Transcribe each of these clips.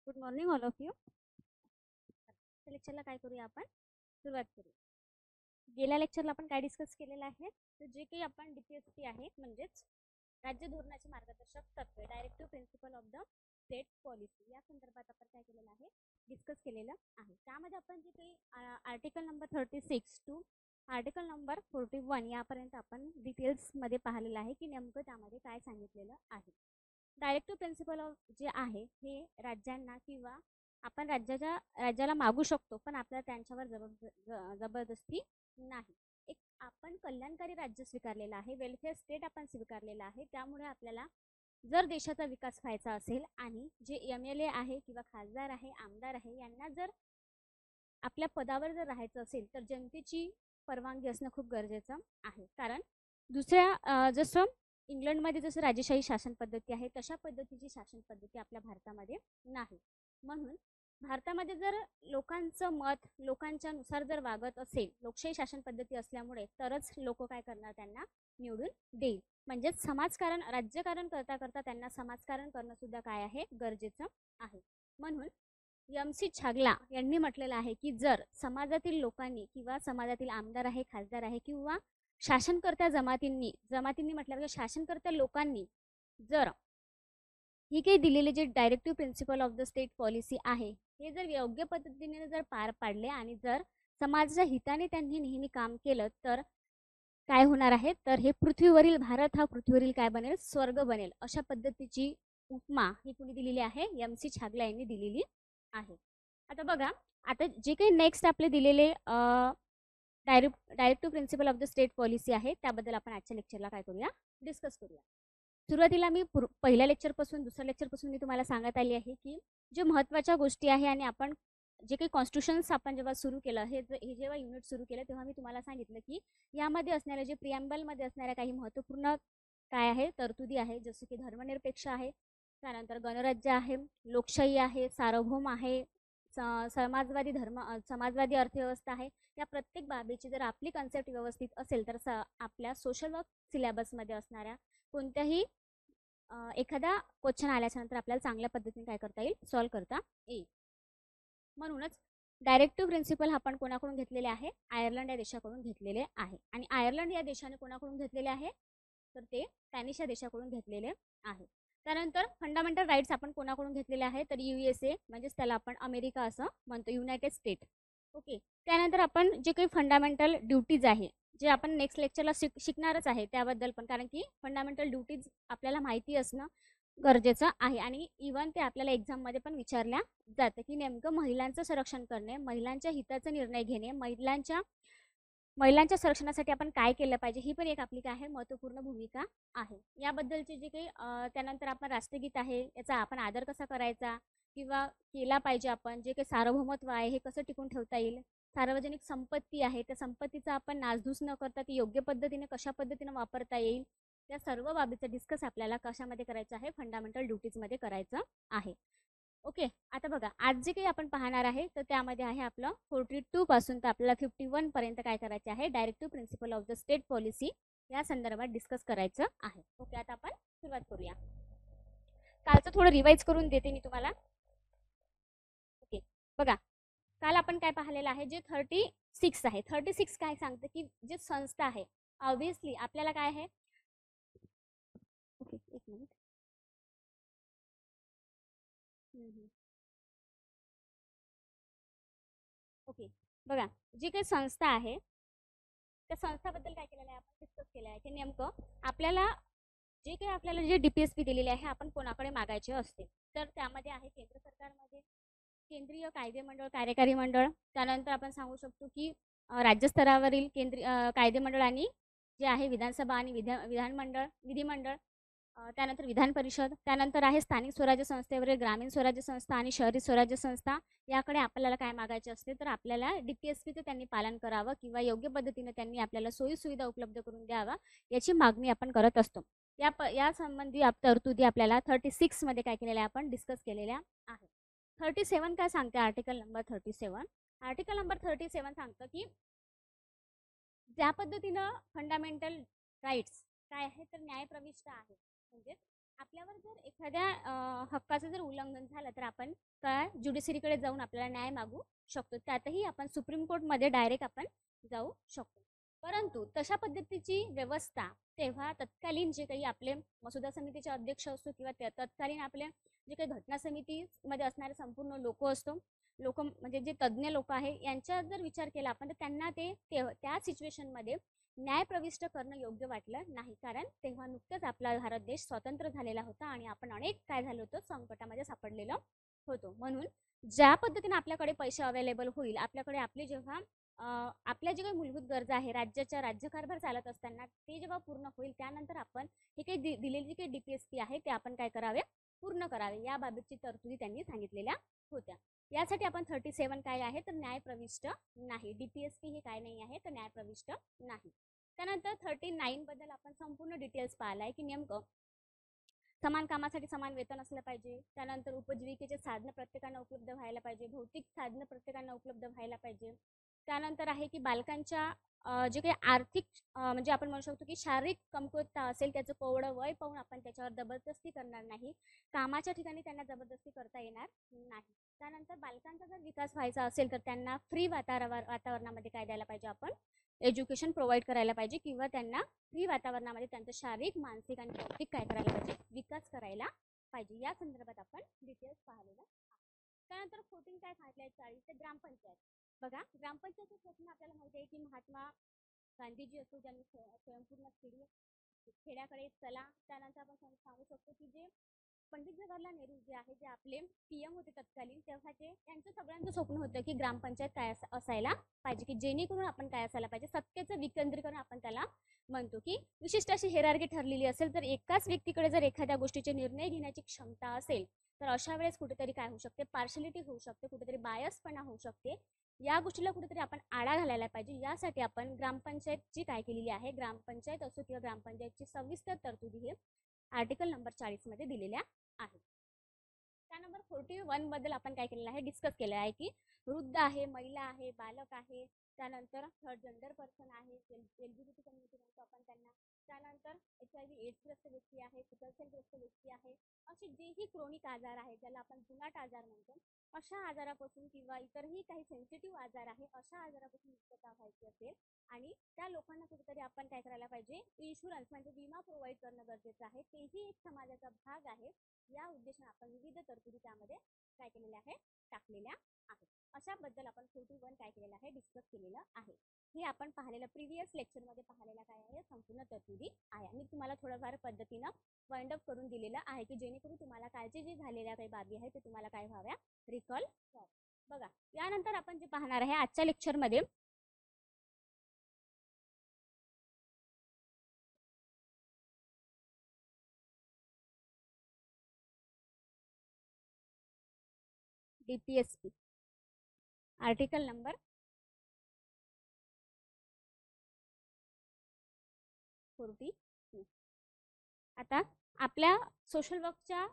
Good morning all of you. लेक्चरला काय करूया आपण सुरुवात करूया. गेल्या लेक्चरला आपण काय डिस्कस केलेलं आहे तर जे काही आपण DPSP आहे म्हणजेच राज्य धोरणाचे मार्गदर्शक तत्त्वे directive principle of the state policy या संदर्भात आपण काय केलेलं आहे डिस्कस केलेलं आहे. त्यामध्ये आपण जे काही article number 36 to article number 41 यापर्यंत आपण डिटेल्समध्ये पाहिलेलं आहे की नेमकं त्यामध्ये काय सांगितलेलं आहे. डायरेक्टिव्ह प्रिन्सिपल ऑफ जे आहे हे राज्यांना किंवा आपण राज्याला मागू शकतो पण आपल्याला त्यांच्यावर जबरदस्ती नाही. एक आपण कल्याणकारी राज्य स्वीकारलेलं आहे, वेलफेअर स्टेट आपण स्वीकारलेलं आहे. त्यामुळे आपल्याला जर देशाचा विकास व्हायचा असेल आणि जे MLA आहे किंवा खासदार आहे, आमदार आहे यांना जर आपल्या पदावर जर राहायचं असेल तर जनतेची परवानगी असणं खूप गरजेचं आहे. कारण दुसऱ्या जसं इंग्लंडमध्ये जसं राजेशाही शासन पद्धती आहे तशा पद्धतीची शासन पद्धती आपल्या भारतामध्ये नाही. म्हणून भारतामध्ये जर लोकांचं मत लोकांच्या नुसार जर वागत असेल, लोकशाही शासन पद्धती असल्यामुळे तरच लोक काय करणार, त्यांना निवडून देईल. म्हणजेच समाजकारण राज्यकारण करता करता त्यांना समाजकारण करणं सुद्धा काय आहे गरजेचं आहे. म्हणून MC छागला यांनी म्हटलेलं आहे की जर समाजातील लोकांनी किंवा समाजातील आमदार आहे, खासदार आहे किंवा शासनकर्त्या जमातींनी म्हटल्यावर शासनकर्त्या लोकांनी जर ही काही दिलेले जे directive principle of the state policy आहे हे जर योग्य पद्धतीने जर पार पाडले आणि जर समाजाच्या हिताने त्यांनी नेहमी काम केलं तर काय होणार आहे तर हे पृथ्वीवरील भारत हा पृथ्वीवरील काय बनेल, स्वर्ग बनेल. अशा पद्धतीची उपमा ही कुणी दिलेली आहे, MC छागला यांनी दिलेली आहे. आता बघा, आता जे काही नेक्स्ट आपले दिलेले directive principle of the state policy आहे त्याबद्दल आपण आजच्या लेक्चरला काय करूया डिस्कस करूया. सुरुवातीला मी पहिल्या लेक्चरपासून दुसऱ्या लेक्चरपासून मी तुम्हाला सांगत आली आहे की जे महत्त्वाच्या गोष्टी आहे आणि आपण जे काही कॉन्स्टिट्यूशन्स आपण जेव्हा सुरू केलं हे जेव्हा युनिट सुरू केलं तेव्हा मी तुम्हाला सांगितलं की यामध्ये असणाऱ्या जे प्रिॲम्बलमध्ये असणाऱ्या काही महत्त्वपूर्ण काय आहे तरतुदी आहे, जसं की धर्मनिरपेक्ष आहे, त्यानंतर गणराज्य आहे, लोकशाही आहे, सार्वभौम आहे, समाजवादी अर्थव्यवस्था आहे. या प्रत्येक बाबीची जर आपली कन्सेप्ट व्यवस्थित असेल तर आपल्या सोशल वर्क सिलेबसमध्ये असणाऱ्या कोणत्याही एखादा क्वेश्चन आल्याच्यानंतर आपल्याला चांगल्या पद्धतीने काय करता येईल, सॉल्व्ह करता येईल. म्हणूनच डायरेक्टिव्ह प्रिन्सिपल आपण कोणाकडून घेतलेले आहे, आयर्लंड या देशाकडून घेतलेले आहे. आणि आयर्लंड या देशाने कोणाकडून घेतलेले आहे तर ते स्पॅनिश या देशाकडून घेतलेले आहे. त्यानंतर फंडामेंटल राईट्स आपण कोणाकडून घेतलेले आहे तर USA म्हणजेच त्याला आपण अमेरिका असं म्हणतो, युनायटेड स्टेट. ओके. त्यानंतर आपण जे काही फंडामेंटल ड्युटीज आहे जे आपण नेक्स्ट लेक्चरला शिकणारच आहे त्याबद्दल पण, कारण की फंडामेंटल ड्युटीज आपल्याला माहिती असणं गरजेचं आहे. आणि इव्हन ते आपल्याला एक्झाममध्ये पण विचारल्या जातं की नेमकं महिलांचं संरक्षण करणे, महिलांच्या हिताचा निर्णय घेणे, महिलांच्या संरक्षणासाठी आपण काय केलं पाहिजे ही पण एक आपली काय आहे महत्त्वपूर्ण भूमिका आहे. याबद्दलचे जे काही त्यानंतर आपण राष्ट्रगीत आहे याचा आपण आदर कसा करायचा किंवा केला पाहिजे, आपण जे काही सार्वभौमत्व आहे हे कसं टिकून ठेवता येईल, सार्वजनिक संपत्ती आहे त्या संपत्तीचा आपण नासधूस न करता ती योग्य पद्धतीने कशा पद्धतीने वापरता येईल, या सर्व बाबीचं डिस्कस आपल्याला कशामध्ये करायचं आहे, फंडामेंटल ड्युटीजमध्ये करायचं आहे. ओके. आता बघा, आज जे काही आपण पाहणार आहे तर त्यामध्ये आहे आपलं 42 पासून तर आपल्याला 51 पर्यंत काय करायचे आहे, directive principle of the state policy या संदर्भात डिस्कस करायचं आहे. ओके. आता आपण सुरुवात करूया. कालचं थोडं रिवाइज करून देते मी तुम्हाला. ओके. बघा, काल आपण काय पाहिलेलं आहे, जे 36 आहे, 36 काय सांगतं की जे संस्था आहे ऑब्व्हियसली आपल्याला काय आहे. ओके, एक मिनिट. ओके. बघा, जी काही संस्था आहे त्या संस्थाबद्दल काय केलेलं आहे आपण डिस्कस केलं आहे की नेमकं आपल्याला जे DPSP दिलेले आहे आपण कोणाकडे मागायचे असते तर त्यामध्ये आहे केंद्र सरकारमध्ये केंद्रीय कायदे मंडळ, कार्यकारी मंडळ. त्यानंतर आपण सांगू शकतो की राज्यस्तरावरील केंद्रीय कायदे मंडळ आणि जे आहे विधानसभा आणि विधानमंडळ, विधिमंडळ, त्यानंतर विधान परिषद. त्यानंतर आहे स्थानिक स्वराज्य संस्थेवरील ग्रामीण स्वराज्य संस्था आणि शहरी स्वराज्य संस्था. याकडे आपल्याला काय मागायचे असते तर आपल्याला DPSPचं त्यांनी पालन करावं किंवा योग्य पद्धतीने त्यांनी आपल्याला सोयी सुविधा उपलब्ध करून द्यावा याची मागणी आपण करत असतो. या संबंधी तरतुदी आपल्याला 36 मध्ये काय केलेल्या आपण डिस्कस केलेल्या आहे. 37 काय सांगते, आर्टिकल नंबर 37. आर्टिकल नंबर 37 सांगतं की ज्या पद्धतीनं फंडामेंटल राईट्स काय आहे तर न्यायप्रविष्ट आहे, म्हणजे आपल्यावर जर एखाद्या हक्काचं जर उल्लंघन झालं तर आपण काय ज्युडिशरीकडे जाऊन आपल्याला न्याय मागू शकतो. त्यातही आपण सुप्रीम कोर्टमध्ये डायरेक्ट आपण जाऊ शकतो. परंतु तशा पद्धतीची व्यवस्था तेव्हा तत्कालीन जे काही आपले मसुदा समितीचे अध्यक्ष असतो किंवा तत्कालीन आपले जे काही घटना समितीमध्ये असणारे संपूर्ण लोक म्हणजे जे तज्ज्ञ लोक आहे यांचा जर विचार केला आपण तर त्यांना त्या सिच्युएशनमध्ये न्याय प्रविष्ट करणं योग्य वाटलं नाही. कारण तेव्हा नुकतंच आपला भारत देश स्वतंत्र झालेला होता आणि आपण अनेक काय झालो होतो संकटामध्ये सापडलेलो होतो. म्हणून ज्या पद्धतीने आपल्याकडे पैसे अवेलेबल होईल, आपल्याकडे आपली जेव्हा आपल्या जे काही मूलभूत गरजा आहे राज्याच्या राज्यकारभार चालत असताना ते जेव्हा पूर्ण होईल त्यानंतर आपण हे काही दिलेली जी काही DPSP आहे ते आपण काय करावे पूर्ण करावे या बाबतची तरतुदी त्यांनी सांगितलेल्या होत्या. यासाठी आपण 37 काय आहे तर न्याय प्रविष्ट नाही. DPSP हे काय नाही आहे तर न्याय प्रविष्ट नाही. त्यानंतर 39 बद्दल आपण संपूर्ण डिटेल्स पाहिला आहे की नेमकं समान कामासाठी समान वेतन असलं पाहिजे. त्यानंतर उपजीविकेचे साधनं प्रत्येकांना उपलब्ध व्हायला पाहिजे. भौतिक साधनं प्रत्येकांना उपलब्ध व्हायला पाहिजे. त्यानंतर आहे की बालकांच्या जे काही आर्थिक म्हणजे आपण म्हणू शकतो की शारीरिक कमकुवतता असेल त्याचं कोवडं वय पाहून आपण त्याच्यावर जबरदस्ती करणार नाही. कामाच्या ठिकाणी त्यांना जबरदस्ती करता येणार नाही. त्यानंतर बालकांचा जर विकास व्हायचा असेल तर त्यांना फ्री वातावरणामध्ये काय द्यायला पाहिजे आपण एज्युकेशन प्रोव्हाइड करायला पाहिजे किंवा त्यांना फ्री वातावरणामध्ये त्यांचं शारीरिक मानसिक आणि बौद्धिक काय करायला पाहिजे विकास करायला पाहिजे. या संदर्भात आपण डिटेल्स पाहिलेलं आहे. त्यानंतर 14 काय सांगितलंय 40 ते ग्रामपंचायत. बघा ग्रामपंचायतचं स्वप्न आपल्याला माहिती आहे की महात्मा गांधीजी असो ज्यांनी स्वयंपूर्ण खेड्याकडे चला. त्यानंतर आपण सांगू शकतो की जे पंडित जवाहरलाल नेहरू जे आहे जे आपले PM होते तत्कालीन तेव्हाचे त्यांचं सगळ्यांचं स्वप्न होतं की ग्रामपंचायत काय असायला पाहिजे की जेणेकरून आपण काय असायला पाहिजे सत्तेचं विकेंद्रीकरण आपण त्याला म्हणतो की विशिष्ट अशी हेरार्की ठरलेली असेल तर एकाच व्यक्तीकडे जर एखाद्या गोष्टीचे निर्णय घेण्याची क्षमता असेल तर अशा वेळेस कुठेतरी काय होऊ शकते पार्शलिटी होऊ शकते, कुठेतरी बायसपणा होऊ शकते. या गोष्टीला कुठेतरी आपण आळा घालायला पाहिजे. यासाठी आपण ग्रामपंचायतची काय केलेली आहे ग्रामपंचायत असो किंवा ग्रामपंचायतची सविस्तर तरतुदी हे आर्टिकल नंबर 40 मध्ये दिलेल्या आहे. त्या नंबर 41 बद्दल आपण काय केलेलं आहे डिस्कस केलं आहे की वृद्ध आहे, महिला आहे, बालक आहे, त्यानंतर थर्ड जेंडर पर्सन आहे, LGBT कम्युनिटी म्हणतो आपण त्यांना, त्यानंतर HIV एड्सग्रस्त व्यक्ती आहे, सिकलसेलग्रस्त व्यक्ती आहे, असे जेही क्रोनिक आजार आहे ज्याला आपण जुनाट आजार म्हणतो अशा आजारापासून किंवा इतरही काही सेन्सिटिव्ह आजार आहे अशा आजारापासून मुक्तता व्हायची असेल आणि त्या लोकांना कुठेतरी आपण काय करायला पाहिजे इन्शुरन्स म्हणजे विमा प्रोव्हाइड करणं गरजेचं आहे. तेही एक समाजाचा भाग आहे. या उद्देशाने आपण विविध तरतुदी त्यामध्ये काय केलेल्या आहे टाकलेल्या आहेत. अशाबद्दल आपण 41 काय केलेलं आहे डिस्कस केलेलं आहे. हे आपण पाहिलेलं प्रिव्हियस लेक्चरमध्ये पाहिलेला काय आहे संपूर्ण तरतुदी आहे. मी तुम्हाला थोडंफार पद्धतीनं वाइंड अप करून दिलेलं आहे की जेणेकरून तुम्हाला काय जे झालेल्या काही बाबी आहे ते तुम्हाला काय व्हाव्या रिकॉल व्हावं. बघा यानंतर आपण जे पाहणार आहे आजच्या लेक्चरमध्ये DPSP आर्टिकल नंबर 42. आता आपल्या सोशल वर्कच्या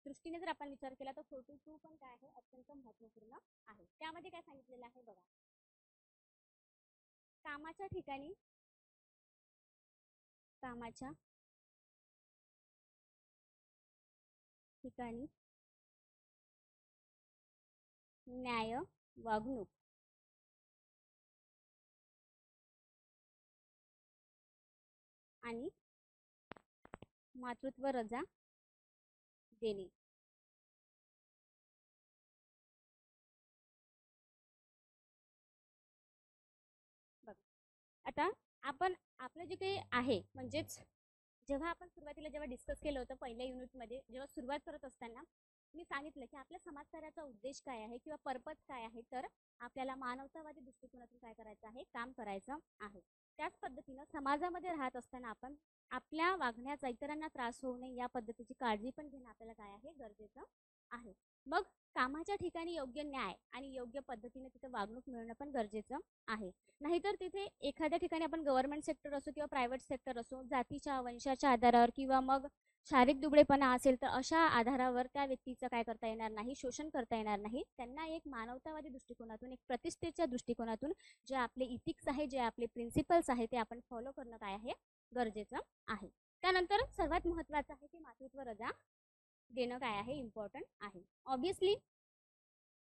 दृष्टीने जर आपण विचार केला तर 42 पण काय आहे अत्यंत महत्त्वपूर्ण आहे. त्यामध्ये काय सांगितलेलं आहे बघा कामाच्या ठिकाणी न्याय वागणूक आणि मातृत्व रजा देणे. बघ आता आपण आपलं जे काही आहे म्हणजेच जेव्हा आपण सुरुवातीला जेव्हा डिस्कस केलं होतं पहिल्या युनिटमध्ये जेव्हा सुरुवात करत असताना मी सांगितलं की आपल्या समाजकार्याचा उद्देश काय आहे किंवा पर्पज काय आहे तर आपल्याला मानवतावादी दृष्टिकोनातून काय करायचं आहे काम करायचं आहे. त्याच पद्धतीनं समाजामध्ये राहत असताना आपण आपल्या वागण्याचा इतरांना त्रास होऊ नये या पद्धतीची काळजी पण घेणं आपल्याला काय आहे गरजेचं आहे. मग कामाच्या ठिकाणी योग्य न्याय आणि योग्य पद्धतीने तिथे वागणूक मिळणं पण गरजेचं आहे. नाहीतर तिथे एखाद्या ठिकाणी आपण गव्हर्नमेंट सेक्टर असो किंवा प्रायव्हेट सेक्टर असो जातीच्या वंशाच्या आधारावर किंवा मग शारीरिक दुबळेपणा असेल तर अशा आधारावर त्या व्यक्तीचं काय करता येणार नाही शोषण करता येणार नाही. त्यांना एक मानवतावादी दृष्टिकोनातून एक प्रतिष्ठेच्या दृष्टिकोनातून जे आपले इथिक्स आहे जे आपले प्रिन्सिपल्स आहे ते आपण फॉलो करणं काय आहे गरजेचं आहे. त्यानंतर सर्वात महत्त्वाचं आहे की मातृत्व रजा देणं काय आहे इम्पॉर्टंट आहे. ऑब्व्हियसली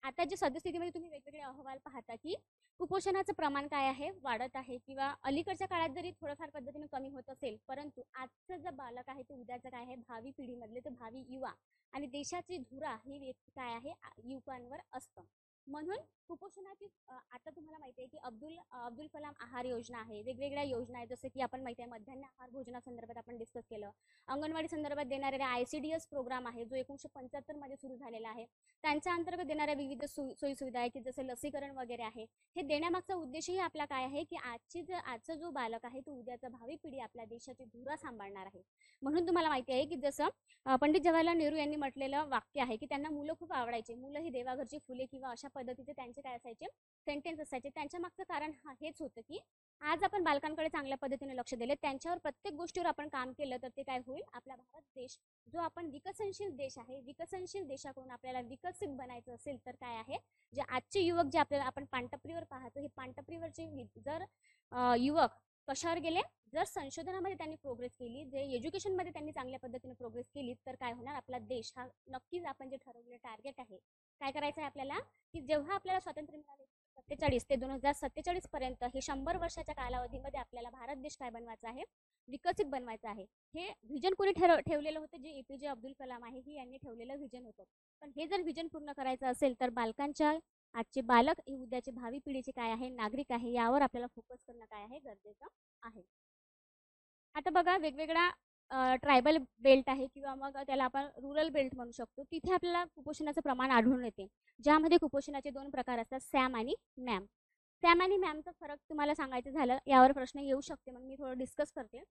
आता जे सद्यस्थितीमध्ये तुम्ही वेगवेगळे अहवाल पाहता की कुपोषणाचं प्रमाण काय आहे वाढत आहे किंवा अलीकडच्या काळात जरी थोडंफार पद्धतीने कमी होत असेल, परंतु आजचं जे बालक आहे ते उद्याचं काय आहे भावी पिढीमधले ते भावी युवा आणि देशाची धुरा ही व्यक्ती काय आहे युवकांवर असतं. म्हणून कुपोषणाची आता तुम्हाला माहिती आहे की अब्दुल कलाम आहार योजना आहे, वेगवेगळ्या योजना आहेत, जसं की आपण माहिती आहे मध्यान्ह आहार भोजनासंदर्भात आपण डिस्कस केलं. अंगणवाडी संदर्भात देणारे ICDS प्रोग्राम आहे जो 1975 मध्ये सुरू झालेला आहे. त्यांच्या अंतर्गत देणाऱ्या विविध सोयीसुविधा आहे की जसे लसीकरण वगैरे आहे. हे देण्यामागचा उद्देशही आपला काय आहे की आजचा जो बालक आहे तो उद्याचा भावी पिढी आपल्या देशाची धुरा सांभाळणार आहे. म्हणून तुम्हाला माहिती आहे की जसं पंडित जवाहरलाल नेहरू यांनी म्हटलेलं वाक्य आहे की त्यांना मुलं खूप आवडायचे, मुलं ही देवाघरची फुले किंवा अशा पद्धतीचे त्यांचे काय असायचे सेंटेन्स असायचे. त्यांच्या मागचं कारण हेच होतं की आज आपण बालकांकडे चांगल्या पद्धतीने लक्ष दिले, त्यांच्यावर प्रत्येक गोष्टीवर आपण काम केलं तर ते काय होईल, आपला भारत देश जो आपण विकसनशील देश आहे, विकसनशील देशाकडून आपल्याला विकसित बनायचं असेल तर काय आहे, जे आजचे युवक जे आपल्याला आपण पानटपरीवर पाहतो, हे पानटपरीवरचे जर युवक कशावर गेले, जर संशोधनामध्ये त्यांनी प्रोग्रेस केली, जे एज्युकेशनमध्ये त्यांनी चांगल्या पद्धतीने प्रोग्रेस केली तर काय होणार, आपला देश हा नक्कीच आपण जे ठरवलेलं टार्गेट आहे काय करायचं आहे आपल्याला की जेव्हा आपल्याला स्वातंत्र्य मिळाले 47 ते 2047 पर्यंत हे 100 वर्षाच्या कालावधीमध्ये आपल्याला भारत देश काय बनवायचा आहे, विकसित बनवायचा आहे. हे व्हिजन कोणी ठेवलेलं होतं, जे APJ अब्दुल कलाम आहे ही यांनी ठेवलेलं व्हिजन होतं. पण हे जर व्हिजन पूर्ण करायचं असेल तर बालकांच्या आजचे बालक हे उद्याचे भावी पिढीचे काय आहे नागरिक आहे, यावर आपल्याला फोकस करणं काय आहे गरजेचं आहे. आता बघा वेगवेगळ्या ट्रायबल बेल्ट आहे किंवा मग त्याला आपण रुरल बेल्ट म्हणू शकतो, तिथे आपल्याला कुपोषणाचं प्रमाण आढळून येते, ज्यामध्ये कुपोषणाचे 2 प्रकार असतात, सॅम आणि मॅम. सॅम आणि मॅमचा फरक तुम्हाला सांगायचं झालं, यावर प्रश्न येऊ शकते, मग मी थोडं डिस्कस करते.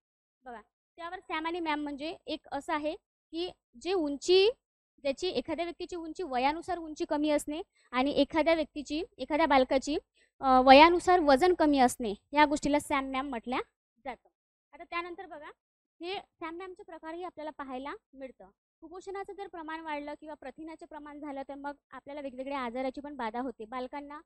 बघा त्यावर सॅम आणि मॅम म्हणजे एक असं आहे की जे उंची ज्याची एखाद्या व्यक्तीची उंची वयानुसार उंची कमी असणे आणि एखाद्या बालकाची वयानुसार वजन कमी असणे, या गोष्टीला सॅम मॅम म्हटल्या जातं. आता त्यानंतर बघा हे सॅम मॅमचे प्रकारही आपल्याला पाहायला मिळतं. कुपोषणाचं जर प्रमाण वाढलं किंवा प्रथिनाचे प्रमाण झालं तर मग आपल्याला वेगवेगळ्या आजाराची पण बाधा होते. बालकांना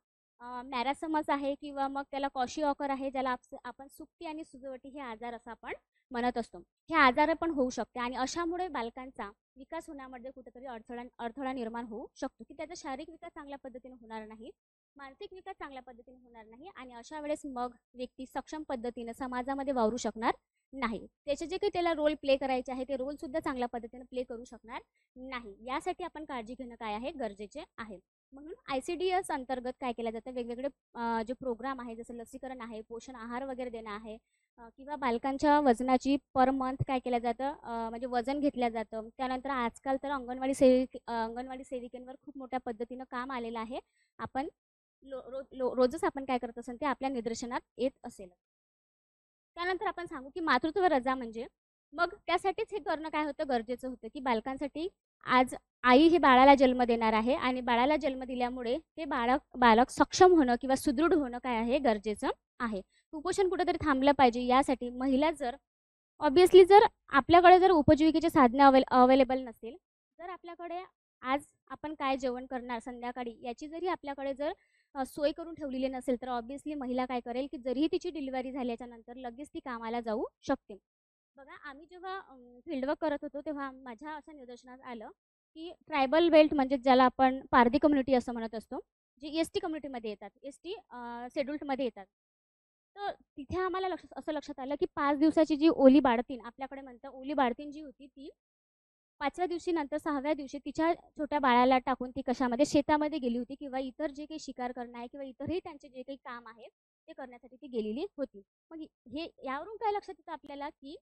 मॅरासमस आहे किंवा मग त्याला कॉशिऑकर आहे, ज्याला आपण सुकती आणि सुजवटी हे आजार असं आपण म्हणत असतो. हे आजार पण होऊ शकते आणि अशामुळे बालकांचा विकास होण्यामध्ये कुठेतरी अडथळा निर्माण होऊ शकतो की त्याचा शारीरिक विकास चांगल्या पद्धतीने होणार नाही, मानसिक विकास चांगल्या पद्धतीने होणार नाही आणि अशा वेळेस मग व्यक्ती सक्षम पद्धतीने समाजामध्ये वावरू शकणार नाही. त्याचे जे काही त्याला रोल प्ले करायचे आहे ते रोल सुद्धा चांगल्या पद्धतीने प्ले करू शकणार नाही. यासाठी आपण काळजी घेणं काय आहे गरजेचे आहे. म्हणून ICDS अंतर्गत काय केलं जातं, वेगवेगळे जे प्रोग्राम आहे जसं लसीकरण आहे, पोषण आहार वगैरे देणं आहे किंवा बालकांच्या वजनाची पर मंथ काय केलं जातं म्हणजे वजन घेतलं जातं. त्यानंतर आजकाल तर अंगणवाडी सेविकेंवर खूप मोठ्या पद्धतीनं काम आलेलं आहे. आपण रोजच आपण काय करत असेल ते आपल्या निदर्शनात येत असेल. त्यानंतर आपण सांगू की मातृत्व रजा म्हणजे मग त्यासाठीच हे करणं काय होतं गरजेचं होतं की बालकांसाठी आज आई हे बाळाला जन्म देणार आहे आणि बाळाला जन्म दिल्यामुळे ते बालक सक्षम होणं किंवा सुदृढ होणं काय आहे गरजेचं आहे. कुपोषण कुठेतरी थांबलं पाहिजे, यासाठी महिला जर ऑब्व्हियसली जर आपल्याकडे जर उपजीविकेचे साधने अवेलेबल नसेल, जर आपल्याकडे आज आपण काय जेवण करणार संध्याकाळी याची जरी आपल्याकडे जर सोय करून ठेवलेली नसेल तर ऑब्व्हियसली महिला काय करेल की जरीही तिची डिलिव्हरी झाल्याच्या नंतर लगेच ती कामाला जाऊ शकते. बघा आम्ही जेव्हा फील्डवर्क करत होतो तेव्हा माझ्या असं निदर्शनास आलं की ट्रायबल बेल्ट म्हणजे ज्याला आपण पारधी कम्युनिटी असं म्हणत असतो, जे ST कम्युनिटीमध्ये येतात, ST शेड्यूल्डमध्ये येतात, तर तिथे आम्हाला असं लक्षात आलं की 5 दिवसाची जी ओली बाळतीन आपल्याकडे म्हणतात, ओली बाळतीन जी होती ती 5व्या दिवशी नंतर 6व्या दिवशी तिच्या छोट्या बाळाला टाकून ती कशामध्ये शेतामध्ये गेली होती किंवा इतर जे काही शिकार करणं आहे किंवा इतरही त्यांचे जे काही काम आहे ते करण्यासाठी ती गेलेली होती. मग हे यावरून काय लक्षात येतं आपल्याला की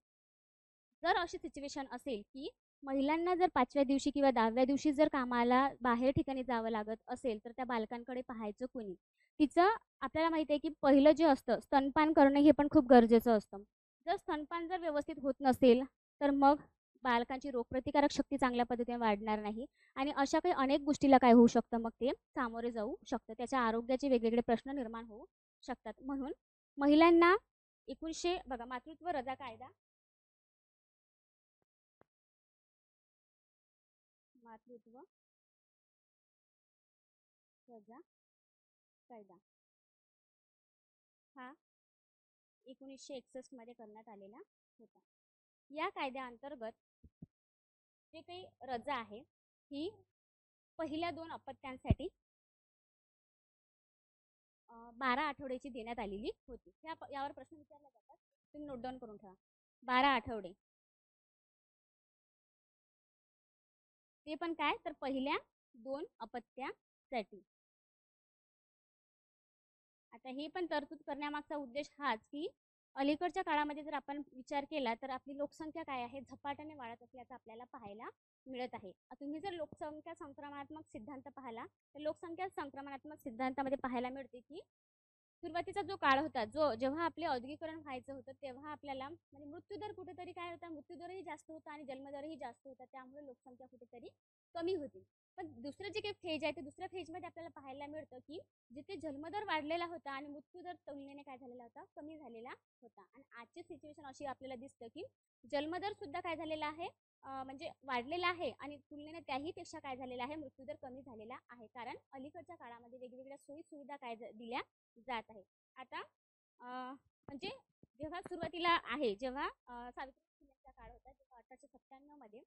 जर अशी सिच्युएशन असेल की महिलांना जर 5व्या दिवशी किंवा 10व्या दिवशी जर कामाला बाहेर ठिकाणी जावं लागत असेल तर त्या बालकांकडे पाहायचं कोणी. तिचं आपल्याला माहिती आहे की पहिलं जे असतं स्तनपान करणं हे पण खूप गरजेचं असतं. जर स्तनपान जर व्यवस्थित होत नसेल तर मग बालकांची रोगप्रतिकारक शक्ती चांगल्या पद्धतीने वाढणार नाही आणि अशा काही अनेक गोष्टीला काय होऊ शकतं, मग ते सामोरे जाऊ शकतं, त्याच्या आरोग्याचे वेगवेगळे प्रश्न निर्माण होऊ शकतात. म्हणून महिलांना 1900 बघा मातृत्व रजा कायदा मातृत्व रजा कायदा हा 1961 मध्ये करण्यात आलेला होता. या कायद्याअंतर्गत जे काही रजा आहे ही पहिल्या 2 अपत्यांसाठी 12 आठवड्याची देण्यात आलेली होती. यावर प्रश्न विचारला जातात, तुम्ही नोट डाऊन करून ठेवा. 12 आठवडे, ते पण काय तर पहिल्या 2 अपत्यासाठी. आता हे पण तरतूद करण्यामागचा उद्देश हाच की अलीकडच्या काळामध्ये जर आपण विचार केला तर आपली लोकसंख्या काय आहे झपाट्याने वाढत असल्याचं आपल्याला पाहायला मिळत आहे. तुम्ही जर लोकसंख्या संक्रमणात्मक सिद्धांत पाहिला तर लोकसंख्या संक्रमणात्मक सिद्धांतामध्ये पाहायला मिळते की सुरुवातीचा जो काळ होता जेव्हा आपले औद्योगिकरण व्हायचं होतं तेव्हा आपल्याला म्हणजे मृत्यूदर कुठेतरी काय होता, मृत्यूदरही जास्त होता आणि जन्मदरही जास्त होता, त्यामुळे लोकसंख्या कुठेतरी कमी होती. पण दुसरं जे काही फेज आहे ते दुसऱ्या फेजमध्ये आपल्याला पाहायला मिळतं की जिथे जन्मदर वाढलेला होता आणि मृत्यूदर तुलनेने काय झालेला होता, कमी झालेला होता. आणि आजची सिच्युएशन अशी आपल्याला दिसतं की जन्मदर सुद्धा काय झालेला आहे, म्हणजे वाढलेला आहे आणि तुलनेने त्याही पेक्षा काय झालेला आहे, मृत्यूदर कमी झालेला आहे. कारण अलीकडच्या काळामध्ये वेगवेगळ्या सोयी सुविधा काय दिल्या जात आहे. आता म्हणजे जेव्हा सुरुवातीला आहे जेव्हा सावित्रीबाई फुलेंचा काळ होता तेव्हा 1897 मध्ये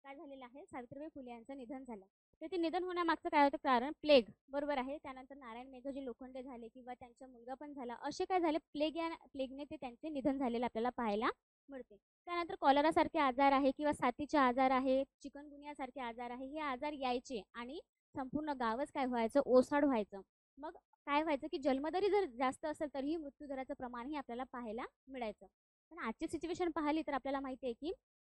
काय झालेलं आहे, सावित्रीबाई फुले यांचं निधन झालं. तर ते निधन होण्यामागचं काय होतं कारण प्लेग, बरोबर आहे. त्यानंतर नारायण मेघजी लोखंडे झाले किंवा त्यांचा मुलगा पण झाला, असे काय झाले प्लेगने ते त्यांचे निधन झालेलं आपल्याला पाहायला मिळते. त्यानंतर कॉलरा सारखे आजार आहे किंवा साथीचे आजार आहे, चिकनगुनिया सारखे आजार आहे, हे आजार यायचे आणि संपूर्ण गावच काय व्हायचं, ओसाड व्हायचं. मग काय व्हायचं की जन्मदरी जर जास्त असेल तरीही मृत्यूदराचं प्रमाणही आपल्याला पाहायला मिळायचं. पण आजची सिच्युएशन पाहिली तर आपल्याला माहिती आहे की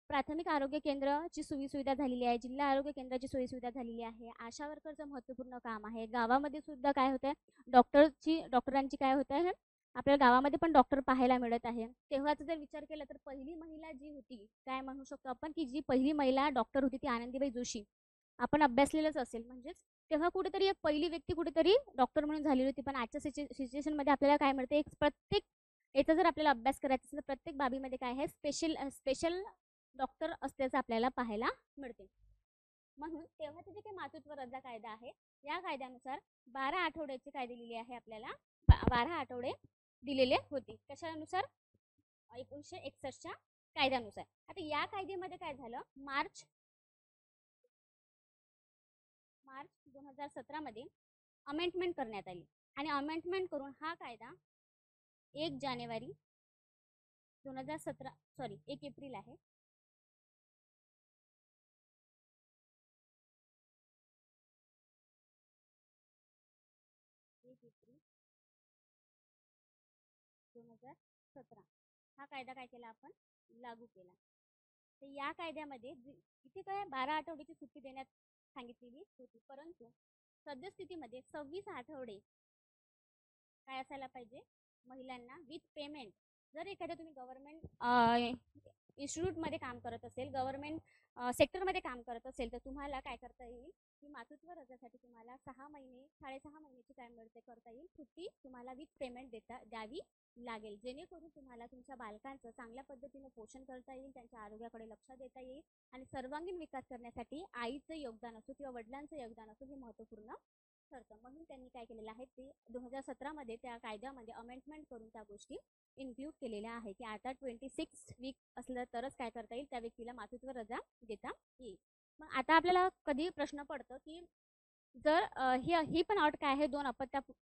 प्राथमिक आरोग्य केंद्राची सोयीसुविधा झालेली आहे, जिल्हा आरोग्य केंद्राची सोयीसुविधा झालेली आहे, आशा वर्करचं महत्त्वपूर्ण काम आहे. गावामध्ये सुद्धा काय होत आहे, डॉक्टरांची काय होत आहे, आपल्याला गावामध्ये पण डॉक्टर पाहायला मिळत आहे. तेव्हाच जर विचार केला तर पहिली महिला जी होती, काय म्हणू शकतो आपण की जी पहिली महिला डॉक्टर होती ती आनंदीबाई जोशी. आपण अभ्यासलेलंच असेल. म्हणजेच तेव्हा कुठेतरी एक पहिली व्यक्ती कुठेतरी डॉक्टर म्हणून झालेली होती. पण आजच्या सिच्युएशनमध्ये आपल्याला काय मिळते, एक प्रत्येक याचा जर आपल्याला अभ्यास करायचा असेल तर प्रत्येक बाबीमध्ये काय आहे, स्पेशल डॉक्टर असल्याचं आपल्याला पाहायला मिळते. म्हणून तेव्हाचे जे काही मातृत्व रजा कायदा आहे या कायद्यानुसार 12 आठवड्याची काय दिलेली आहे आपल्याला, 12 आठवडे दिलेले होते. कशानुसार, 1961च्या कायद्यानुसार. आता या कायद्यामध्ये काय झालं, मार्च 2017 मध्ये अमेंडमेंट करण्यात आली आणि अमेंडमेंट करून हा कायदा 1 जानेवारी 2017 सॉरी 1 एप्रिल आहे 1 एप्रिल 2017 हा कायदा काय केला आपण, लागू केला. तर या कायद्यामध्ये इथे काय 12 आठवड्याची सुट्टी देण्यात सांगितलेली होती, परंतु सद्यस्थितीमध्ये 26 आठवडे काय असायला पाहिजे महिलांना विथ पेमेंट. जर एखाद्या तुम्ही गव्हर्नमेंट इन्स्टिट्यूटमध्ये काम करत असेल, गव्हर्नमेंट सेक्टरमध्ये काम करत असेल तर तुम्हाला काय करता येईल की मातृत्व रजेसाठी तुम्हाला 6 महिने 6.5 महिन्याची काय मिळते करता येईल, सुट्टी तुम्हाला विथ पेमेंट द्यावी लागेल, जेणेकरून तुम्हाला तुमच्या बालकांचं चांगल्या पद्धतीने पोषण करता येईल, त्यांच्या आरोग्याकडे लक्ष देता येईल आणि सर्वांगीण विकास करण्यासाठी आईचं योगदान असो किंवा वडिलांचं योगदान असो हे महत्त्वपूर्ण ठरतं. म्हणून त्यांनी काय केलेलं आहे ते 2017 मध्ये त्या कायद्यामध्ये अमेंडमेंट करून त्या गोष्टी इन्क्लूड केलेल्या आहे की आता 26 वीक असलं तरच काय करता येईल, त्या व्यक्तीला मातृत्व रजा देता येईल. मग आता आपल्याला कधी प्रश्न पडतो की जर ही पण अट काय आहे, 2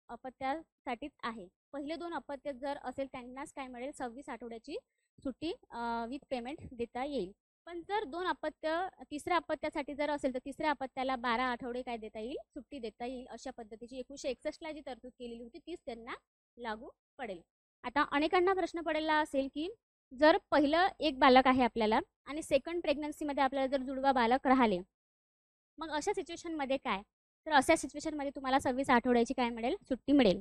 अपत्यासाठीच आहे. पहिले 2 अपत्य जर असेल त्यांनाच काय मिळेल, 26 आठवड्याची सुट्टी विथ पेमेंट देता येईल. पण जर 2 अपत्य तिसऱ्या अपत्यासाठी जर असेल तर तिसऱ्या अपत्याला 12 आठवडे काय देता येईल, सुट्टी देता येईल. अशा पद्धतीची 1961 ला जी तरतूद केलेली होती तीच त्यांना लागू पडेल. आता अनेकांना प्रश्न पडलेला असेल की जर पहिलं एक बालक आहे आपल्याला आणि सेकंड प्रेग्नन्सीमध्ये आपल्याला जर जुडवा बालक राहिले, मग अशा सिच्युएशनमध्ये काय, तर अशा सिच्युएशनमध्ये तुम्हाला 26 आठवड्याची काय मिळेल, सुट्टी मिळेल,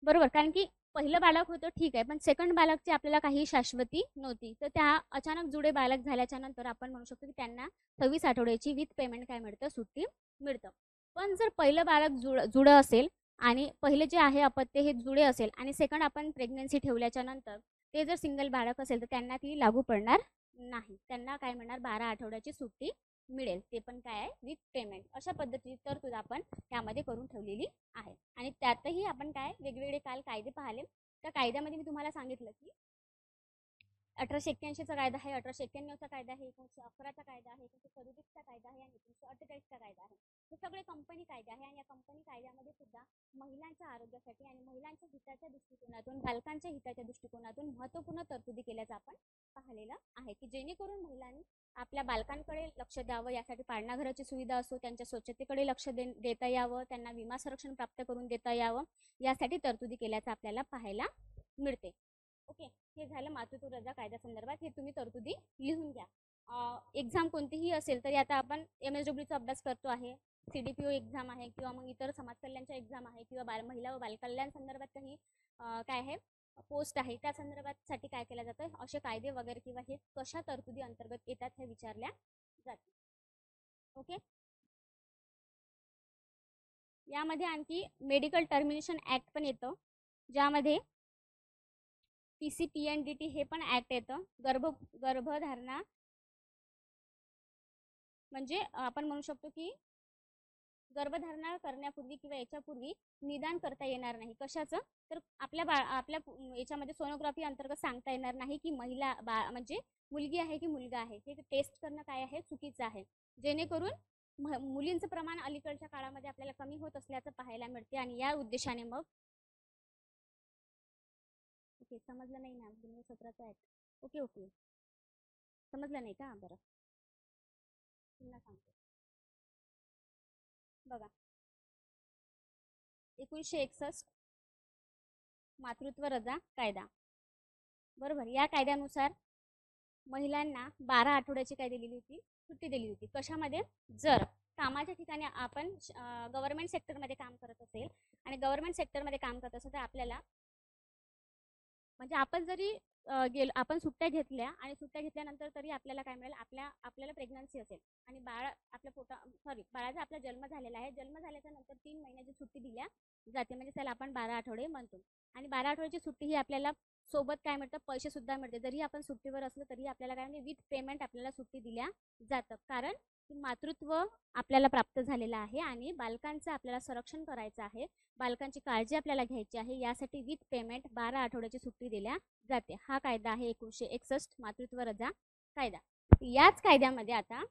बरोबर. कारण की पहिलं बालक होतं ठीक आहे, पण सेकंड बालकची आपल्याला काही शाश्वती नव्हती. तर त्या अचानक जुडे बालक झाल्याच्या नंतर आपण म्हणू शकतो की त्यांना 26 आठवड्याची विथ पेमेंट काय मिळतं, सुट्टी मिळतं. पण जर पहिलं बालक जुडं असेल आणि पहिले जे आहे अपत्य हे जुळे असेल आणि सेकंड आपण प्रेग्नन्सी ठेवल्याच्या नंतर ते जर सिंगल बालक असेल तर त्यांना ती लागू पडणार नाही. त्यांना काय मिळणार, 12 आठवड्याची सुट्टी मिळेल, ते पण काय आहे विथ पेमेंट. अशा पद्धतीची तरतूद आपण त्यामध्ये करून ठेवलेली आहे. आणि त्यातही आपण काय वेगवेगळे काल कायदे पाहिले. त्या कायद्यामध्ये मी तुम्हाला सांगितलं की 1881चा कायदा आहे, 1891चा कायदा आहे, 1911चा कायदा आहे, 1937चा कायदा आहे आणि 1948चा कायदा आहे. हे सगळे कंपनी कायदे आहे आणि या कंपनी कायद्यामध्ये सुद्धा महिलांच्या आरोग्यासाठी आणि महिलांच्या हिताच्या दृष्टिकोनातून, बालकांच्या हिताच्या दृष्टिकोनातून महत्त्वपूर्ण तरतुदी केल्याचं आपण पाहिलेलं आहे, की जेणेकरून महिलांनी आपल्या बालकांकडे लक्ष द्यावं, यासाठी पाळणाघराची सुविधा असो, त्यांच्या स्वच्छतेकडे लक्ष देता यावं, त्यांना विमा संरक्षण प्राप्त करून देता यावं, यासाठी तरतुदी केल्याचं आपल्याला पाहायला मिळते. ओके, हे झालं मातृत्व रजा कायद्यासंदर्भात. हे तुम्ही तरतुदी लिहून घ्या. एक्झाम कोणतीही असेल तरी आता आपण MSWचा अभ्यास करतो आहे, CDPO एक्झाम आहे किंवा मग इतर समाज कल्याणच्या एक्झाम आहे किंवा महिला व बालकल्याण संदर्भात काही काय आहे पोस्ट आहे, त्या संदर्भासाठी काय केलं जातं, असे कायदे वगैरे किंवा हे कशा तरतुदी अंतर्गत येतात हे विचारल्या जाते. ओके, यामध्ये आणखी मेडिकल टर्मिनेशन ऍक्ट पण येतं, ज्यामध्ये PCPNDT हे पण ऍक्ट येतं. गर्भधारणा म्हणजे आपण म्हणू शकतो की गर्भधारणा करण्यापूर्वी किंवा याच्यापूर्वी निदान करता येणार नाही. कशाचं? तर आपल्या याच्यामध्ये सोनोग्राफी अंतर्गत सांगता येणार नाही की महिला म्हणजे मुलगी आहे की मुलगा आहे. हे टेस्ट करणं काय आहे, चुकीचं आहे. जेणेकरून मुलींचं प्रमाण अलीकडच्या काळामध्ये आपल्याला कमी होत असल्याचं पाहायला मिळते आणि या उद्देशाने मग ओके, समजलं नाही ना 2017चा ऍक्ट. ओके ओके, समजलं नाही का? बरं, पुन्हा सांगतो बघा. 1961 मातृत्व रजा कायदा, बरोबर. या कायद्यानुसार महिलांना 12 आठवड्याची काय दिलेली होती, सुट्टी दिली होती. कशामध्ये? जर कामाच्या ठिकाणी आपण गव्हर्नमेंट सेक्टरमध्ये काम करत असेल आणि गव्हर्नमेंट सेक्टरमध्ये काम करत असेल तर आपल्याला म्हणजे आपण जरी आपण सुट्ट्या घेतल्या आणि सुट्ट्या घेतल्यानंतर तरी आपल्याला काय मिळेल, आपल्याला प्रेग्नन्सी असेल आणि बाळ आपल्या बाळाचा आपला जन्म झालेला आहे, जन्म झाल्याच्या नंतर 3 महिन्याची सुट्टी दिल्या जाते, म्हणजे त्याला आपण 12 आठवडे म्हणतो. आणि 12 आठवड्याची सुट्टी ही आपल्याला सोबत काय मिळतं, पैसे सुद्धा मिळते. जरी आपण सुट्टीवर असलो तरी आपल्याला काय म्हणजे विथ पेमेंट आपल्याला सुट्टी दिल्या जातं, कारण मातृत्व आपल्याला प्राप्त झालेलं आहे आणि बालकांचं आपल्याला संरक्षण करायचं आहे, बालकांची काळजी आपल्याला घ्यायची आहे, यासाठी विथ पेमेंट 12 आठवड्याची सुट्टी दिल्या जाते. हा कायदा आहे 1961 मातृत्व रजा कायदा. याच कायद्यामध्ये आता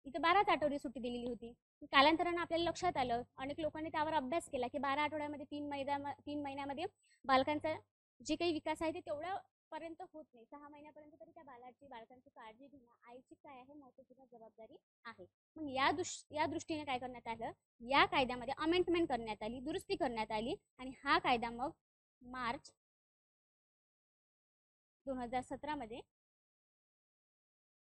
इथे 12 आठवडे सुट्टी दिलेली होती. कालांतरानं आपल्याला लक्षात आलं, अनेक लोकांनी त्यावर अभ्यास केला की 12 आठवड्यामध्ये 3 महिन्यामध्ये बालकांचा जे काही विकास आहे ते तेवढ्या पर्यंत होत नाही. 6 महिन्यापर्यंत तरी त्या बालकांची काळजी घेणं आईची काय आहे महत्त्वपूर्ण जबाबदारी आहे. मग या दृष्टीने काय करण्यात आलं, या कायद्यामध्ये अमेंडमेंट करण्यात आली, दुरुस्ती करण्यात आली आणि हा कायदा मग मार्च 2017 मध्ये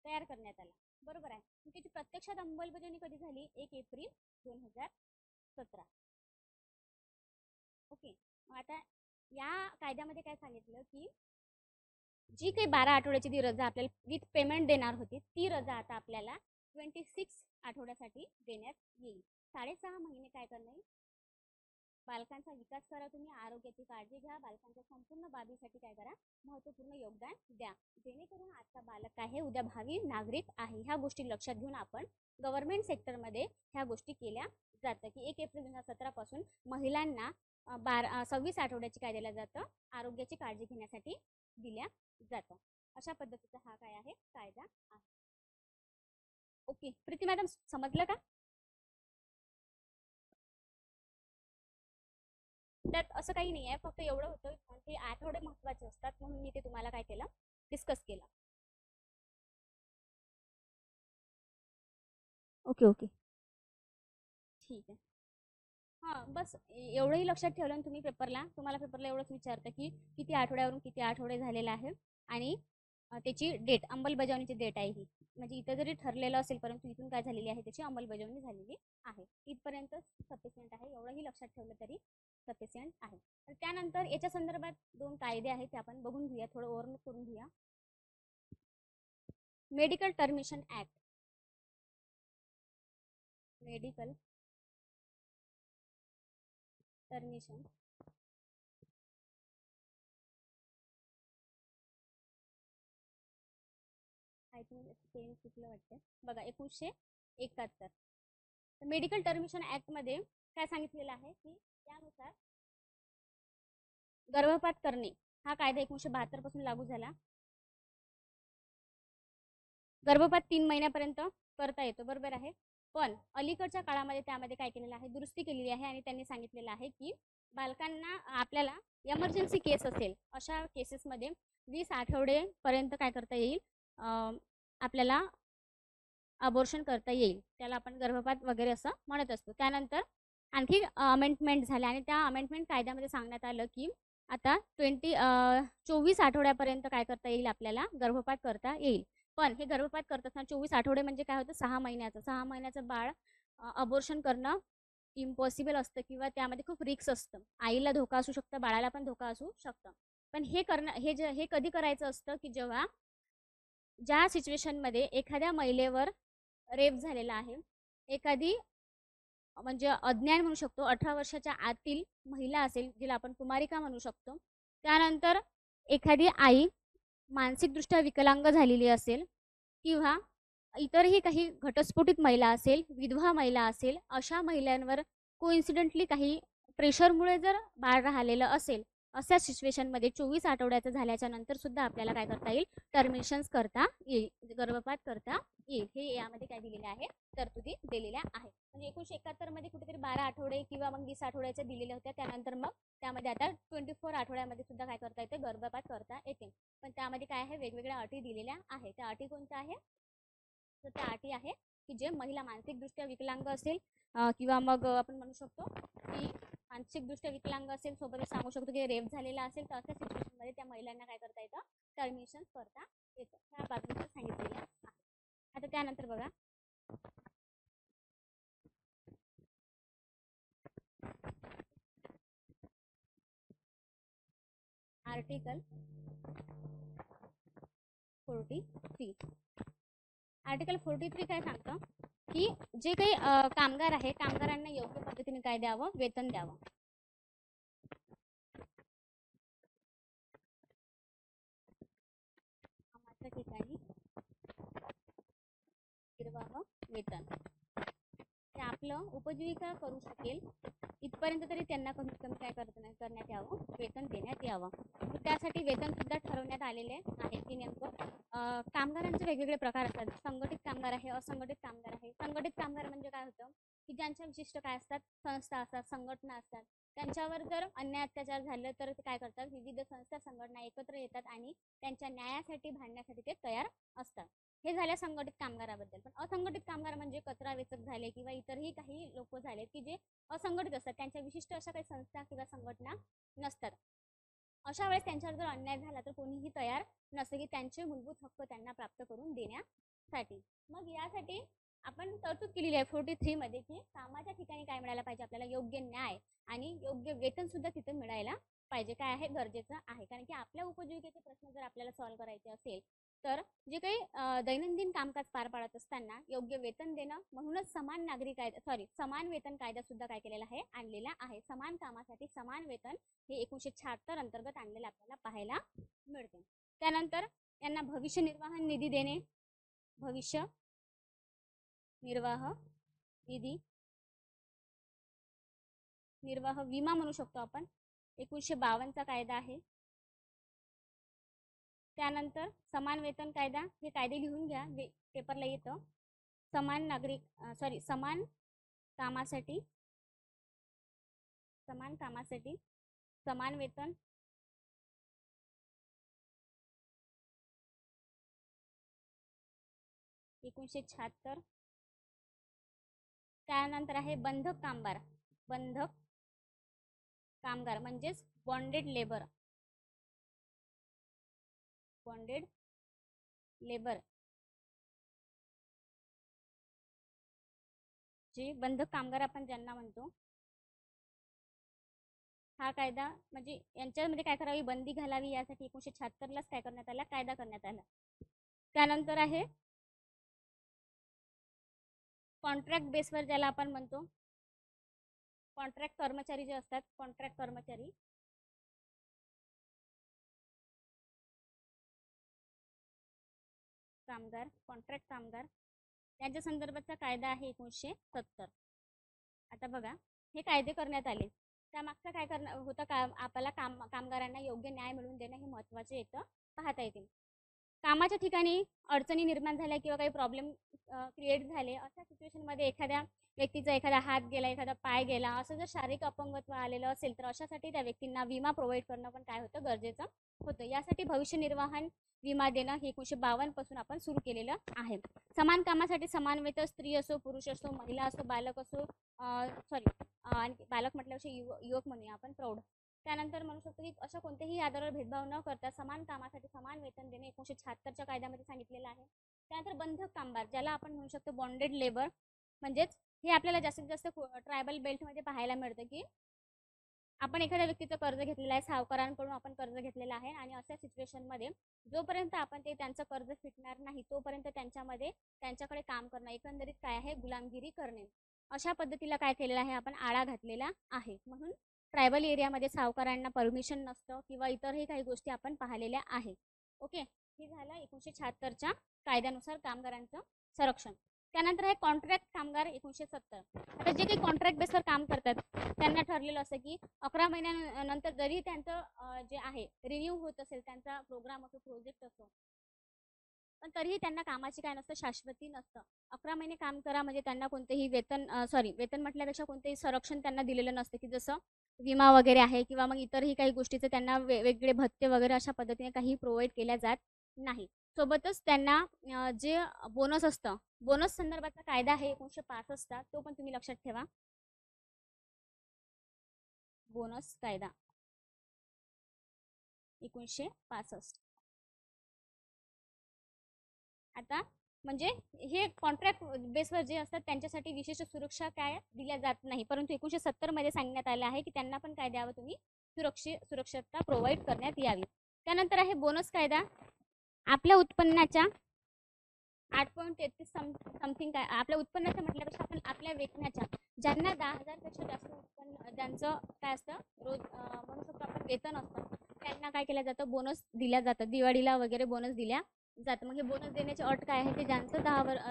तयार करण्यात आला, बरोबर आहे. त्याची प्रत्यक्षात अंमलबजावणी कधी झाली? 1 एप्रिल 2017. ओके, आता या कायद्यामध्ये काय सांगितलं की जी काही 12 आठवड्याची ती रजा आपल्याला विथ पेमेंट देणार होती, ती रजा आता आपल्याला 26 आठवड्यासाठी देण्यात येईल. 6.5 महिने काय करणार, बालकांचा विकास करा, तुम्ही आरोग्याची काळजी घ्या, बालकांच्या संपूर्ण बाबीसाठी काय करा, महत्त्वपूर्ण योगदान द्या, जेणेकरून आजचा बालक काय आहे उद्या भावी नागरिक आहे. ह्या गोष्टी लक्षात घेऊन आपण गव्हर्नमेंट सेक्टरमध्ये ह्या गोष्टी केल्या जातं की 1 एप्रिल 2017 पासून महिलांना 26 आठवड्याची काय दिल्या जातं, आरोग्याची काळजी घेण्यासाठी दिल्या जातं. अशा पद्धतीचा हा काय आहे कायदा आहे. ओके, प्रीती मॅडम समजलं का? त्यात असं काही नाही आहे, फक्त एवढं होतं ते आठवडे महत्त्वाचे असतात म्हणून मी ते तुम्हाला काय केलं, डिस्कस केलं. ओके ओके, ठीक आहे. हां, बस एवढंही लक्षात ठेवलं ना तुम्ही पेपरला, तुम्हाला पेपरला एवढंच विचारतं की किती आठवड्यावरून किती आठवडे झालेला आहे आणि त्याची डेट, अंमलबजावणीची डेट आहे ही. म्हणजे इथं जरी ठरलेलं असेल परंतु इथून काय झालेली आहे, त्याची अंमलबजावणी झालेली आहे. इथपर्यंत सफिशियंट आहे, एवढंही लक्षात ठेवलं तरी सफिशियंट आहे. तर त्यानंतर याच्या संदर्भात 2 कायदे आहेत ते आपण बघून घेऊया, थोडं ओव्हरलुक करून घेऊया. Medical termination act, medical termination I think pen चुकलं वाटतं बघा. 1971 मेडिकल टर्मिनेशन ऍक्ट मध्ये काय सांगितलेलं आहे की त्यानुसार गर्भपात करणे हा कायदा 1972 पासून लागू झाला. गर्भपात 3 महिन्यापर्यंत करता येतो, बरोबर आहे. पण अलीकडच्या काळामध्ये त्यामध्ये काय केलेलं आहे, दुरुस्ती केलेली आहे आणि त्यांनी सांगितलेलं आहे की बालकांना आपल्याला एमर्जन्सी केस असेल अशा केसेसमध्ये 20 आठवडेपर्यंत काय करता येईल, आपल्याला अबॉर्शन करता येईल. त्याला आपण गर्भपात वगैरे असं म्हणत असतो. त्यानंतर आणखी अमेंडमेंट झाल्या आणि त्या अमेंडमेंट कायद्यामध्ये सांगण्यात आलं की आता 24 आठवड्यापर्यंत काय करता येईल, आपल्याला गर्भपात करता येईल. पण हे गर्भपात करत असताना 24 आठवडे म्हणजे काय होतं, 6 महिन्याचं बाळ अबॉर्शन करणं इम्पॉसिबल असतं किंवा त्यामध्ये खूप रिस्क असतं. आईला धोका असू शकतं, बाळाला पण धोका असू शकतं. पण हे कधी करायचं असतं की जेव्हा ज्या सिच्युएशनमध्ये एखाद्या महिलेवर रेप झालेला आहे, एखादी म्हणजे अज्ञान म्हणू शकतो, 18 वर्षाच्या आतील महिला असेल जिला आपण कुमारिका म्हणू शकतो, त्यानंतर एखादी आई मानसिकदृष्ट्या विकलांग झालेली असेल किंवा इतरही काही घटस्फोटित महिला असेल, विधवा महिला असेल, अशा महिलांवर कोइन्सिडेंटली काही प्रेशरमुळे जर बाळ राहिलेलं असेल, अशा सिच्युएशनमध्ये 24 आठवड्याचं झाल्याच्या नंतर सुद्धा आपल्याला काय करता येईल, टर्मिनेशन्स करता येईल, गर्भपात करता येईल. हे यामध्ये काय दिलेले आहे, तरतुदी दिलेल्या आहेत. म्हणजे 1971 मध्ये कुठेतरी 12 आठवडे किंवा मग 20 आठवड्याच्या दिलेल्या होत्या. त्यानंतर मग त्यामध्ये आता 24 आठवड्यामध्ये सुद्धा काय करता येते, गर्भपात करता येते. पण त्यामध्ये काय आहे, वेगवेगळ्या अटी दिलेल्या आहेत. त्या अटी कोणत्या आहे, तर त्या अटी आहे की जे महिला मानसिकदृष्ट्या विकलांग असेल किंवा मग आपण म्हणू शकतो की मानसिकदृष्ट्या विकलांग असेल, सोबतच सांगू शकतो की रेप झालेला असेल, तर अशा सिच्युएशनमध्ये त्या महिलांना काय करता येतं, टर्मिनेशन करता येतं. ह्या बाबतीत सांगितलेलं आहे. आता त्यानंतर बघा, आर्टिकल 43. आर्टिकल 43 काय सांगतं की जे काही कामगार आहे, कामगारांना योग्य पद्धतीने काय द्यावं, वेतन द्यावं. कामाच्या ठिकाणी निर्वाह वेतन, ते आपलं उपजीविका करू शकेल इथपर्यंत तरी त्यांना कमीत कमी काय करण्यात यावं, वेतन देण्यात यावं. त्यासाठी वेतन सुद्धा ठरवण्यात आलेले आहे की नेमकं कामगारांचे वेगवेगळे प्रकार असतात. संघटित कामगार आहे, असंघटित कामगार आहे. संघटित कामगार म्हणजे काय होतं की ज्यांच्या विशिष्ट काय असतात, संस्था असतात, संघटना असतात. त्यांच्यावर जर अन्याय अत्याचार झालं तर ते काय करतात, विविध संस्था संघटना एकत्र येतात आणि त्यांच्या न्यायासाठी भांडण्यासाठी ते तयार असतात. हे झाल्या संघटित कामगाराबद्दल. पण असंघटित कामगार म्हणजे कचरा वेचक झाले किंवा इतरही काही लोक झाले की जे असंघटित असतात, त्यांच्या विशिष्ट अशा काही संस्था किंवा संघटना नसतात. अशा वेळेस त्यांच्यावर जर अन्याय झाला तर कोणीही तयार नसते की त्यांचे मूलभूत हक्क त्यांना प्राप्त करून देण्यासाठी. मग यासाठी आपण तरतूद केलेली आहे 43 मध्ये की कामाच्या ठिकाणी काय मिळायला पाहिजे, आपल्याला योग्य न्याय आणि योग्य वेतन सुद्धा तिथे मिळायला पाहिजे. काय आहे, गरजेचं आहे. कारण की आपल्या उपजीविकेचे प्रश्न जर आपल्याला सॉल्व्ह करायचे असेल तर जे काही दैनंदिन कामकाज पार पाडत असताना योग्य वेतन देणं, म्हणूनच समान नागरी कायदा समान वेतन कायदा सुद्धा काय केलेला आहे, आणलेला आहे. समान कामासाठी समान वेतन हे 1976 अंतर्गत आणलेलं आपल्याला पाहायला मिळते. त्यानंतर यांना भविष्य निर्वाह निधी देणे, भविष्य निर्वाह निधी, निर्वाह विमा म्हणू शकतो आपण, 1952 कायदा आहे. त्यानंतर समान वेतन कायदा, हे कायदे लिहून घ्या, पेपरला येतं. समान कामासाठी समान वेतन, एकोणीसशे 76. त्यानंतर आहे बंधक कामगार म्हणजेच बॉन्डेड लेबर, जे बंधक कामगार आपण ज्यांना म्हणतो. हा कायदा म्हणजे यांच्यामध्ये काय करावी, बंदी घालावी, यासाठी 1976लाच काय करण्यात आला, कायदा करण्यात आला. त्यानंतर आहे कॉन्ट्रॅक्ट बेसवर, ज्याला आपण म्हणतो कॉन्ट्रॅक्ट कर्मचारी जे असतात, कॉन्ट्रॅक्ट कर्मचारी, कॉन्ट्रॅक्ट कामगार यांच्या संदर्भातचा कायदा आहे 1970. आता बघा, हे कायदे करण्यात आले, त्यामागचं काय करणं होतं, का आपल्याला कामगारांना योग्य न्याय मिळवून देणं हे महत्त्वाचे येतं पाहता येते. कामाच्या ठिकाणी अडचणी निर्माण झाल्या किंवा काही प्रॉब्लेम क्रिएट झाले, अशा सिच्युएशनमध्ये एखाद्या व्यक्तीचा एखादा हात गेला, एखादा पाय गेला, असं जर शारीरिक अपंगत्व आलेलं असेल तर अशासाठी त्या व्यक्तींना विमा प्रोव्हाइड करणं पण काय होतं, गरजेचं होतं. यासाठी भविष्य निर्वाहन विमा देणं हे 1952 पासून आपण सुरू केलेलं आहे. समान कामासाठी समान वेतन, स्त्री असो, पुरुष असो, महिला असो, बालक असो, आणि बालक म्हटल्यापेक्षा युवक म्हणूया आपण, प्रौढ. त्यानंतर म्हणू शकतो की अशा कोणत्याही आधारावर भेदभाव न करता समान कामासाठी समान वेतन देणे 1976च्या कायद्यामध्ये सांगितलेलं आहे. त्यानंतर बंधक कामगार, ज्याला आपण म्हणू शकतो बॉन्डेड लेबर, म्हणजेच हे आपल्याला जास्तीत जास्त ट्रायबल बेल्टमध्ये पाहायला मिळतं की आपण एखाद्या व्यक्तीचं कर्ज घेतलेलं आहे, सावकारांकडून आपण कर्ज घेतलेलं आहे, आणि अशा सिच्युएशनमध्ये जोपर्यंत आपण ते त्यांचं कर्ज फिटणार नाही तोपर्यंत त्यांच्याकडे काम करणं, एकंदरीत काय आहे, गुलामगिरी करणे. अशा पद्धतीला काय केलेलं आहे, आपण आळा घातलेला आहे. म्हणून ट्रायबल एरियामध्ये सावकारांना परमिशन नसतं किंवा इतरही काही गोष्टी आपण पाहिलेल्या आहे. ओके, हे झालं 1976च्या कायद्यानुसार कामगारांचं संरक्षण. त्यानंतर आहे कॉन्ट्रॅक्ट कामगार 1970. आता जे काही कॉन्ट्रॅक्ट बेसवर काम करतात त्यांना ठरलेलं असं की 11 महिन्यानंतर जरी त्यांचं जे आहे रिन्यू होत असेल, त्यांचा प्रोग्राम असो, प्रोजेक्ट असो, पण तरीही त्यांना कामाची काय नसतं, शाश्वती नसतं. 11 महिने काम करा म्हणजे त्यांना कोणतेही वेतन म्हटल्यापेक्षा कोणतेही संरक्षण त्यांना दिलेलं नसतं, की जसं विमा वगैरे आहे किंवा मग इतरही काही गोष्टीचे त्यांना वेगवेगळे भत्ते वगैरे अशा पद्धतीने काही प्रोव्हाइड केल्या जात नाही. सोबतच त्यांना जे बोनस असतं, बोनस संदर्भातला कायदा आहे 1965चा, तो पण तुम्ही लक्षात ठेवा. बोनस कायदा 1965. आता म्हणजे हे कॉन्ट्रॅक्ट बेसवर जे असतात त्यांच्यासाठी विशेष सुरक्षा काय दिल्या जात नाही, परंतु 1970 मध्ये सांगण्यात आलं आहे की त्यांना पण काय द्यावं, तुम्ही सुरक्षितता प्रोव्हाइड करण्यात यावी. त्यानंतर आहे बोनस कायदा. आपल्या उत्पन्नाच्या 8.33 समथिंग, काय आपल्या उत्पन्नाच्या म्हटल्यापेक्षा आपण आपल्या वेतनाच्या, ज्यांना 10,000 पेक्षा जास्त उत्पन्न, ज्यांचं काय असतं रोज म्हणू शकतो आपण वेतन असतं, त्यांना काय केलं जातं, बोनस दिल्या जातं. दिवाळीला वगैरे बोनस दिल्या जातं. मग हे बोनस देण्याची अट काय आहे, की ज्यांचं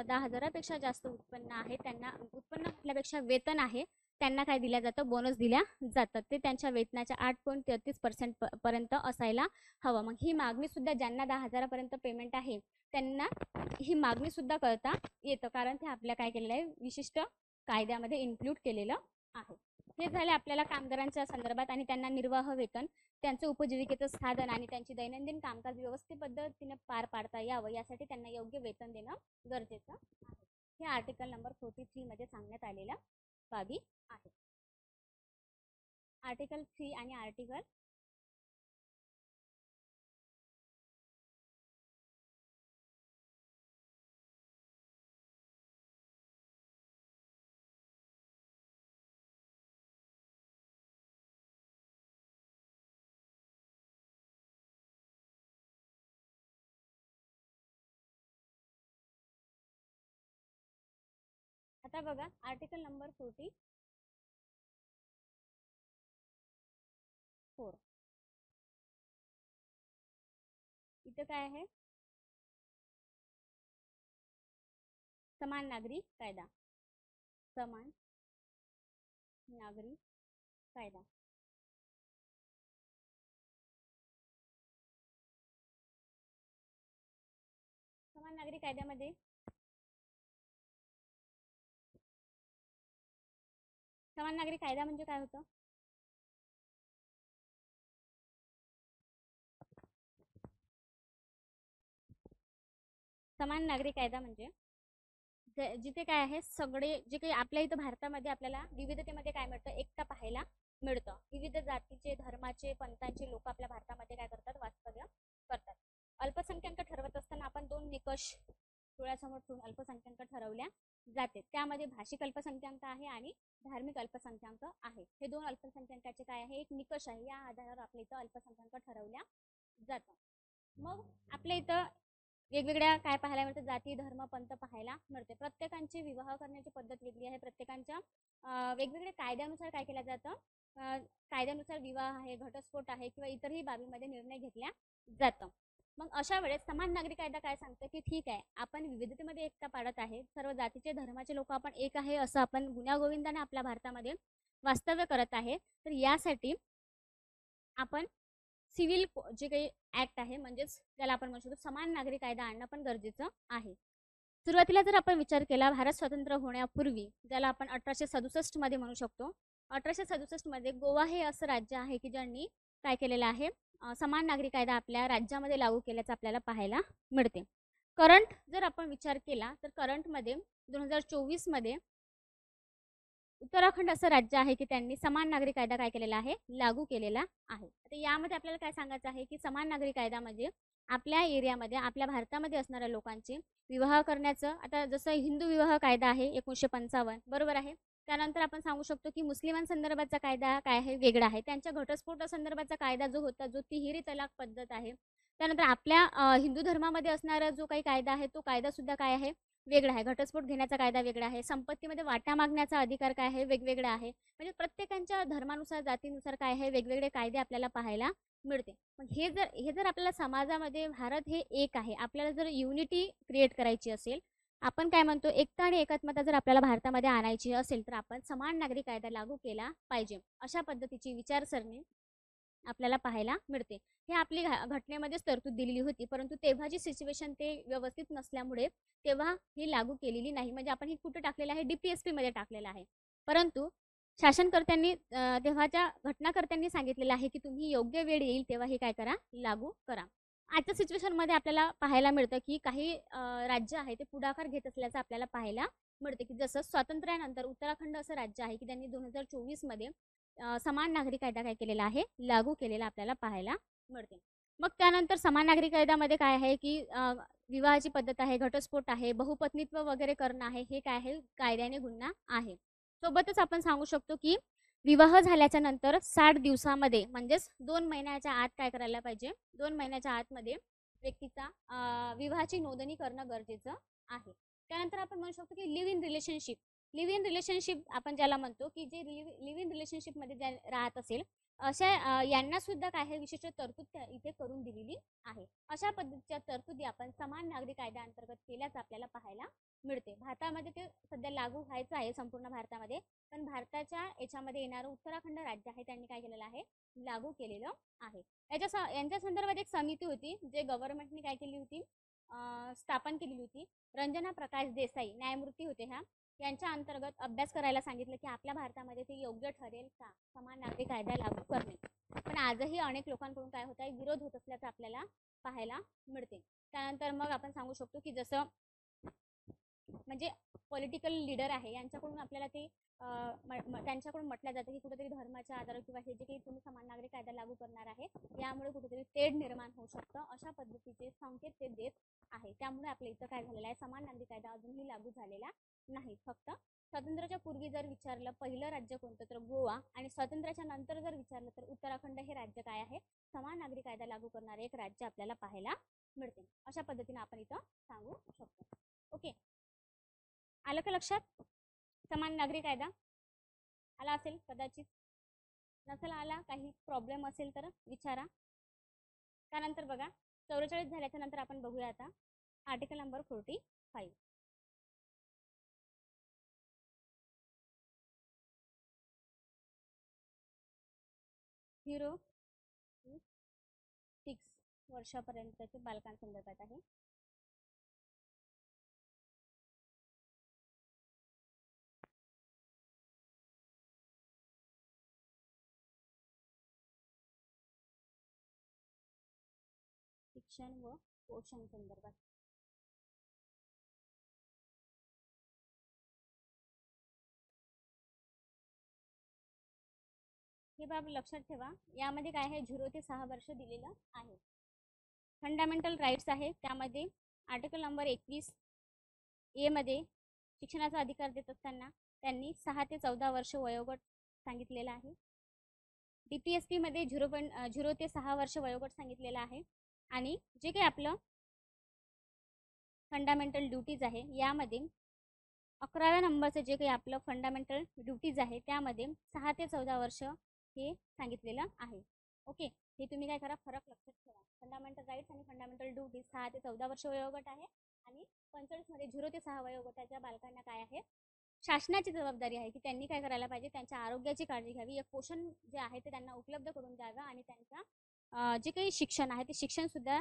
10,000पेक्षा जास्त उत्पन्न आहे, त्यांना उत्पन्न म्हटल्यापेक्षा वेतन आहे, त्यांना काय दिल्या जातं, बोनस दिल्या जातात. ते त्यांच्या वेतनाच्या 8.33% पर्यंत असायला हवं. मग ही मागणी सुद्धा, ज्यांना 10,000पर्यंत पेमेंट आहे त्यांना ही मागणी सुद्धा करता येतं, कारण ते आपल्या काय केलेलं आहे, विशिष्ट कायद्यामध्ये इन्क्लूड केलेलं आहे. हे झाले आपल्याला कामगारांच्या संदर्भात, आणि त्यांना निर्वाह वेतन, त्यांचं उपजीविकेचं साधन आणि त्यांची दैनंदिन कामकाज व्यवस्थित पद्धतीने पार पाडता यावं यासाठी त्यांना योग्य वेतन देणं गरजेचं आहे. हे आर्टिकल नंबर 43 मध्ये सांगण्यात आलेल्या बाबी आहे. आर्टिकल 3 आणि आर्टिकल आता बघा, आर्टिकल नंबर 44. इथं काय आहे, समान नागरी कायदा. समान नागरी कायदा. समान नागरी कायद्यामध्ये समान नागरी कायदा म्हणजे काय होतं, समान नागरी कायदा म्हणजे जिथे काय आहे, सगळे जे काही आपल्या इथं भारतामध्ये आपल्याला विविधतेमध्ये काय मिळतं, एकता पाहायला मिळतं. विविध जातीचे, धर्माचे, पंथांचे लोक आपल्या भारतामध्ये काय करतात, वास्तव्य करतात. अल्पसंख्याक ठरवत असताना आपण 2 निकष डोळ्यासमोर ठेवून अल्पसंख्याक ठरवल्या जाते. त्यामध्ये भाषिक अल्पसंख्याक आहे आणि धार्मिक अल्पसंख्याक आहे. हे 2 अल्पसंख्याकाचे काय आहे, एक निकष आहे. या आधारावर आपल्या इथं अल्पसंख्याक ठरवल्या जातात. मग आपल्या इथं वेगवेगळ्या काय पाहायला मिळतं, जाती, धर्म, पंथ पाहायला मिळते. प्रत्येकांची विवाह करण्याची पद्धत वेगळी आहे. प्रत्येकांच्या वेगवेगळ्या कायद्यानुसार काय केलं जातं, कायद्यानुसार विवाह आहे, घटस्फोट आहे किंवा इतरही बाबीमध्ये निर्णय घेतल्या जातं. मग अशा वेळेस समान नागरी कायदा काय सांगतं, की ठीक आहे, आपण विविधतेमध्ये एकता पाडत आहे, सर्व जातीचे, धर्माचे लोक आपण एक आहे असं आपण गुण्यागोविंदाने आपल्या भारतामध्ये वास्तव्य करत आहे. तर यासाठी आपण सिव्हिल जे काही ऍक्ट आहे म्हणजेच त्याला आपण म्हणू शकतो समान नागरी कायदा आणणं पण गरजेचं आहे. सुरुवातीला जर आपण विचार केला भारत स्वतंत्र होण्यापूर्वी, ज्याला आपण 1867 मध्ये म्हणू शकतो, 1867 मध्ये गोवा हे असं राज्य आहे की ज्यांनी काय केलेलं आहे, समान नागरी कायदा आपल्या राज्यामध्ये लागू केल्याचं आपल्याला पाहायला मिळते. करंट जर आपण विचार केला तर करंटमध्ये 2024 मध्ये उत्तराखंड असं राज्य आहे की त्यांनी समान नागरी कायदा काय केलेला आहे, लागू केलेला आहे. आता यामध्ये आपल्याला काय सांगायचं आहे की समान नागरी कायदा म्हणजे आपल्या एरियामध्ये आपल्या भारतामध्ये असणाऱ्या लोकांचे विवाह करण्याचं, आता जसं हिंदू विवाह कायदा आहे 1955 बरोबर आहे, त्यानंतर आपण सांगू शकतो की मुस्लिमांसंदर्भातचा कायदा काय आहे, वेगळा आहे. त्यांच्या घटस्फोटासंदर्भातचा कायदा जो होता जो तिहेरी तलाक पद्धत आहे. त्यानंतर आपल्या हिंदू धर्मामध्ये असणारा जो काही कायदा आहे तो कायदा सुद्धा काय आहे, वेगळा आहे. घटस्फोट घेण्याचा कायदा वेगळा आहे. संपत्तीमध्ये वाटा मागण्याचा अधिकार काय आहे, वेगवेगळा आहे. म्हणजे प्रत्येकाच्या धर्मानुसार जातीनुसार काय आहे, वेगवेगळे कायदे आपल्याला पाहायला मिळते. मग हे जर आपल्याला समाजामध्ये भारत हे एक आहे, आपल्याला जर युनिटी क्रिएट करायची असेल, आपण काय म्हणतो एकता आणि एकात्मता जर आपल्याला भारतामध्ये आणायची असेल तर आपण समान नागरी कायदा लागू केला पाहिजे, अशा पद्धतीची विचारसरणी आपल्याला पाहायला मिळते. हे आपली घटनेमध्येच तरतूद दिलेली होती, परंतु तेव्हाची सिच्युएशन ते व्यवस्थित नसल्यामुळे तेव्हा ही लागू केलेली नाही. म्हणजे आपण ही कुठे टाकलेलं आहे, DPSP मध्ये टाकलेलं आहे. परंतु शासनकर्त्यांनी तेव्हाच्या घटनाकर्त्यांनी सांगितलेलं आहे की तुम्ही योग्य वेळ येईल तेव्हा हे काय करा, लागू करा. आजच्या सिच्युएशनमध्ये आपल्याला पाहायला मिळतं की काही राज्य आहे ते पुढाकार घेत असल्याचं आपल्याला पाहायला मिळते, की जसं स्वातंत्र्यानंतर उत्तराखंड असं राज्य आहे की त्यांनी 2024 मध्ये समान नागरी कायदा काय केलेला आहे, लागू केलेला आपल्याला पाहायला मिळते. मग त्यानंतर समान नागरी कायद्यामध्ये काय आहे की विवाहाची पद्धत आहे, घटस्फोट आहे, बहुपत्नीत्व वगैरे करणं आहे, हे काय आहे, कायद्याने गुन्हा आहे. सोबतच आपण सांगू शकतो की विवाह झाल्याच्या नंतर 60 दिवसामध्ये म्हणजेच 2 महिन्याच्या आत काय करायला पाहिजे, 2 महिन्याच्या आतमध्ये व्यक्तीचा विवाहाची नोंदणी करणं गरजेचं आहे. त्यानंतर आपण म्हणू शकतो की लिव्ह इन रिलेशनशिप आपण ज्याला म्हणतो की जे लिव्ह इन रिलेशनशिपमध्ये ज्या राहत असेल अशा यांना सुद्धा काय आहे, विशिष्ट तरतूद इथे करून दिलेली आहे. अशा पद्धतीच्या तरतुदी आपण समान नागरी कायद्याअंतर्गत केल्याचं आपल्याला पाहायला मिळते. भारतामध्ये ते सध्या लागू व्हायचं आहे संपूर्ण भारतामध्ये, पण भारताच्या याच्यामध्ये येणारं उत्तराखंड राज्य आहे त्यांनी काय केलेलं आहे, लागू केलेलं आहे. यांच्या संदर्भात एक समिती होती जे गव्हर्नमेंटने काय केली होती, स्थापन केलेली होती. रंजना प्रकाश देसाई न्यायमूर्ती होते ह्या. यांच्या अंतर्गत अभ्यास करायला सांगितलं की आपल्या भारतामध्ये ते योग्य ठरेल का समान नागरी कायदा लागू करणे. पण आजही अनेक लोकांकडून काय होत आहे, विरोध होत असल्याचं आपल्याला पाहायला मिळते. त्यानंतर मग आपण सांगू शकतो की जसं म्हणजे पॉलिटिकल लीडर आहे यांच्याकडून आपल्याला ते त्यांच्याकडून म्हटलं जातं की कुठेतरी धर्माच्या आधारावर किंवा हे जे काही तुम्ही समान नागरी कायदा लागू करणार आहे यामुळे कुठेतरी तेढ निर्माण होऊ शकतं, अशा पद्धतीचे संकेत ते देत आहे. त्यामुळे आपल्या इथं काय झालेलं आहे, समान नागरी कायदा अजूनही लागू झालेला नाही. फक्त स्वातंत्र्याच्या पूर्वी जर विचारलं पहिलं राज्य कोणतं तर गोवा, आणि स्वातंत्र्याच्या नंतर जर विचारलं तर उत्तराखंड हे राज्य काय आहे, समान नागरी कायदा लागू करणारे एक राज्य आपल्याला पाहायला मिळते. अशा पद्धतीने आपण इथं सांगू शकतो. ओके, आलं का लक्षात? समान नागरी कायदा आला असेल, कदाचित नसेल आला, काही प्रॉब्लेम असेल तर विचारा. त्यानंतर बघा 44 झाल्याच्या नंतर आपण बघूया आता आर्टिकल नंबर 45. झिरो टू 6 वर्षापर्यंतच्या बालकांसंदर्भात आहे. शिक्षण व पोषण संदर्भात. हे बाब लक्षात ठेवा, यामध्ये काय आहे, 0 ते 6 वर्ष दिलेलं आहे. फंडामेंटल राईट्स आहे, त्यामध्ये आर्टिकल नंबर 21A मध्ये शिक्षणाचा अधिकार देत असताना त्यांनी 6 ते 14 वर्ष वयोगट सांगितलेला आहे. DPSP मध्ये 0 ते 6 वर्ष वयोगट सांगितलेला आहे. आणि जे काही आपलं फंडामेंटल ड्युटीज आहे यामध्ये 11व्या नंबरचं जे काही आपलं फंडामेंटल ड्युटीज आहे त्यामध्ये 6 ते 14 वर्ष हे सांगितलेलं आहे. ओके, हे तुम्ही काय करा, फरक लक्षात ठेवा. फंडामेंटल राईट्स आणि फंडामेंटल ड्युटीज 6 ते 14 वर्ष वयोगट आहे, आणि 45 मध्ये 0 ते 6 वयोगटाच्या बालकांना काय आहे, शासनाची जबाबदारी आहे की त्यांनी काय करायला पाहिजे, त्यांच्या आरोग्याची काळजी घ्यावी, एक पोषण जे आहे ते त्यांना उपलब्ध करून द्यावं आणि त्यांच्या जे काही शिक्षण आहे ते शिक्षण सुद्धा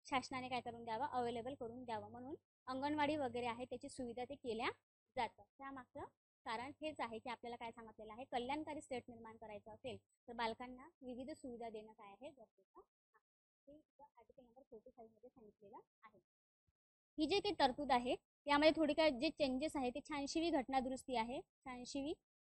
शासनाने काय करून द्यावं, अवेलेबल करून द्यावं. म्हणून अंगणवाडी वगैरे आहे त्याची सुविधा ते केल्या जातं. त्यामागचं कारण हेच आहे की आपल्याला काय सांगितलेलं आहे, कल्याणकारी स्टेट निर्माण करायचं असेल तर बालकांना विविध सुविधा देणं काय आहे, गरजेचं आहे. हे आर्टिकल नंबर 45 मध्ये सांगितलेलं आहे. ही जे काही तरतूद आहे यामध्ये थोडी काय जे चेंजेस आहे ते 86वी घटना दुरुस्ती आहे. 86वी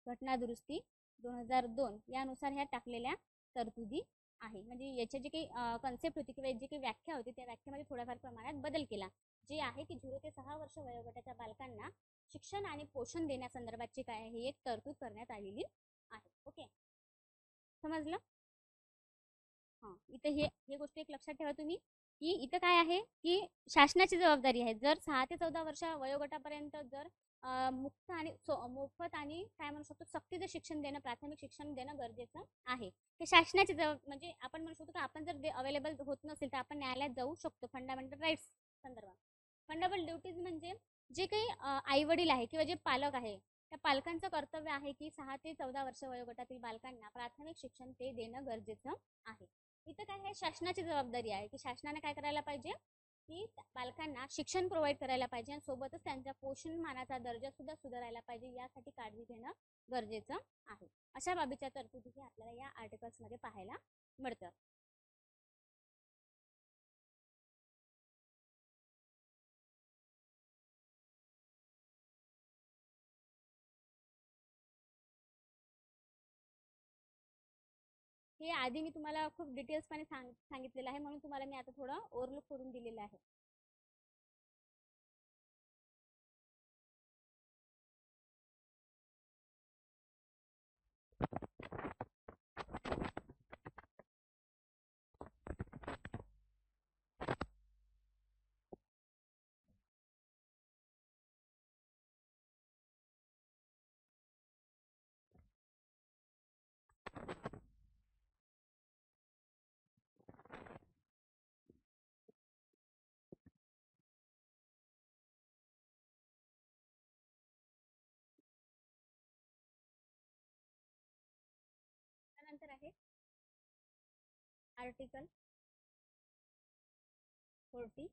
घटना दुरुस्ती 2002 यानुसार ह्या टाकलेल्या तरतुदी आहे. म्हणजे याच्या जे काही कन्सेप्ट होती किंवा जी काही व्याख्या होती त्या व्याख्यामध्ये थोड्याफार प्रमाणात बदल केला. जे आहे की 0 ते 6 वर्ष वयोगटाच्या बालकांना शिक्षण आणि पोषण देण्यासंदर्भातची काय आहे ही एक तरतूद करण्यात आलेली आहे. ओके, समजलं? हां, इथं हे गोष्ट एक लक्षात ठेवा तुम्ही की इथं काय आहे की शासनाची जबाबदारी आहे. जर 6 ते 14 वर्ष वयोगटापर्यंत जर मोफत आणि काय म्हणू शकतो सक्तीचं शिक्षण देणं, प्राथमिक शिक्षण देणं गरजेचं आहे. हे शासनाची म्हणजे आपण म्हणू शकतो की आपण जर अवेलेबल होत नसेल तर आपण न्यायालयात जाऊ शकतो फंडामेंटल राईट्स संदर्भात. फंडामेंटल ड्युटीज म्हणजे जे काही आई वडील आहे किंवा जे पालक आहे त्या पालकांचं कर्तव्य आहे की 6 ते 14 वर्ष वयोगटातील बालकांना प्राथमिक शिक्षण ते देणं गरजेचं आहे. इथं काय आहे, शासनाची जबाबदारी आहे की शासनाने काय करायला पाहिजे की बालकांना शिक्षण प्रोव्हाइड करायला पाहिजे आणि सोबतच त्यांच्या पोषणमानाचा दर्जा सुद्धा सुधारायला पाहिजे, यासाठी काळजी घेणं गरजेचं आहे. अशा बाबीच्या तरतुदी आपल्याला या आर्टिकल्स मध्ये पाहायला मिळतं. हे आधी मी तुम्हाला खूप डिटेल्स पणे सांगितलेलं आहे, म्हणून तुम्हाला मी आता थोडं ओव्हरलुक करून दिलेलं आहे. त्यानंतर आहे आर्टिकल 46.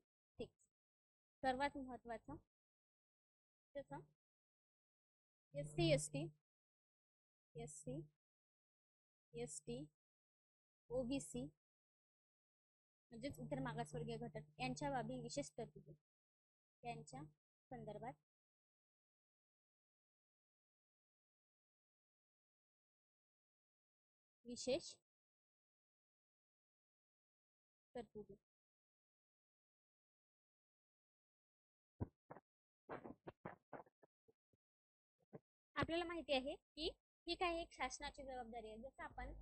सर्वात महत्वाचं जसं SC ST OBC म्हणजेच इतर मागासवर्गीय घटक यांच्या बाबी विशेष तरतुदी यांच्या संदर्भात विशेष तरतुदी. आपल्याला माहिती आहे की ही काही एक शासनाची जबाबदारी आहे. जसं आपण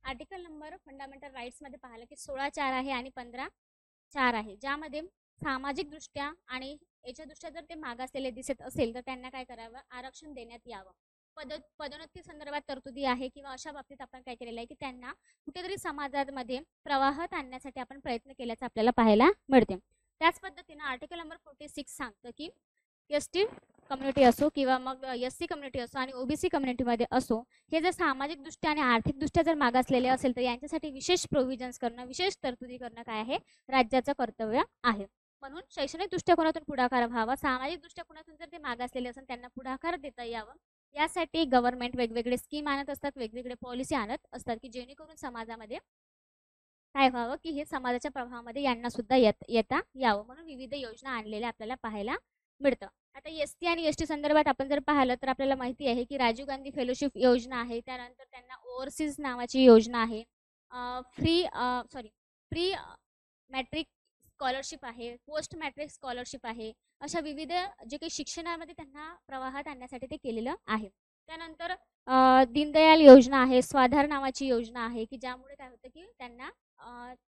आर्टिकल नंबर फंडामेंटल राईट्स मध्ये पाहिलं की 16.4 आहे आणि 15.4 आहे, ज्यामध्ये सामाजिक दृष्ट्या आणि याच्या दृष्ट्या जर ते मागासलेले दिसत असेल तर त्यांना काय करावं, आरक्षण देण्यात यावं. पदोन्नती संदर्भात तरतुदी आहे किंवा अशा बाबतीत आपण काय केलेलं आहे की त्यांना कुठेतरी समाजामध्ये प्रवाहात आणण्यासाठी आपण प्रयत्न केल्याचं आपल्याला पाहायला मिळते. त्याच पद्धतीनं आर्टिकल नंबर 46 सांगतं की ST कम्युनिटी असो किंवा मग SC कम्युनिटी असो आणि OBC कम्युनिटीमध्ये असो, हे जर सामाजिक दृष्ट्या आणि आर्थिकदृष्ट्या जर मागासलेले असेल तर यांच्यासाठी विशेष प्रोव्हिजन्स करणं, विशेष तरतुदी करणं काय आहे, राज्याचं कर्तव्य आहे. म्हणून शैक्षणिक दृष्टिकोनातून पुढाकार व्हावा, सामाजिक दृष्टिकोनातून जर ते मागासलेले असेल त्यांना पुढाकार देता यावं, यासाठी गव्हर्नमेंट वेगवेगळे स्कीम आणत असतात, वेगवेगळे पॉलिसी आणत असतात की जेणेकरून समाजामध्ये काय व्हावं की हे समाजाच्या प्रभावामध्ये यांना सुद्धा येता यावं, म्हणून विविध योजना आणलेल्या आपल्याला पाहायला मिळतं. आता ST आणि ST संदर्भात आपण जर पाहिलं तर आपल्याला माहिती आहे की राजीव गांधी फेलोशिप योजना आहे, त्यानंतर त्यांना ओव्हरसीज नावाची योजना आहे, प्री मॅट्रिक स्कॉलरशिप आहे, पोस्ट मॅट्रिक स्कॉलरशिप आहे, अशा विविध जे काही शिक्षणामध्ये त्यांना प्रवाहात आणण्यासाठी ते केलेलं आहे. त्यानंतर दीनदयाल योजना आहे, स्वाधार नावाची योजना आहे की ज्यामुळे काय होतं की त्यांना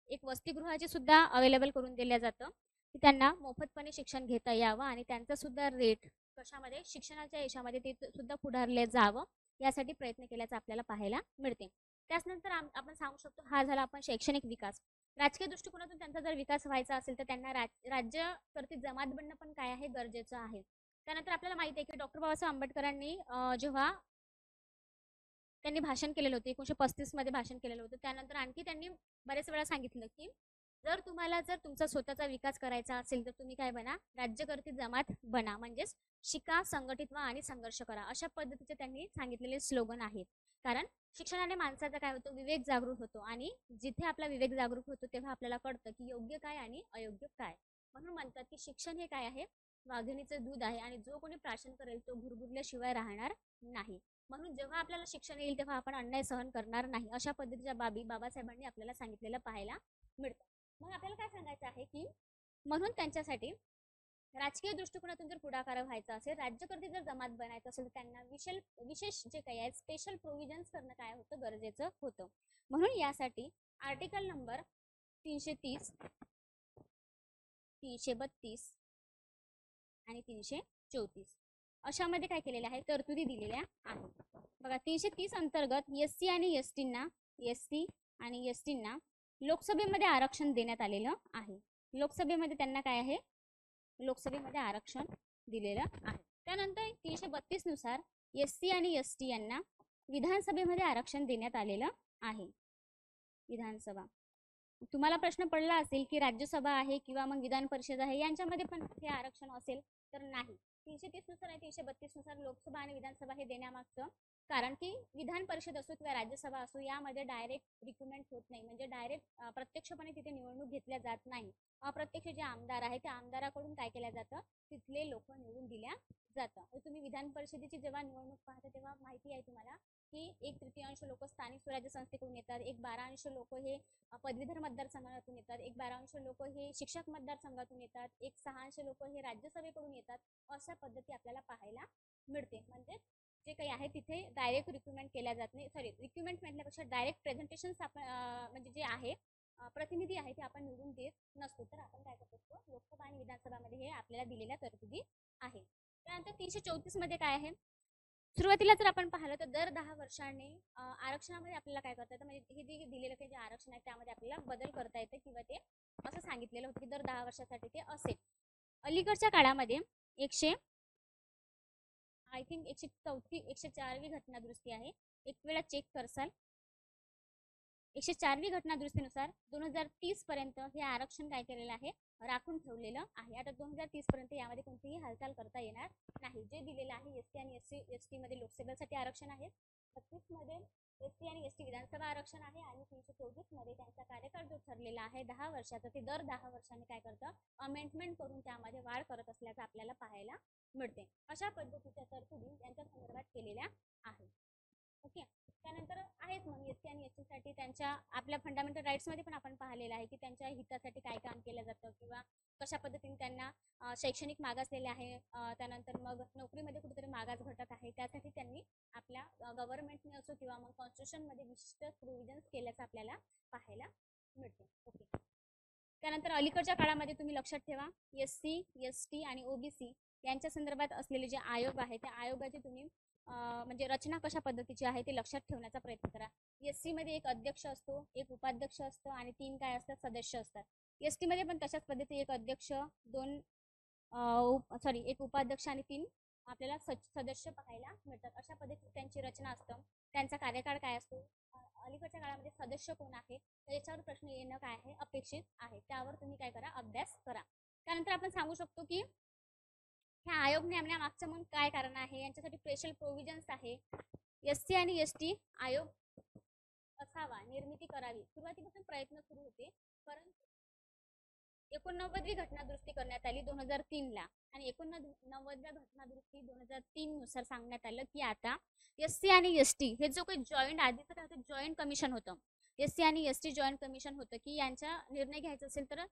एक वसतिगृहाची सुद्धा अवेलेबल करून दिलं जातं की त्यांना मोफतपणे शिक्षण घेता यावं आणि त्यांचा सुद्धा रेट कशामध्ये शिक्षणाच्या यशामध्ये ते सुद्धा पुढारले जावं, यासाठी प्रयत्न केल्याचं आपल्याला पाहायला मिळते. त्याचनंतर आपण सांगू शकतो हा झाला आपण शैक्षणिक विकास. राजकीय दृष्टिकोनातून त्यांचा जर विकास व्हायचा असेल तर त्यांना राज्यकर्ते जमात बनणं पण काय आहे, गरजेचं आहे. त्यानंतर आपल्याला माहिती आहे की डॉक्टर बाबासाहेब आंबेडकरांनी जेव्हा त्यांनी भाषण केलेलं होतं, 1935 मध्ये भाषण केलेलं होतं. त्यानंतर आणखी त्यांनी बरेच वेळा सांगितलं की जर तुमचा स्वतःचा विकास करायचा असेल तर तुम्ही काय बना, राज्यकर्ती जमात बना, म्हणजेच शिका, संघटित व्हा आणि संघर्ष करा. अशा पद्धतीचे त्यांनी सांगितलेले स्लोगन आहेत. कारण शिक्षणाने माणसाचा काय होतो, विवेक जागृत होतो आणि जिथे आपला विवेक जागृत होतो तेव्हा आपल्याला कळतं की योग्य काय आणि अयोग्य काय. म्हणून म्हणतात की शिक्षण हे काय आहे, वाघिणीचं दूध आहे आणि जो कोणी प्राशन करेल तो भुरभुरल्याशिवाय राहणार नाही. म्हणून जेव्हा आपल्याला शिक्षण येईल तेव्हा आपण अन्याय सहन करणार नाही. अशा पद्धतीच्या बाबी बाबासाहेबांनी आपल्याला सांगितलेलं पाहायला मिळतं. मग आपल्याला काय सांगायचं आहे की म्हणून त्यांच्यासाठी राजकीय दृष्टिकोनातून जर पुढाकार व्हायचा असेल, राज्यकर्ते जर जमात बनायचं असेल तर त्यांना विशेष जे काही आहे स्पेशल प्रोव्हिजन्स करणं काय होतं, गरजेचं होतं. म्हणून यासाठी आर्टिकल नंबर 330, 332 आणि 334 अशामध्ये काय केलेलं आहे, तरतुदी दिलेल्या आहेत. बघा 330 अंतर्गत एससी आणि एसटींना लोकसभेमध्ये आरक्षण देण्यात आलेलं आहे. लोकसभेमध्ये त्यांना काय आहे, लोकसभेमध्ये आरक्षण दिलेलं आहे. त्यानंतर 332 नुसार एससी आणि एसटी यांना विधानसभेमध्ये आरक्षण देण्यात आलेलं आहे. विधानसभा, तुम्हाला प्रश्न पडला असेल की राज्यसभा आहे किंवा मग विधान परिषद आहे यांच्यामध्ये पण हे आरक्षण असेल, तर नाही. 330 नुसार आणि 332 नुसार लोकसभा आणि विधानसभा हे देण्यामागचं कारण की विधान परिषद असो किंवा राज्यसभा असो यामध्ये डायरेक्ट रिक्रुटमेंट होत नाही, म्हणजे डायरेक्ट प्रत्यक्षपणे तिथे निवडणूक घेतल्या जात नाही. अप्रत्यक्ष जे आमदार आहे त्या आमदाराकडून काय केल्या जातं, तिथले लोक निवडून दिल्या जातं. तुम्ही विधान परिषदेची जेव्हा निवडणूक पाहता तेव्हा माहिती आहे तुम्हाला की 1/3 लोक स्थानिक स्वराज्य संस्थेकडून येतात, 1/12 लोक हे पदवीधर मतदारसंघातून येतात, 1/12 लोक हे शिक्षक मतदारसंघातून येतात, 1/6 लोक हे राज्यसभेकडून येतात. अशा पद्धती आपल्याला पाहायला मिळते. म्हणजे जे काही आहे तिथे डायरेक्ट रिक्रुटमेंट केल्या जात नाही. सॉरी, रिक्रुटमेंट म्हटल्यापेक्षा डायरेक्ट प्रेझेंटेशन आपण म्हणजे जे आहे प्रतिनिधी आहे ते आपण निवडून देत नसतो. तर आपण काय करत असतो, लोकसभा आणि विधानसभामध्ये हे आपल्याला दिलेल्या तरतुदी आहे. त्यानंतर 334 मध्ये काय आहे, सुरुवातीला जर आपण पाहिलं तर दर 10 वर्षांनी आरक्षणामध्ये आपल्याला काय करता येतं, म्हणजे हे जे दिलेलं काही जे आरक्षण आहे त्यामध्ये आपल्याला बदल करता येते किंवा ते असं सांगितलेलं होतं की दर 10 वर्षासाठी ते असेल. अलीकडच्या काळामध्ये 104वी घटना दुरुस्ती आहे. एक वेळा चेक करसाल. 104वी घटना दुरुस्तीनुसार 2030 पर्यंत हे आरक्षण काय केलेलं आहे, राखून ठेवलेलं आहे. आता 2030 पर्यंत यामध्ये कोणतीही हालचाल करता येणार नाही. जे दिलेलं आहे एससी आणि एसटी मध्ये लोकसभेसाठी आरक्षण आहे, 36 मध्ये एससी आणि एसटी विधानसभा आरक्षण आहे आणि 324 मध्ये त्यांचा कार्यकाळ जो ठरलेला आहे 10 वर्षाचा, ते दर 10 वर्षांनी काय करतं, अमेंडमेंट करून त्यामध्ये वाढ करत असल्याचं आपल्याला पाहायला मिळते. अशा पद्धतीच्या तरतुदी यांच्या संदर्भात केलेल्या आहेत. ओके. त्यानंतर आहेत मग एससी आणि एसटी साठी त्यांच्या आपल्या फंडामेंटल राईट्स मध्ये पण आपण पाहिलेलं आहे की त्यांच्या हितासाठी काय काम केलं जातं किंवा कशा पद्धतीने त्यांना शैक्षणिक मागासलेले आहे, त्यानंतर मग नोकरीमध्ये कुठेतरी मागास घटक आहे, त्यासाठी त्यांनी आपल्या गव्हर्नमेंटने असो किंवा मग कॉन्स्टिट्यूशन मध्ये विशिष्ट प्रोव्हिजन्स केल्याचं आपल्याला पाहायला मिळते. ओके. त्यानंतर अलीकडच्या काळामध्ये तुम्ही लक्षात ठेवा, एससी, एसटी आणि ओबीसी यांच्या संदर्भात असलेले जे आयोग आहे त्या आयोगाचे तुम्ही म्हणजे रचना कशा पद्धतीची आहे ते लक्षात ठेवण्याचा प्रयत्न करा. एससी मध्ये एक अध्यक्ष असतो, एक उपाध्यक्ष असतो आणि 3 काय असतात, सदस्य असतात. एसटी मध्ये पण तशाच पद्धती, एक अध्यक्ष, एक उपाध्यक्ष आणि 3 आपल्याला सदस्य पाहायला मिळतात. अशा पद्धतीने त्यांची रचना असतं. त्यांचा कार्यकाळ काय असतो, अलीकडच्या काळामध्ये सदस्य कोण आहे याच्यावर प्रश्न येणं काय आहे, अपेक्षित आहे. त्यावर तुम्ही काय करा, अभ्यास करा. त्यानंतर आपण सांगू शकतो की ह्या आयोग नेमण्यामागचं मग काय कारण आहे, यांच्यासाठी स्पेशल प्रोव्हिजन्स आहे. एससी आणि एसटी आयोग असावा, निर्मिती करावी. सुरुवातीपासून प्रयत्न सुरू होते, परंतु 89वी घटना दुरुस्ती करण्यात आली 2003 ला आणि 89व्या घटना दुरुस्ती 2003 नुसार सांगण्यात आलं की आता एससी आणि एसटी हे जो काही जॉईंट आधीचं काय होतं, जॉईंट कमिशन होतं, एससी आणि एसटी जॉईंट कमिशन होतं की यांचा निर्णय घ्यायचा असेल तर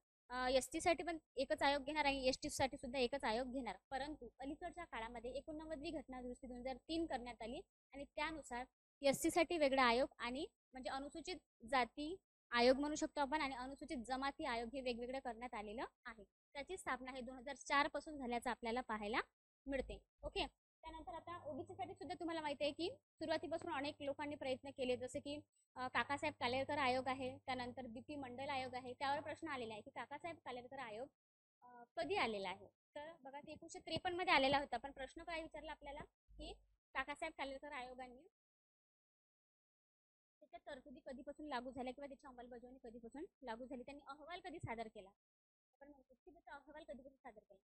एसटी साठी पण एकच आयोग घेणार आणि एसटी साठी सुद्धा एकच आयोग घेणार. परंतु अलीकडच्या काळामध्ये 89वी घटना दुरुस्ती 2003 करण्यात आली आणि त्यानुसार एसटी साठी वेगळा आयोग आणि म्हणजे अनुसूचित जाती आयोग म्हणू शकतो आपण आणि अनुसूचित जमाती आयोग हे वेगवेगळे करण्यात आलेलं आहे. त्याची स्थापना हे 2004 पासून झाल्याचं आपल्याला पाहायला मिळते. ओके. त्यानंतर आता ओबीसी साठी सुद्धा तुम्हाला माहिती आहे की सुरुवातीपासून अनेक लोकांनी प्रयत्न केले, जसे की काकासाहेब कालेलकर आयोग आहे, त्यानंतर बीपी मंडल आयोग आहे. त्यावर प्रश्न आलेला आहे की काकासाहेब कालेलकर आयोग कधी आलेला आहे, तर बघा ते 1953 मध्ये आलेला होता. पण प्रश्न काय विचारला आपल्याला की काकासाहेब कालेलकर आयोगाने तरतुदी कधीपासून लागू झाल्या किंवा त्याची अंमलबजावणी कधीपासून लागू झाली, त्यांनी अहवाल कधी सादर केला, आपण म्हणतो की त्याचा अहवाल कधीपासून सादर केला.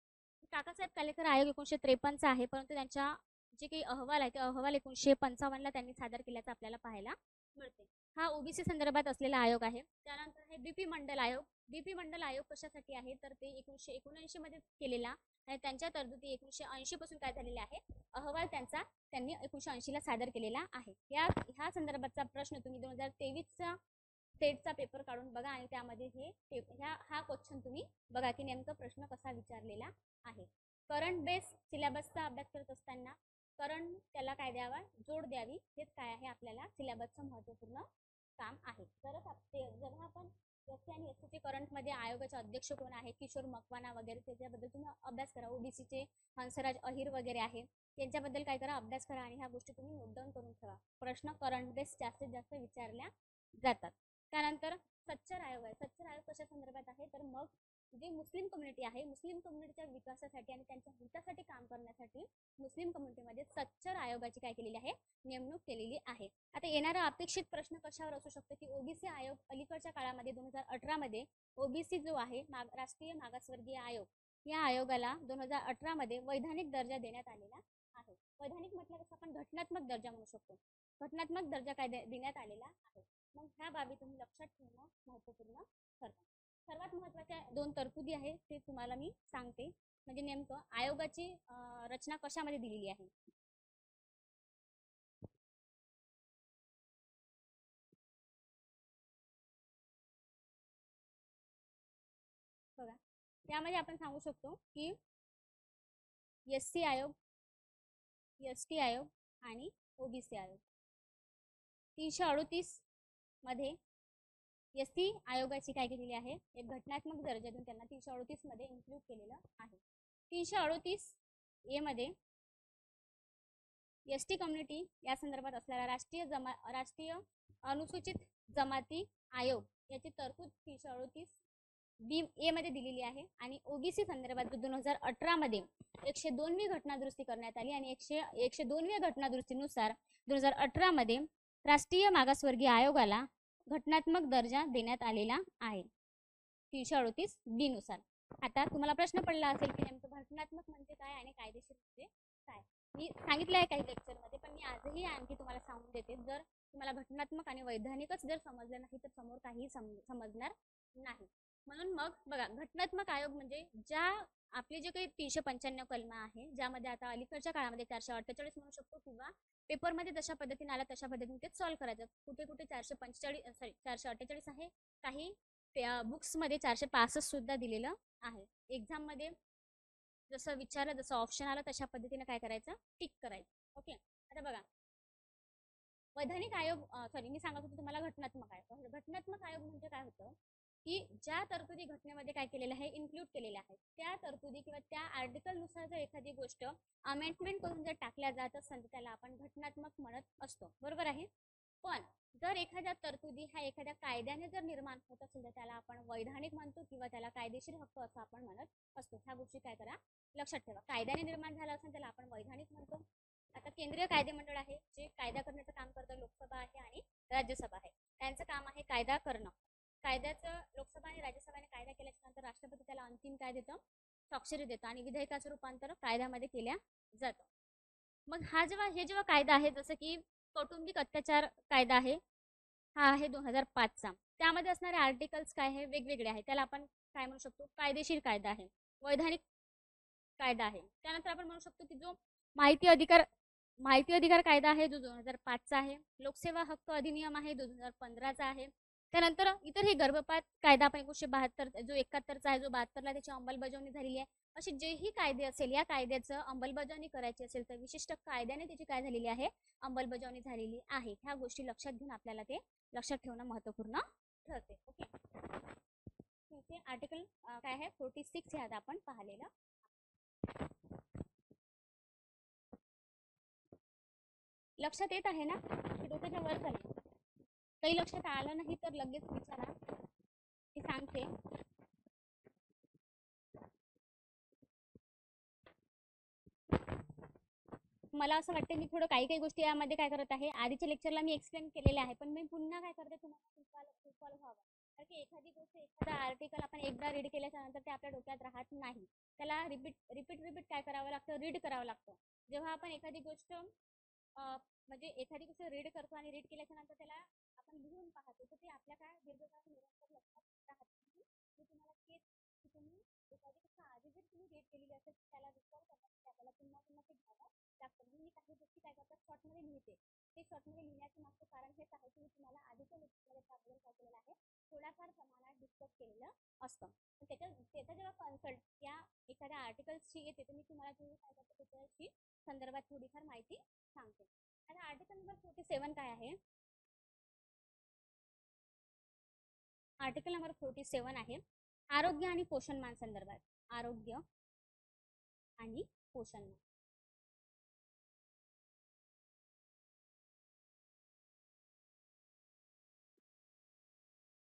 काकासाहेब कालेकर आयोग 1953चा आहे, परंतु त्यांच्या जे काही अहवाल आहे ते अहवाल 1955ला त्यांनी सादर केल्याचं आपल्याला पाहायला मिळते. हा ओबीसी संदर्भात असलेला आयोग आहे. त्यानंतर आहे बीपी मंडल आयोग. बीपी मंडल आयोग कशासाठी आहे तर ते 1979 मध्ये केलेला आणि त्यांच्या तरतुदी 1980 पासून काय झालेले आहे, अहवाल त्यांनी 1980 ला सादर केलेला आहे. ह्या संदर्भातचा प्रश्न तुम्ही 2023चा स्टेटचा पेपर काढून बघा आणि त्यामध्ये हा क्वेश्चन तुम्ही बघा की नेमकं प्रश्न कसा विचारलेला आहे. करंट बेस सिलेबसचा अभ्यास करत असताना करंट त्याला काय द्यावा, जोड द्यावी, हेच काय आहे आपल्याला सिलेबसचं महत्त्वपूर्ण काम आहे. तरच जेव्हा आपण एससी आणि एसटीचे करंटमध्ये आयोगाचे अध्यक्ष कोण आहे, किशोर मकवाना वगैरे, त्याच्याबद्दल तुम्ही अभ्यास करा. ओबीसीचे हंसराज अहिर वगैरे आहे, त्यांच्याबद्दल काय करा, अभ्यास करा आणि ह्या गोष्टी तुम्ही नोट डाऊन करून ठेवा. प्रश्न करंट बेस जास्तीत जास्त विचारल्या जातात. त्यानंतर सच्चर आयोग आहे. सच्चर आयोग कशा संदर्भात आहे तर मग जे मुस्लिम कम्युनिटी आहे, मुस्लिम कम्युनिटीच्या विकासासाठी आणि त्यांच्या हितासाठी काम करण्यासाठी मुस्लिम कम्युनिटीमध्ये सच्चर आयोगाची काय केलेली आहे, नेमणूक केलेली आहे. आता येणारा अपेक्षित प्रश्न कशावर असू शकतो की ओबीसी आयोग अलीकडच्या काळामध्ये 2018 मध्ये ओबीसी जो आहे राष्ट्रीय मागासवर्गीय आयोग, या आयोगाला 2018 मध्ये वैधानिक दर्जा देण्यात आलेला आहे. वैधानिक म्हटलं कसं आपण घटनात्मक दर्जा म्हणू शकतो. घटनात्मक दर्जा काय देण्यात आलेला आहे. मग ह्या बाबी तुम्ही लक्षात ठेवणं महत्त्वपूर्ण ठरतं. सर्वात महत्त्वाच्या 2 तरतुदी आहे ते तुम्हाला मी सांगते, म्हणजे नेमकं आयोगाची रचना कशामध्ये दिलेली आहे. बघा, त्यामध्ये आपण सांगू शकतो की एससी आयोग, एसटी आयोग आणि ओबीसी आयोग. 338 मध्ये एसटी आयोगाची काय केलेली आहे, एक घटनात्मक दर्जा देऊन त्यांना 338 मध्ये इन्क्लूड केलेलं आहे. 338 ए मध्ये एसटी कम्युनिटी या संदर्भात असलेला राष्ट्रीय अनुसूचित जमाती आयोग याची तरतूद 338 बी ए मध्ये दिलेली आहे. आणि ओबीसी संदर्भात 2018 मध्ये 102वी घटनादुरुस्ती करण्यात आली आणि 102व्या घटनादुरुस्तीनुसार 2018 मध्ये राष्ट्रीय मागासवर्गीय आयोगाला घटनात्मक दर्जा देण्यात आलेला आहे 338 बी नुसार. आता तुम्हाला प्रश्न पडला असेल की नेमकं घटनात्मक म्हणजे काय आणि कायदेशीर म्हणजे काय. मी सांगितलं आहे काही लेक्चरमध्ये, पण मी आजही आणखी तुम्हाला सांगून देते. जर तुम्हाला घटनात्मक आणि वैधानिकच जर समजलं नाही तर समोर काहीही समजणार नाही. म्हणून मग बघा, घटनात्मक आयोग म्हणजे ज्या आपले जे काही 395 कलम आहे, ज्यामध्ये आता अलीकडच्या काळामध्ये 448 म्हणू शकतो किंवा पेपरमध्ये जशा पद्धतीने आला तशा पद्धतीने ते सॉल्व्ह करायचं. कुठे कुठे 448 आहे, काही बुक्समध्ये 465 सुद्धा दिलेलं आहे. एक्झाममध्ये जसं विचारलं, जसं ऑप्शन आलं तशा पद्धतीने काय करायचं, टिक करायचं. ओके, आता बघा, वैधानिक आयोग मी सांगत होतो तुम्हाला घटनात्मक आयोग. घटनात्मक आयोग म्हणजे काय होतं की ज्या तरतुदी घटनेमध्ये काय केलेलं आहे, इन्क्लूड केलेल्या आहेत, त्या तरतुदी किंवा त्या आर्टिकलनुसार जर एखादी गोष्ट अमेंडमेंट करून जर टाकल्या जात असेल तर त्याला आपण घटनात्मक म्हणत असतो. बरोबर आहे. पण जर एखाद्या तरतुदी ह्या एखाद्या कायद्याने जर निर्माण होत असेल तर त्याला आपण वैधानिक म्हणतो किंवा त्याला कायदेशीर हक्क असं आपण म्हणत असतो. ह्या गोष्टी काय करा, लक्षात ठेवा. कायद्याने निर्माण झाला असेल त्याला आपण वैधानिक म्हणतो. आता केंद्रीय कायदे मंडळ आहे, जे कायदा करण्याचं काम करतं. लोकसभा आहे आणि राज्यसभा आहे, त्यांचं काम आहे कायदा करणं. कायद्याचं लोकसभा आणि राज्यसभाने कायदा केल्याच्या नंतर राष्ट्रपती त्याला अंतिम काय देतं, स्वाक्षरी देतं आणि विधेयकाचं रूपांतर कायद्यामध्ये केल्या जातं. मग जेव्हा कायदा आहे, जसं की कौटुंबिक अत्याचार कायदा आहे, हा आहे 2005चा. त्यामध्ये असणारे आर्टिकल्स काय आहे, वेगवेगळे आहे. त्याला आपण काय म्हणू शकतो, कायदेशीर कायदा आहे, वैधानिक कायदा आहे. त्यानंतर आपण म्हणू शकतो की जो माहिती अधिकार कायदा आहे, जो 2005चा आहे. लोकसेवा हक्क अधिनियम आहे, 2015चा आहे. त्यानंतर इतर हे गर्भपात कायदा आपण 1972, जो 71चा आहे, जो 72ला त्याची अंमलबजावणी झालेली आहे. असे जेही कायदे असेल, या कायद्याचं अंमलबजावणी करायची असेल तर विशिष्ट कायद्याने त्याची काय झालेली आहे, अंमलबजावणी झालेली आहे. ह्या गोष्टी लक्षात घेऊन आपल्याला ते लक्षात ठेवणं महत्त्वपूर्ण ठरते. ओके, ठीक. आर्टिकल काय आहे, 46 हे आता आपण पाहिलेलं. लक्षात येत आहे ना, की डोक्याच्या वर झाले. काही लक्षात आलं नाही तर लगेच विचारा, मी सांगते. मला असं वाटतं मी थोडं काही गोष्टी यामध्ये काय करत आहे, आधीच्या लेक्चरला मी एक्सप्लेन केलेले आहे, पण मी पुन्हा काय करते तुम्हाला फॉलो व्हावं. कारण की एखादी गोष्ट एखादा आर्टिकल आपण एकदा रीड केल्याच्या नंतर ते आपल्या डोक्यात राहत नाही. त्याला रिपीट काय करावं लागतं, रीड करावं लागतं. जेव्हा आपण एखादी गोष्ट म्हणजे एखादी गोष्ट रीड करतो आणि रीड केल्याच्या नंतर त्याला आपण लिहून पाहतो, तर ते आपल्या काय दीर्घकाळ निरंतर लक्षात राहत नाही. मी तुम्हाला तेच की तुम्ही एखादी गोष्ट आधी जर तुम्ही रीड केलेली असेल त्याला विचार करण्यासाठी आपल्याला पुन्हा पुन्हा ते घ्यावं लागतं. मी काही गोष्टी काय करतात शॉर्टमध्ये लिहिते. ते शॉर्टमध्ये लिहिण्याचं मागचं कारण हेच आहे की मी तुम्हाला आधीच्या लेक्चरमध्ये त्याबद्दल काय केलेलं आहे, थोड्याफार प्रमाणात डिस्कस केलेलं असतं. त्याचा जेव्हा कन्सल्ट या एखाद्या आर्टिकल्सची येते तर मी तुम्हाला काय करते त्याच्याशी संदर्भात थोडीफार माहिती सांगते. आता आर्टिकल नंबर 47 काय आहे? आर्टिकल नंबर 47 आहे आरोग्य आणि पोषणमान संदर्भात. आरोग्य आणि पोषणमान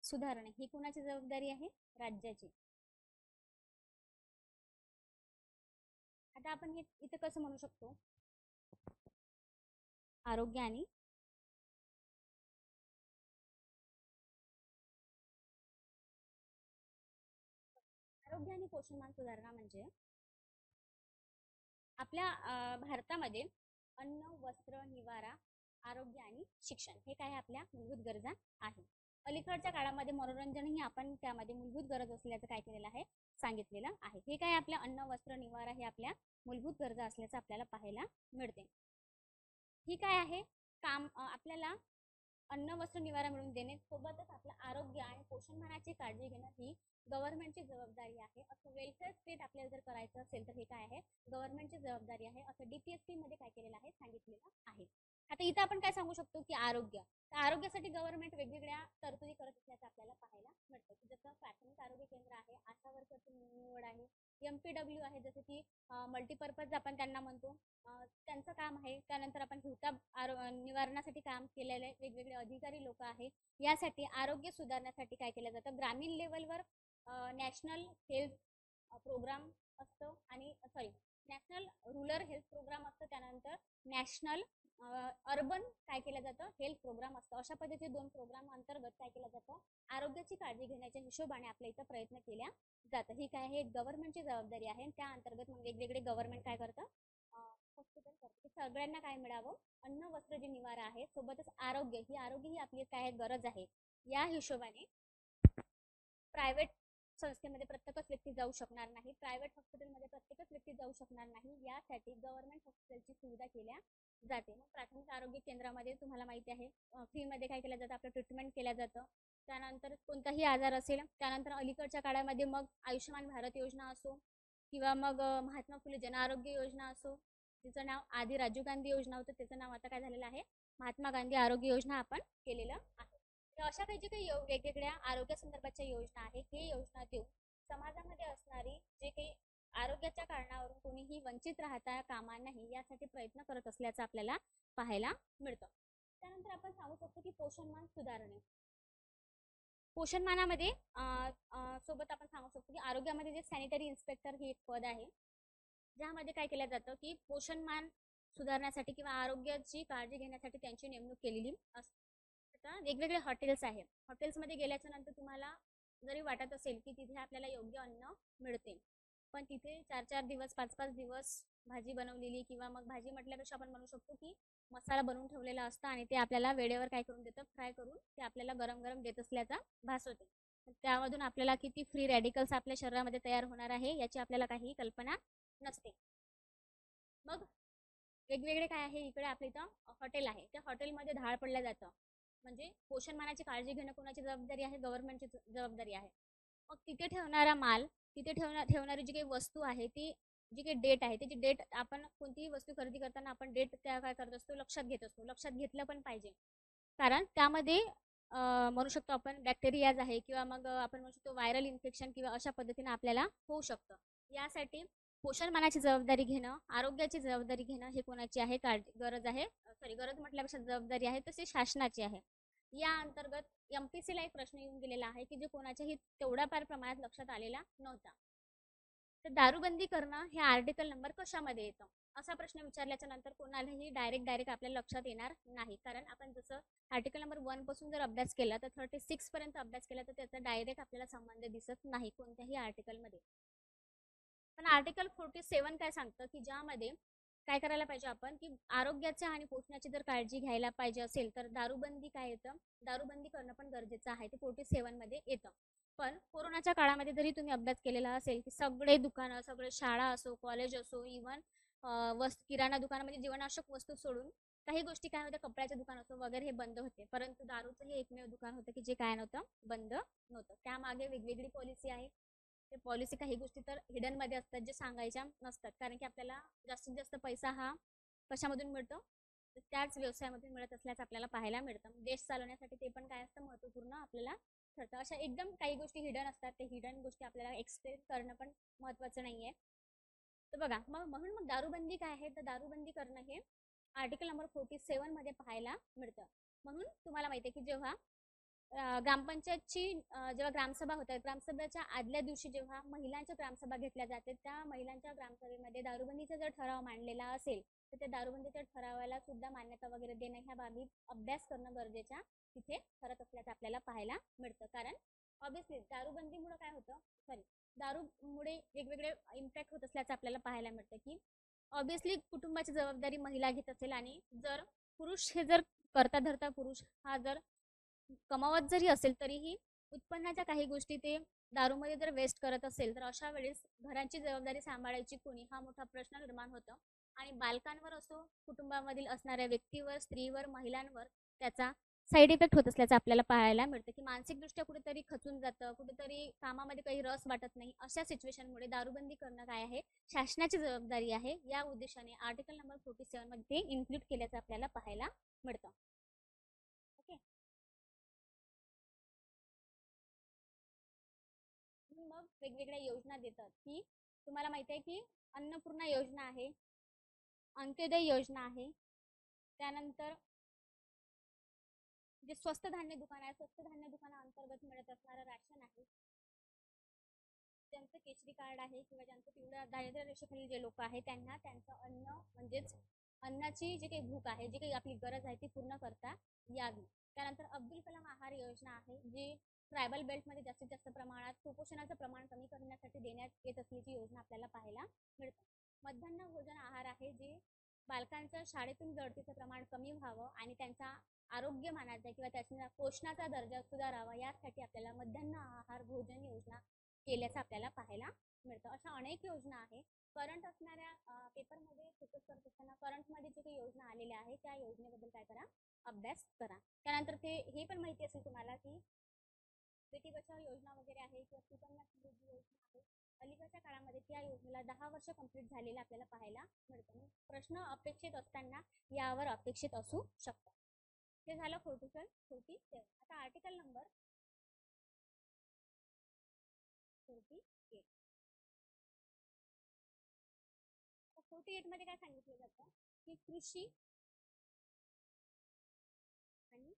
सुधारणे ही कोणाची जबाबदारी आहे? राज्याची. आता आपण हे इथं कसं म्हणू शकतो, आरोग्य आणि आरोग्य आणि पोषणमान सुधारणा म्हणजे आपल्या भारतामध्ये अन्न, वस्त्र, निवारा, आरोग्य आणि शिक्षण हे काय आपल्या मूलभूत गरजा आहे. अलीकडच्या काळामध्ये मनोरंजन ही आपण त्यामध्ये मूलभूत गरज असल्याचं काय केलेलं आहे, सांगितलेलं आहे. हे काय आपल्या अन्न, वस्त्र, निवारा हे आपल्या मूलभूत गरजा असल्याचं आपल्याला पाहायला मिळते. ही काय आहे, काम आपल्याला अन्न, वस्त्र, निवारा मिळवून देणे सोबतच आपलं आरोग्य आणि पोषणमानाची काळजी घेणं ही गव्हर्नमेंटची जबाबदारी आहे. असं वेलफेअर स्टेट आपल्याला जर करायचं असेल तर हे काय आहे, गव्हर्नमेंटची जबाबदारी आहे, असं DPSP मध्ये काय केलेलं आहे, सांगितलेलं आहे. आता इथं आपण काय सांगू शकतो की आरोग्य, तर आरोग्यासाठी गव्हर्नमेंट वेगवेगळ्या तरतुदी करत असल्याचं आपल्याला पाहायला मिळतं. जसं प्राथमिक आरोग्य केंद्र आहे, आशा वर्करची निवड आहे, MPW आहे जसं की मल्टीपर्पज आपण त्यांना म्हणतो, त्यांचं काम आहे. त्यानंतर आपण हिवताप निवारणासाठी काम केलेले वेगवेगळे अधिकारी लोक आहे. यासाठी आरोग्य सुधारण्यासाठी काय केलं जातं, ग्रामीण लेवलवर नॅशनल हेल्थ प्रोग्राम असतो आणि नॅशनल रुरल हेल्थ प्रोग्राम असतं. त्यानंतर नॅशनल अर्बन काय केलं जातं, हेल्थ प्रोग्राम असतो. अशा पद्धतीचे 2 प्रोग्राम अंतर्गत काय केलं जातं, आरोग्याची काळजी घेण्याच्या हिशोबाने आपल्या इथं प्रयत्न केल्या जातं. ही काय आहे, गव्हर्नमेंटची जबाबदारी आहे. त्या अंतर्गत मग वेगवेगळे गव्हर्नमेंट काय करतं, हॉस्पिटल करतं. सगळ्यांना काय मिळावं, अन्न, वस्त्र, जे निवारा आहे, सोबतच आरोग्य ही आपली काय गरज आहे. या हिशोबाने प्रायव्हेट संस्थेमध्ये प्रत्येकच व्यक्ती जाऊ शकणार नाही, प्रायव्हेट हॉस्पिटलमध्ये प्रत्येकच व्यक्ती जाऊ शकणार नाही. यासाठी गव्हर्नमेंट हॉस्पिटलची सुविधा केल्या जाते. मग प्राथमिक आरोग्य केंद्रामध्ये तुम्हाला माहिती आहे फ्रीमध्ये काय केलं जातं, आपलं ट्रीटमेंट केलं जातं. त्यानंतर कोणताही आजार असेल, त्यानंतर अलीकडच्या काळामध्ये मग आयुष्यमान भारत योजना असो किंवा मग महात्मा फुले जन आरोग्य योजना असो, तिचं नाव आधी राजीव गांधी योजना होतं, त्याचं नाव आता काय झालेलं आहे, महात्मा गांधी आरोग्य योजना आपण केलेलं आहे. तर अशा काही जे काही वेगवेगळ्या आरोग्य संदर्भाच्या योजना आहे, हे योजना देऊन समाजामध्ये असणारी जे काही आरोग्याच्या कारणावरून कोणीही वंचित राहता कामा नाही यासाठी प्रयत्न करत असल्याचं आपल्याला पाहायला मिळतं. त्यानंतर आपण सांगू शकतो की पोषणमान सुधारणे. पोषणमानामध्ये सोबत आपण सांगू शकतो की आरोग्यामध्ये जे सॅनिटरी इन्स्पेक्टर हे एक पद आहे, ज्यामध्ये काय केलं जातं की पोषणमान सुधारण्यासाठी किंवा आरोग्याची काळजी घेण्यासाठी त्यांची नेमणूक केलेली असते. आता वेगवेगळे हॉटेल्स आहेत, हॉटेल्समध्ये गेल्याच्या नंतर तुम्हाला जरी वाटत असेल की तिथे आपल्याला योग्य अन्न मिळते, पण तिथे 4-4 दिवस 5-5 दिवस भाजी बनवलेली किंवा मग भाजी म्हटल्यापेक्षा आपण म्हणू शकतो की मसाला बनवून ठेवलेला असतं आणि ते आपल्याला वेळेवर काय करून देतं, फ्राय करून ते आपल्याला गरम गरम देत असल्याचा भास होते. त्यामधून आपल्याला किती फ्री रॅडिकल्स आपल्या शरीरामध्ये तयार होणार आहे याची आपल्याला काही कल्पना नसते. मग वेगवेगळे काय आहे, इकडे आपल्या इथं हॉटेल आहे, त्या हॉटेलमध्ये धाड पडल्या जातं. म्हणजे पोषणमानाची काळजी घेणं कोणाची जबाबदारी आहे, गव्हर्नमेंटची जबाबदारी आहे. मग तिथे ठेवणारा माल, तिथे ठेवणारी जी काही वस्तू आहे, ती जी काही डेट आहे त्याची डेट, आपण कोणतीही वस्तू खरेदी करताना आपण डेट त्या काय करत असतो, लक्षात घेत असतो. लक्षात घेतलं पण पाहिजे, कारण त्यामध्ये म्हणू शकतो आपण बॅक्टेरियाज आहे किंवा मग आपण म्हणू शकतो व्हायरल इन्फेक्शन किंवा अशा पद्धतीने आपल्याला होऊ शकतं. यासाठी पोषणमानाची जबाबदारी घेणं, आरोग्याची जबाबदारी घेणं हे कोणाची आहे, गरज आहे, गरज म्हटल्यापेक्षा जबाबदारी आहे तशी शासनाची आहे. या अंतर्गत MPSC ला एक प्रश्न येऊन गेलेला आहे की जे कोणाच्याही तेवढ्या फार प्रमाणात लक्षात आलेला नव्हता. तर दारूबंदी करणं हे आर्टिकल नंबर कशामध्ये येतं, असा प्रश्न विचारल्याच्या नंतर कोणालाही डायरेक्ट आपल्या लक्षात येणार नाही, कारण आपण जसं आर्टिकल नंबर 1 पासून जर अभ्यास केला तर 36 पर्यंत अभ्यास केला तर त्याचा डायरेक्ट आपल्याला संबंध दिसत नाही कोणत्याही आर्टिकलमध्ये. पण आर्टिकल 47 काय सांगतं की ज्यामध्ये काय करायला पाहिजे आपण की आरोग्याची आणि पोषणाची जर काळजी घ्यायला पाहिजे असेल तर दारूबंदी काय येतं, दारूबंदी करणं पण गरजेचं आहे, ते 47 मध्ये येतं. पण कोरोनाच्या काळामध्ये जरी तुम्ही अभ्यास केलेला असेल की सगळे दुकानं, सगळे शाळा असो, कॉलेज असो, इव्हन किराणा दुकानामध्ये जीवनावश्यक वस्तू सोडून काही गोष्टी काय होत्या, कपड्याचे दुकान असो वगैरे हे बंद होते, परंतु दारूचं हे एकमेव दुकान होतं की जे काय नव्हतं, बंद नव्हतं. त्यामागे वेगवेगळी पॉलिसी आहे. ते पॉलिसी काही गोष्टी तर हिडन मध्ये असतात जे सांगायच्या नसतात, कारण की आपल्याला जास्तीत जास्त पैसा हा कशामधून मिळतो, तर त्याच व्यवसायामधून मिळत असल्याचं आपल्याला पाहायला मिळतं. देश चालवण्यासाठी ते पण काय असतं, महत्त्वपूर्ण आपल्याला ठरतं. अशा एकदम काही गोष्टी हिडन असतात, ते हिडन गोष्टी आपल्याला एक्सप्लेन करणं पण महत्त्वाचं नाहीये. तर बघा म्हणून मग दारूबंदी काय आहे, तर दारूबंदी करणं हे आर्टिकल नंबर 47 मध्ये पाहायला मिळतं. म्हणून तुम्हाला माहिती आहे की जेव्हा ग्रामपंचायतची जेव्हा ग्रामसभा होतात, ग्रामसभेच्या आदल्या दिवशी जेव्हा महिलांच्या ग्रामसभा घेतल्या जाते, त्या महिलांच्या ग्रामसभेमध्ये दारूबंदीचा जर ठराव मांडलेला असेल तर त्या दारूबंदीच्या ठरावाला सुद्धा मान्यता वगैरे देणं, ह्या बाबी अभ्यास करणं गरजेच्या तिथे ठरत असल्याचं आपल्याला पाहायला मिळतं. कारण ऑब्विसली दारूबंदीमुळे काय होतं, सॉरी, दारूमुळे वेगवेगळे इम्पॅक्ट होत असल्याचं आपल्याला पाहायला मिळतं की ऑब्विसली कुटुंबाची जबाबदारी महिला घेत असेल, आणि जर पुरुष हे जर करता धरता पुरुष हा जर कमावत जरी असेल तरीही उत्पन्नाच्या काही गोष्टी ते दारूमध्ये जर वेस्ट करत असेल तर अशा वेळेस घराची जबाबदारी सांभाळायची कोणी, हा मोठा प्रश्न निर्माण होतो. आणि बालकांवर असो, कुटुंबामधील असणाऱ्या व्यक्तीवर, स्त्रीवर, महिलांवर त्याचा साईड इफेक्ट होत असल्याचं आपल्याला पाहायला मिळतं की मानसिकदृष्ट्या कुठेतरी खचून जातं, कुठेतरी कामामध्ये काही रस वाटत नाही. अशा सिच्युएशनमुळे दारूबंदी करणं काय आहे, शासनाची जबाबदारी आहे. या उद्देशाने आर्टिकल नंबर 47 मध्ये ते इन्क्लूड केल्याचं आपल्याला पाहायला मिळतं. ओके. मग वेगवेगळ्या योजना देतात की तुम्हाला माहिती आहे की अन्नपूर्णा योजना आहे, अंत्योदय योजना आहे, त्यानंतर जे स्वस्त धान्य दुकान आहे, स्वस्त धान्य दुकानाअंतर्गत मिळत असणारं राशन आहे, ज्यांचं केशरी कार्ड आहे किंवा ज्यांचं पिवळ्या दारिद्र्य रेषेखाली जे लोक आहे त्यांना त्यांचं अन्न म्हणजेच अन्नाची जी काही भूक आहे, जी काही आपली गरज आहे ती पूर्ण करता यावी. त्यानंतर अब्दुल कलाम आहार योजना आहे, जी ट्रायबल बेल्टमध्ये जास्तीत जास्त प्रमाणात कुपोषणाचं प्रमाण कमी करण्यासाठी देण्यात येत असल्याची योजना आपल्याला पाहायला मिळते. मध्यान्ह भोजन आहार आहे, जे बालकांचं शाळेतून जडतीचं प्रमाण कमी व्हावं आणि त्यांचा आरोग्यमानाचा किंवा त्याच्या पोषणाचा दर्जा सुधारावा, यासाठी आपल्याला मध्यान्ह आहार भोजन योजना केल्याचं आपल्याला पाहायला मिळतं. अशा अनेक योजना आहे. करंट असणाऱ्या पेपरमध्ये फोकस करत असताना करंटमध्ये जे काही योजना आलेल्या आहे त्या योजनेबद्दल काय करा, अभ्यास करा. त्यानंतर ते हे पण माहिती असेल तुम्हाला की बेटी बचाव योजना वगैरे आहे किंवा सुकन्या समृद्धी योजना आहे, अलीकडच्या काळामध्ये त्या योजनेला 10 वर्ष कंप्लीट झालेलं आपल्याला पाहायला मिळतं. प्रश्न अपेक्षित असताना यावर अपेक्षित असू शकतात. हे झालं 47. आता आर्टिकल नंबर 48. 48 मध्ये काय सांगितलं जातं की कृषी आणि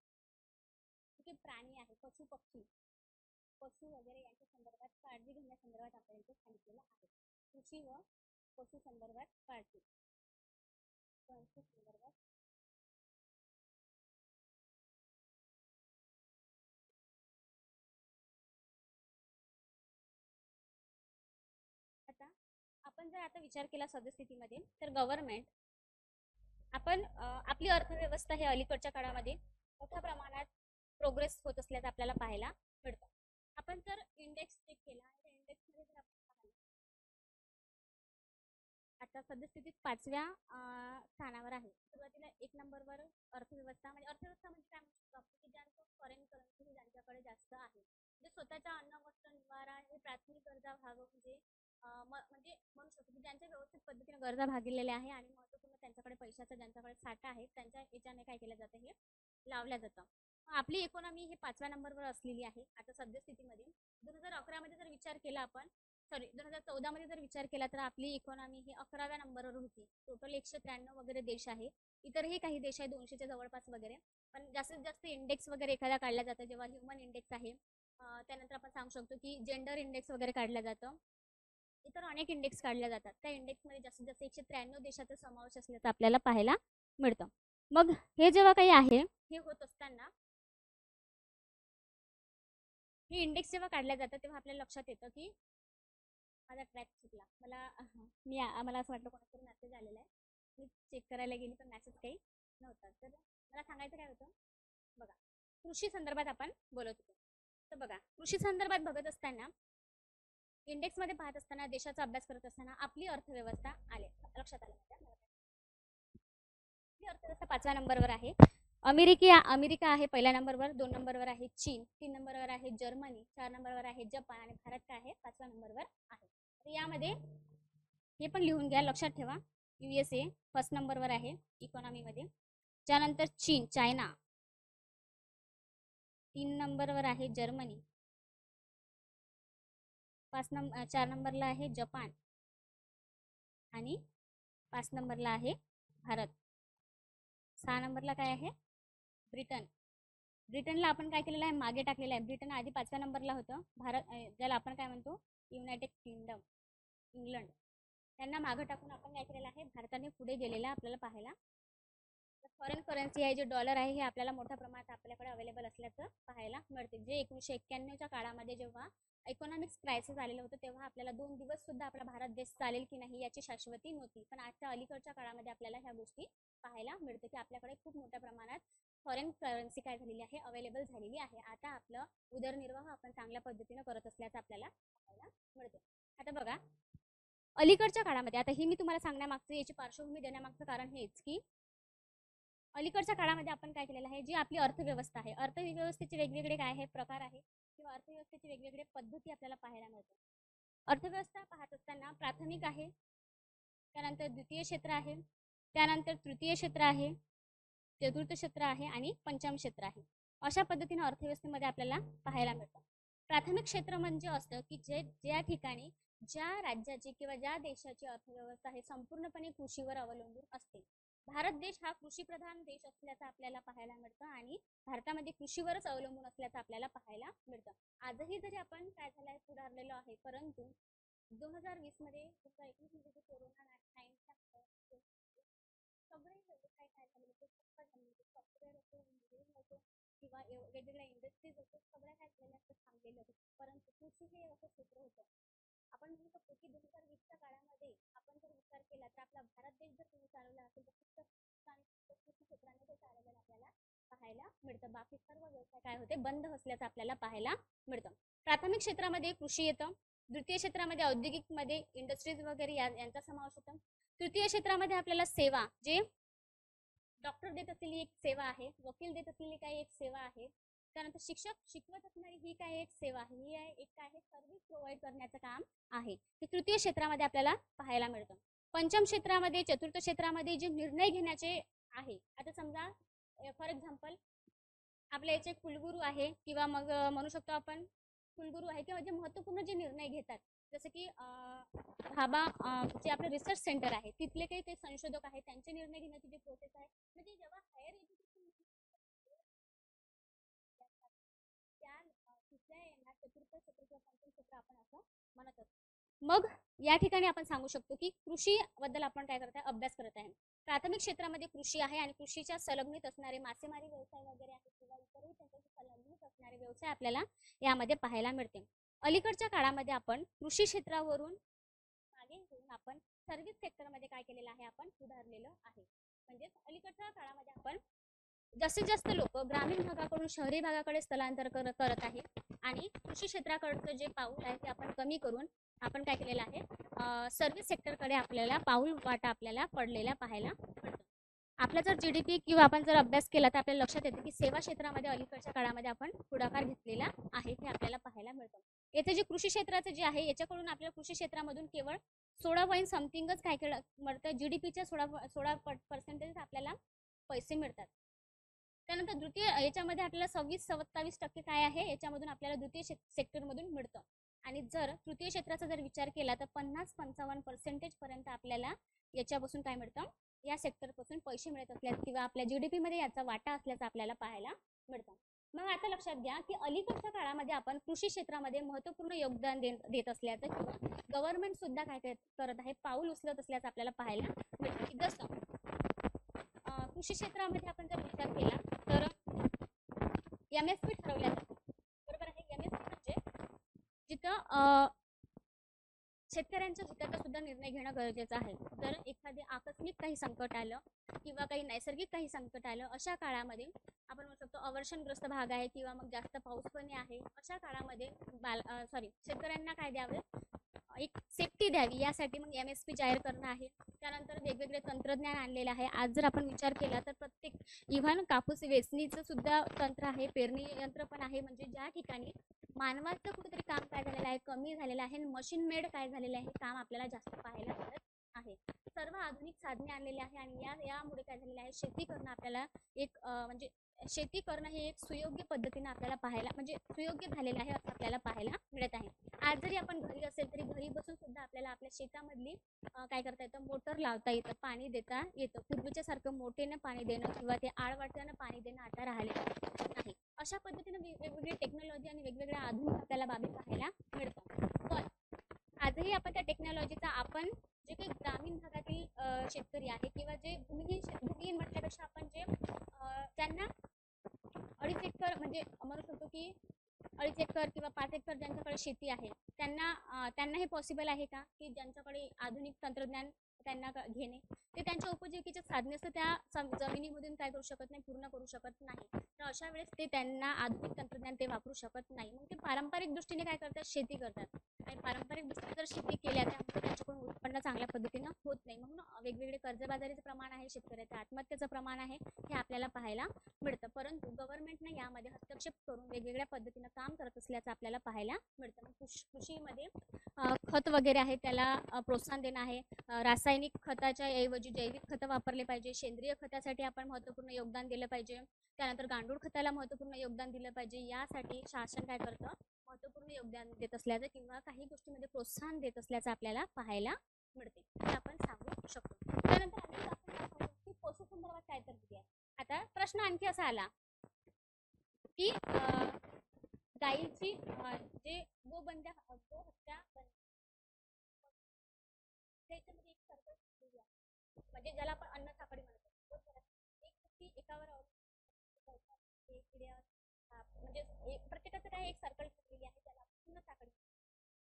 जे प्राणी आहे, पशु पक्षी, पशु वगैरे यांच्या संदर्भात काळजी घेण्यासंदर्भात आपल्याला सांगितलेलं आहे. कृषी व पशु संदर्भात काळजी, पशु संदर्भात. आता आपण जर आता विचार केला सद्यस्थितीमध्ये तर गव्हर्नमेंट, आपण आपली अर्थव्यवस्था हे अलीकडच्या काळामध्ये मोठ्या प्रमाणात प्रोग्रेस होत असल्याचं आपल्याला पाहायला मिळतं. आपण जर इंडेक्स चेक केला, त्या इंडेक्समध्ये जर आपण पाहिलं, आता सद्यस्थितीत 5व्या स्थानावर आहे. सुरुवातीला 1 नंबरवर अर्थव्यवस्था, म्हणजे अर्थव्यवस्था म्हणजे काय म्हणू शकतो आपण की ज्यांचं फॉरेन करन्सी ज्यांच्याकडे जास्त आहे, म्हणजे स्वतःच्या अन्न वस्त्र निवारा हे प्राथमिक गरजा व्हावं, म्हणजे म्हणजे म्हणू शकतो की ज्यांच्या व्यवस्थित पद्धतीने गरजा भागलेल्या आहे आणि महत्त्वपूर्ण त्यांच्याकडे पैशाचा ज्यांच्याकडे साठा आहे त्यांच्या याच्याने काय केलं जातं, हे लावल्या जातं. आपली इकॉनॉमी हे 5व्या नंबरवर असलेली आहे आता सद्यस्थितीमध्ये. 2011 मध्ये जर विचार केला आपण, सॉरी 2014 मध्ये जर विचार केला तर आपली इकॉनॉमी ही 11व्या नंबरवर होती. टोटल 193 वगैरे देश आहे, इतरही काही देश आहे 200च्या जवळपास वगैरे. पण जास्तीत जास्त इंडेक्स वगैरे एखादा काढला जातं जेव्हा ह्युमन इंडेक्स आहे, त्यानंतर आपण सांगू शकतो की जेंडर इंडेक्स वगैरे काढलं जातं. इतर अनेक इंडेक्स काढले जातात. त्या इंडेक्समध्ये जास्तीत जास्त 193 देशाचा समावेश असल्याचं आपल्याला पाहायला मिळतं. मग हे जेव्हा काही आहे हे होत असताना हे इंडेक्स जेव्हा काढल्या जातात तेव्हा आपल्याला लक्षात येतं की माझा ट्रॅक चुकला. मला असं वाटलं कोणाकडून मेसेज आलेला आहे. मी चेक करायला गेली पण मेसेज काही नव्हता. तर मला सांगायचं काय होतं बघा, कृषी संदर्भात आपण बोलत होतो. तर बघा, कृषी संदर्भात बघत असताना इंडेक्समध्ये पाहत असताना देशाचा अभ्यास करत असताना आपली अर्थव्यवस्था लक्षात आलं माझ्या. आपली अर्थव्यवस्था 5व्या नंबरवर आहे. अमेरिका आहे पहिल्या नंबरवर, 2 नंबरवर आहे चीन, 3 नंबरवर आहे जर्मनी, 4 नंबरवर आहे जपान आणि भारत काय आहे 5व्या नंबरवर आहे. तर यामध्ये हे पण लिहून घ्या, लक्षात ठेवा. USA फर्स्ट नंबरवर आहे इकॉनॉमीमध्ये. त्यानंतर चायना 3 नंबरवर आहे जर्मनी, 4 नंबरला आहे जपान आणि 5 नंबरला आहे भारत. 6 नंबरला काय आहे ब्रिटनला आपण काय केलेलं आहे मागे टाकलेलं आहे. ब्रिटन आधी 5व्या नंबरला होतं. भारत ज्याला आपण काय म्हणतो युनायटेड किंगडम इंग्लंड, त्यांना मागे टाकून आपण काय केलेलं आहे भारताने पुढे गेलेला आपल्याला पाहायला. फॉरेन करन्सी आहे जे डॉलर आहे हे आपल्याला मोठ्या प्रमाणात आपल्याकडे अवेलेबल असल्याचं पाहायला मिळते. जे 1991च्या काळामध्ये जेव्हा इकॉनॉमिक्स क्रायसिस आलेलं होतं तेव्हा आपल्याला 2 दिवस सुद्धा आपला भारत देश चालेल की नाही याची शाश्वती नव्हती. पण आजच्या अलीकडच्या काळामध्ये आपल्याला ह्या गोष्टी पाहायला मिळते की आपल्याकडे खूप मोठ्या प्रमाणात फॉरेन करन्सी काय झालेली आहे अवेलेबल झालेली आहे. आता आपलं उदरनिर्वाह आपण चांगल्या पद्धतीने करत असल्याचं आपल्याला पाहायला मिळते. आता बघा, अलीकडच्या काळामध्ये आता ही मी तुम्हाला सांगण्यामागचं याची पार्श्वभूमी देण्यामागचं कारण हेच की अलीकडच्या काळामध्ये आपण काय केलेलं आहे, जी आपली अर्थव्यवस्था आहे, अर्थव्यवस्थेचे वेगवेगळे काय आहे प्रकार आहे किंवा अर्थव्यवस्थेचे वेगवेगळे पद्धती आपल्याला पाहायला मिळतात. अर्थव्यवस्था पाहत असताना प्राथमिक आहे, त्यानंतर द्वितीय क्षेत्र आहे, त्यानंतर तृतीय क्षेत्र आहे, चतुर्थ क्षेत्र आहे आणि पंचम क्षेत्र आहे. अशा पद्धतीने अर्थव्यवस्थेमध्ये आपल्याला पाहायला मिळतं. प्राथमिक क्षेत्र म्हणजे असतं की ज्या ठिकाणी ज्या राज्याची किंवा ज्या देशाची अर्थव्यवस्था आहे संपूर्णपणे कृषीवर अवलंबून असते. भारत देश हा कृषीप्रधान देश असल्याचं आपल्याला पाहायला मिळतं आणि भारतामध्ये कृषीवरच अवलंबून असल्याचं आपल्याला पाहायला मिळतं. आजही जरी आपण काय झालंय सुधारलेलो आहे, परंतु 2020 मध्ये 2021 मध्ये जे कोरोना 19 सगळे व्यवसाय काय झाले होते सॉफ्टवेअर असो, इंजिनिअरिंग असो किंवा वेगवेगळ्या इंडस्ट्रीज असो सगळ्या काय झालेल्या असं थांबलेलं होतं. परंतु कृषी हे असं क्षेत्र होतं आपण म्हणू शकतो की 2020च्या काळामध्ये आपण जर विचार केला तर आपला भारत देश जर तुम्ही चालवला असेल तर फक्त कृषी क्षेत्राने ते चालवलेलं आपल्याला पाहायला मिळतं. बाकी सर्व व्यवसाय काय होते बंद असल्याचं आपल्याला पाहायला मिळतं. प्राथमिक क्षेत्रामध्ये कृषी येतं, द्वितीय क्षेत्रामध्ये औद्योगिक मध्ये इंडस्ट्रीज वगैरे यांचा समावेश होतो. तृतीय क्षेत्रामध्ये आपल्याला सेवा, जे डॉक्टर देत असलेली एक सेवा आहे, वकील देत असलेली काही एक सेवा आहे, त्यानंतर शिक्षक शिकवत असणारी ही काय एक सेवा आहे, ही एक काय आहे सर्व्हिस प्रोव्हाइड करण्याचं काम आहे. हे तृतीय क्षेत्रामध्ये आपल्याला पाहायला मिळतं. पंचम क्षेत्रामध्ये चतुर्थ क्षेत्रामध्ये जे निर्णय घेण्याचे आहे, आता समजा फॉर एक्झाम्पल आपल्या याचे कुलगुरू आहे किंवा मग म्हणू शकतो आपण कुलगुरू आहे किंवा जे महत्त्वपूर्ण जे निर्णय घेतात जसं की जे आपलं रिसर्च सेंटर आहे तिथले काही ते संशोधक आहेत त्यांचे निर्णय घेण्याची जी प्रोसेस आहे म्हणजे जेव्हा हायर एज्युकेशन त्या तिथल्या येणार चतुर्थ क्षेत्र किंवा पंचम क्षेत्र आपण असं म्हणत असतो. मग या ठिकाणी आपण सांगू शकतो की कृषी बद्दल आपण काय करत आहे अभ्यास करत आहे. प्राथमिक क्षेत्रामध्ये कृषी आहे आणि कृषीच्या संलग्नित असणारे मासेमारी व्यवसाय वगैरे आहेत किंवा इतरही त्यांच्याशी संलग्नित असणारे व्यवसाय आपल्याला यामध्ये पाहायला मिळते. अलीकडच्या काळामध्ये आपण कृषी क्षेत्रावरून मागे घेऊन आपण सर्व्हिस सेक्टरमध्ये काय केलेलं आहे आपण सुधारलेलं आहे. म्हणजे अलीकडच्या काळामध्ये आपण जास्तीत जास्त लोक ग्रामीण भागाकडून शहरी भागाकडे स्थलांतर करत आहे आणि कृषी क्षेत्राकडचं जे पाऊल आहे ते आपण कमी करून आपण काय केलेलं आहे सर्व्हिस सेक्टरकडे आपल्याला पाऊल वाटा आपल्याला पडलेला पाहायला मिळतो. आपला जर GDP किंवा आपण जर अभ्यास केला तर आपल्याला लक्षात येते की सेवा क्षेत्रामध्ये अलीकडच्या काळामध्ये आपण पुढाकार घेतलेला आहे हे आपल्याला पाहायला मिळतं. येथे जे कृषी क्षेत्राचं जे आहे याच्याकडून आपल्याला कृषी क्षेत्रामधून केवळ 16 समथिंगच काय मिळतं, GDPच्या 16% आपल्याला पैसे मिळतात. त्यानंतर द्वितीय याच्यामध्ये आपल्याला 26-27% काय आहे याच्यामधून आपल्याला द्वितीय सेक्टरमधून मिळतं. आणि जर तृतीय क्षेत्राचा जर विचार केला तर 50-55% पर्यंत आपल्याला याच्यापासून काय मिळतं या सेक्टरपासून पैसे मिळत असल्यास किंवा आपल्या GDP मध्ये याचा वाटा असल्याचं आपल्याला पाहायला मिळतं. मग आता लक्षात घ्या की अलीकडच्या काळामध्ये आपण कृषी क्षेत्रामध्ये महत्त्वपूर्ण योगदान देत असल्याचं किंवा गव्हर्नमेंट सुद्धा करत आहे, पाऊल उचलत असल्याचं आपल्याला पाहायला मिळतं. जसं कृषी क्षेत्रामध्ये आपण जर विचार केला तर MSP ठरवल्या जातात. बरोबर आहे. MSP म्हणजे जिथं शेतकऱ्यांच्या हिताचा सुद्धा निर्णय घेणं गरजेचं आहे. जर एखादे आकस्मिक काही संकट आलं किंवा काही नैसर्गिक काही संकट आलं, अशा काळामध्ये आपण म्हणू शकतो अवर्षणग्रस्त भाग आहे किंवा मग जास्त पाऊस पण आहे, अशा काळामध्ये शेतकऱ्यांना काय द्यावे, एक सेफ्टी द्यावी, यासाठी मग MSP जाहीर करणं आहे. त्यानंतर वेगवेगळे तंत्रज्ञान आणलेलं आहे. आज जर आपण विचार केला तर प्रत्येक इव्हन कापूस वेचणीचं सुद्धा तंत्र आहे, पेरणी यंत्र पण आहे. म्हणजे ज्या ठिकाणी मानवाचं कुठेतरी काम काय झालेलं आहे, कमी झालेलं आहे, मशीन मेड काय झालेलं आहे, काम आपल्याला जास्त पाहायला मिळत आहे. सर्व आधुनिक साधने आणलेली आहे आणि यामुळे काय झालेलं आहे, शेती करणं आपल्याला एक म्हणजे शेती करणं हे एक सुयोग्य पद्धतीने आपल्याला पाहायला म्हणजे सुयोग्य झालेलं आहे असं आपल्याला पाहायला मिळत आहे. आज जरी आपण घरी असेल तरी घरी बसून सुद्धा आपल्याला आपल्या शेतामधली काय करता येतं, मोटर लावता येतं, पाणी देता येतं. पूर्वीच्या सारखं मोठेनं पाणी देणं किंवा ते आळवाट्यानं पाणी देणं आता राहिलेलं नाही. अशा पद्धतीने वेगवेगळी टेक्नॉलॉजी आणि वेगवेगळ्या आधुनिक आपल्याला बाबी पाहायला मिळतात. पण आजही आपण त्या टेक्नॉलॉजीचा आपण जे काही ग्रामीण भागातील शेतकरी आहे किंवा जे भूमिहीन म्हटल्यापेक्षा आपण जे त्यांना 2.5 एकर म्हणजे म्हणू शकतो की 2.5 एकर किंवा 5 एकर ज्यांच्याकडे शेती आहे, त्यांना हे पॉसिबल आहे का की ज्यांच्याकडे आधुनिक तंत्रज्ञान त्यांना घेणे, ते त्यांच्या उपजीविकेचे साधने असतं त्या जमिनीमधून काय करू शकत नाही, पूर्ण करू शकत नाही. तर अशा वेळेस ते त्यांना आधुनिक तंत्रज्ञान ते वापरू शकत नाही. मग ते पारंपरिक दृष्टीने काय करतात, शेती करतात. आणि पारंपरिक दृष्टीने जर शेती केल्या त्यामुळे त्यांच्याकडून उत्पन्न चांगल्या पद्धतीनं होत नाही. म्हणून वेगवेगळे कर्जबाजारीचं प्रमाण आहे, शेतकऱ्याचं आत्महत्येचं प्रमाण आहे, हे आपल्याला पाहायला मिळतं. परंतु गव्हर्नमेंटने यामध्ये हस्तक्षेप करून वेगवेगळ्या पद्धतीनं काम करत असल्याचं आपल्याला पाहायला मिळतं. मग कृषीमध्ये खत वगैरे आहे त्याला प्रोत्साहन देणं आहे. रासायनिक खताच्या ऐवजी जैविक खतं वापरले पाहिजे. सेंद्रिय खतासाठी आपण महत्त्वपूर्ण योगदान दिलं पाहिजे. त्यानंतर गांडूळ खताला महत्त्वपूर्ण योगदान दिलं पाहिजे. यासाठी शासन काय करतं, महत्त्वपूर्ण योगदान देत असल्याचं किंवा काही गोष्टींमध्ये प्रोत्साहन देत असल्याचं आपल्याला पाहायला मिळते, हे आपण सांगू शकतो. त्यानंतर आणखी आपण काय सांगू की पशु संदर्भात काय तरतुदी आहे. आता प्रश्न आणखी असा आला की गायीची जे गोहत्या त्याच्यामध्ये एक सर्कल म्हणजे ज्याला आपण अन्न साखळी म्हणतो, एक व्यक्ती एकावर म्हणजे प्रत्येकाचं काय एक सर्कल ठेवलेली आहे, त्याला अन्न साखळी.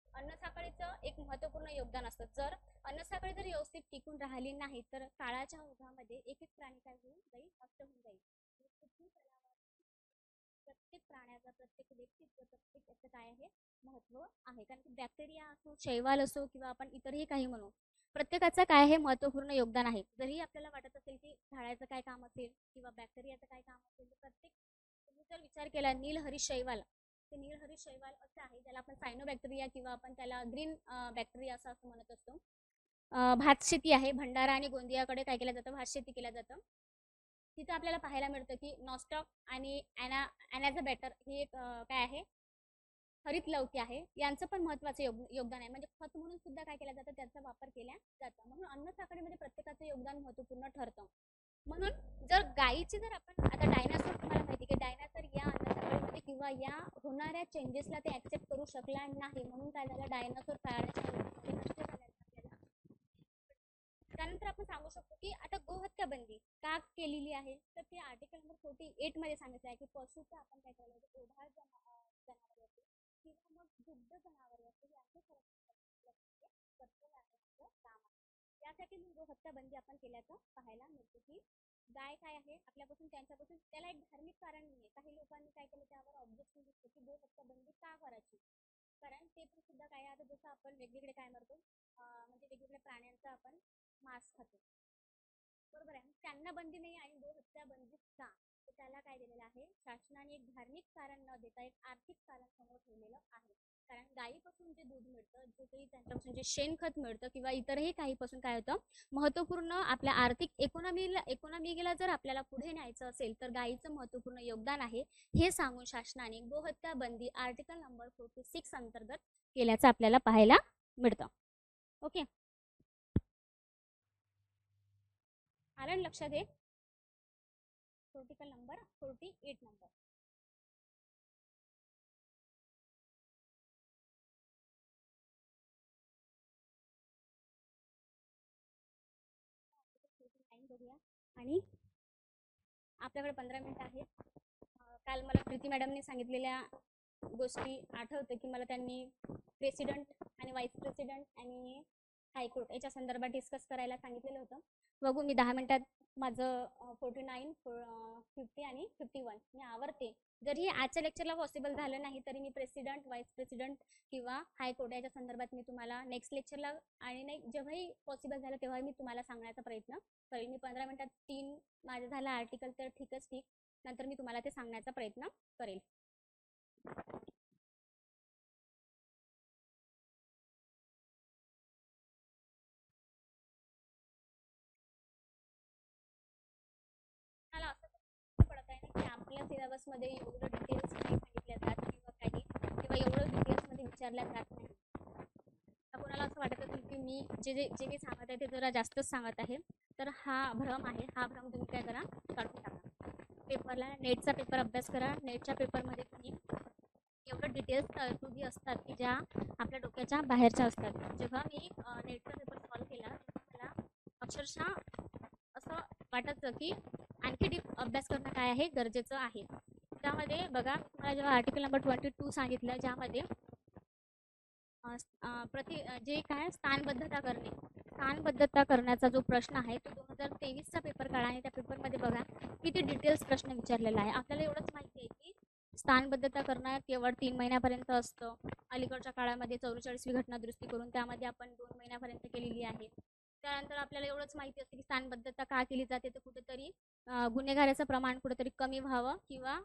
अन्न साखळीचं एक महत्त्वपूर्ण योगदान असतं. जर अन्न साखळी जर व्यवस्थित टिकून राहिली नाही तर काळाच्या ओघामध्ये एक एक प्राणी काय होऊन जाईल, नष्ट होऊन जाईल. प्रत्येक प्राण्याचा, प्रत्येक व्यक्तीचं, प्रत्येक याचं काय आहे, महत्त्व आहे. कारण की बॅक्टेरिया असो, शैवाल असो किंवा आपण इतरही काही म्हणू, प्रत्येकाचं काय आहे, महत्त्वपूर्ण योगदान आहे. जरी आपल्याला वाटत असेल की झाडाचं काय काम असेल किंवा बॅक्टेरियाचं काय काम असेल, तर प्रत्येक तुम्ही जर विचार केला नीलहरित शैवाल, ते नीलहरित शैवाल असं आहे ज्याला आपण सायनोबॅक्टेरिया किंवा आपण त्याला ग्रीन बॅक्टेरिया असं म्हणत असतो. भात शेती आहे, भंडारा आणि गोंदियाकडे काय केलं जातं, भात शेती केलं जातं. तिथं आपल्याला पाहायला मिळतं की नॉस्टॉक आणि ॲनाझाबॅटर ही एक काय आहे, हरित लवकी आहे. यांचं पण महत्त्वाचं योगदान आहे. म्हणजे खत म्हणून सुद्धा काय केलं जातं, त्याचा वापर केला जातो. म्हणून अन्न साखळीमध्ये प्रत्येकाचं योगदान महत्त्वपूर्ण ठरतं. म्हणून जर गायीची जर आपण आता डायनासोर, तुम्हाला माहिती की डायनासोर या अन्न साखळीमध्ये किंवा या होणाऱ्या चेंजेसला ते ऍक्सेप्ट करू शकला नाही. म्हणून काय झालं, डायनासोर पाळण्याच्या नष्ट झाल्याचं आपल्याला. त्यानंतर आपण सांगू शकतो की आता गोहत्या बंदी का केलेली आहे, तर ते आर्टिकल नंबर 48 मध्ये सांगितलं आहे की पशुचं आपण काय करायला पाहिजे, ओढाळ जनावर असेल किंवा मग दुग्ध जनावर असेल यांचे कर्तव्य आहे, आपलं काम आहे. यासाठी मग गोहत्या बंदी आपण केल्याचं पाहायला मिळतं की गाय काय आहे आपल्यापासून, त्यांच्यापासून त्याला एक धार्मिक कारण नाही आहे. काही लोकांनी काय केलं, त्यावर ऑब्जेक्शन दिसतं की गोहत्या बंदी का करायची, कारण ते पण सुद्धा काय आता जसं आपण वेगवेगळे काय म्हणतो म्हणजे वेगवेगळ्या प्राण्यांचा आपण मांस खातो, बरोबर आहे. त्यांना बंदी नाही आणि गोहत्या बंदीच का, तर त्याला काय दिलेलं आहे, शासनाने एक धार्मिक कारण न देता एक आर्थिक कारण समोर ठेवलेलं आहे. कारण गायीपासून जे दूध मिळतं, जे काही त्यांच्यापासून जे शेणखत मिळतं किंवा इतरही काहीपासून काय होतं, महत्त्वपूर्ण आपल्या आर्थिक इकॉनॉमीला जर आपल्याला पुढे न्यायचं असेल तर गायीचं महत्त्वपूर्ण योगदान आहे, हे सांगून शासनाने गोहत्या बंदी आर्टिकल नंबर 46 अंतर्गत केल्याचं आपल्याला पाहायला मिळतं. ओके, आलं लक्षात? हे आर्टिकल नंबर 48 नंबर आणि आपल्याकडे 15 मिनिटं आहेत. काल मला प्रीती मॅडमने सांगितलेल्या गोष्टी आठवते की मला त्यांनी प्रेसिडेंट आणि व्हाईस प्रेसिडेंट आणि हायकोर्ट याच्या संदर्भात डिस्कस करायला सांगितलेलं होतं. बघू मी 10 मिनिटात माझं 49, 50 आणि 51 मी आवरते. जरी आजच्या लेक्चरला पॉसिबल झालं नाही तरी मी प्रेसिडेंट, व्हाईस प्रेसिडेंट किंवा हायकोर्ट याच्या संदर्भात मी तुम्हाला नेक्स्ट लेक्चरला आणि नाही जेव्हाही पॉसिबल झालं तेव्हा मी तुम्हाला सांगण्याचा प्रयत्न करेल. मी 15 मिनिटात 3 माझं झालं आर्टिकल तर ठीकच ठीक. नंतर मी तुम्हाला ते सांगण्याचा प्रयत्न करेल. मला असं पडत आहे ना की आपल्या सिलेबसमध्ये एवढं डिटेल्स नाही सांगितल्या जात किंवा काही किंवा एवढं डिटेल्समध्ये विचारल्या जात नाही. कोणाला असं वाटत असेल की मी जे जे जे काही सांगत आहे ते जरा जास्तच सांगत आहे, तर हा भ्रम आहे. हा भ्रम तुम्ही काय करा, काढून टाका. पेपरला नेटचा पेपर अभ्यास करा. नेटच्या पेपरमध्ये तुम्ही एवढं डिटेल्स तरतुदी असतात की ज्या आपल्या डोक्याच्या बाहेरच्या असतात. जेव्हा मी नेटचा पेपर सॉल्व केला तेव्हा मला अक्षरशः असं वाटायचं की आणखी डीप अभ्यास करणं काय आहे गरजेचं आहे. त्यामध्ये बघा तुम्हाला जेव्हा आर्टिकल नंबर 22 सांगितलं ज्यामध्ये जे काय स्थानबद्धता करणे, स्थानबद्धता करण्याचा जो प्रश्न आहे तो 2023चा पेपर काढा आणि त्या पेपरमध्ये बघा किती डिटेल्स प्रश्न विचारलेला आहे. आपल्याला एवढंच माहिती आहे की स्थानबद्धता करणं केवळ 3 महिन्यापर्यंत असतं. अलीकडच्या काळामध्ये 44वी घटना दुरुस्ती करून त्यामध्ये आपण 2 महिन्यापर्यंत केलेली आहे. त्यानंतर आपल्याला एवढंच माहिती असते की स्थानबद्धता का केली जाते, तर कुठेतरी गुन्हेगाराचं प्रमाण कुठेतरी कमी व्हावं किंवा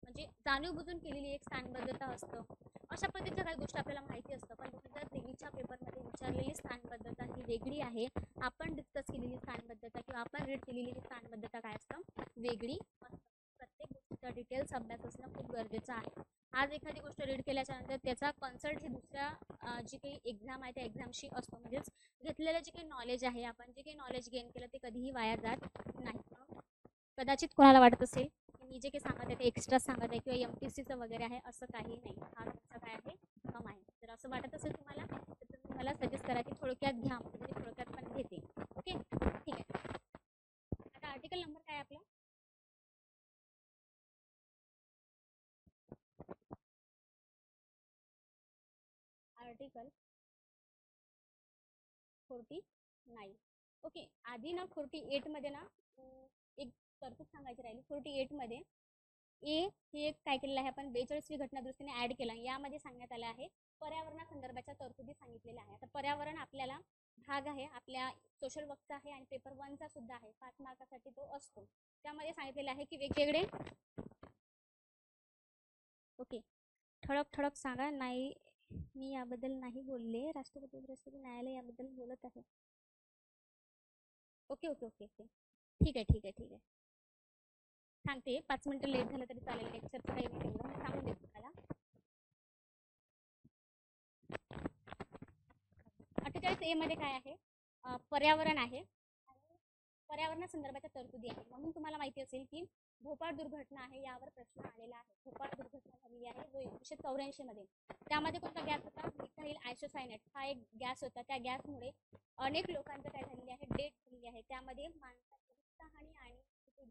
म्हणजे जाणीव बुजून केलेली एक स्थानबद्धता असतं. अशा पद्धतीच्या काही गोष्टी आपल्याला माहिती असतं. पण 2023च्या पेपरमध्ये विचारलेली स्थानबद्धता ही वेगळी आहे. आपण डिस्कस केलेली स्थानबद्धता किंवा आपण रीड केलेली स्थानबद्धता काय असतं, वेगळी असतं. प्रत्येक गोष्टीचा डिटेल्स अभ्यास असणं खूप गरजेचं आहे. आज एखादी गोष्ट रीड केल्याच्या नंतर त्याचा कन्सल्ट हे दुसऱ्या जी काही एक्झाम आहे त्या एक्झामशी असतो. म्हणजेच घेतलेलं जे काही नॉलेज आहे, आपण जे काही नॉलेज गेन केलं ते कधीही वाया जात नाही. कदाचित कोणाला वाटत असेल की मी जे काही सांगत आहे ते एक्स्ट्रा सांगत आहे किंवा MPSCचं वगैरे आहे, असं काही नाही. हा तुमचा काय आहे, भ्रम आहे. जर असं वाटत असेल तुम्हाला तर तुम्ही मला सजेस्ट करा की थोडक्यात घ्या, म्हणजे मी थोडक्यात पण घेते. ओके ठीक आहे. आता आर्टिकल नंबर काय आपला, आर्टिकल 49. ओके, आधी ना 48 मध्ये ना एक तरतूद सांगायची राहिली. 48 मध्ये ए हे एक काय केलेलं आहे आपण 42वी घटना दुरुस्तीने ऍड केलं. यामध्ये सांगण्यात आलं आहे पर्यावरणासंदर्भाच्या तरतुदी सांगितलेल्या आहे. आता पर्यावरण आपल्याला भाग आहे, आपल्या सोशल वर्कचा आहे आणि पेपर 1चा सुद्धा आहे. 5 मार्कासाठी तो असतो. त्यामध्ये सांगितलेलं आहे की वेगवेगळे ओके ठळक ठळक सांगा. नाही मी याबद्दल नाही बोलले, राष्ट्रपती उपराष्ट्रपती न्यायालय याबद्दल बोलत आहे. ओके ओके ओके ओके ठीक आहे ठीक आहे ठीक आहे. सांगते 5 मिनिटं लेट झालं तरी चालेल, लेक्चरचं काही नाही एवढं, मी सांगून देते तुम्हाला. 48A मध्ये काय आहे, पर्यावरण आहे आणि पर्यावरणासंदर्भाच्या तरतुदी आहे. म्हणून तुम्हाला माहिती असेल की भोपाळ दुर्घटना आहे, यावर प्रश्न आलेला आहे. भोपाळ दुर्घटना झालेली आहे जो 1984 मध्ये. त्यामध्ये कोणता गॅस होता, मिथाइल आयसोसायनेट हा एक गॅस होता. त्या गॅसमुळे अनेक लोकांचं काय झालेली आहे, डेथ झालेली आहे. त्यामध्ये माणसाची वित्तहानी आणि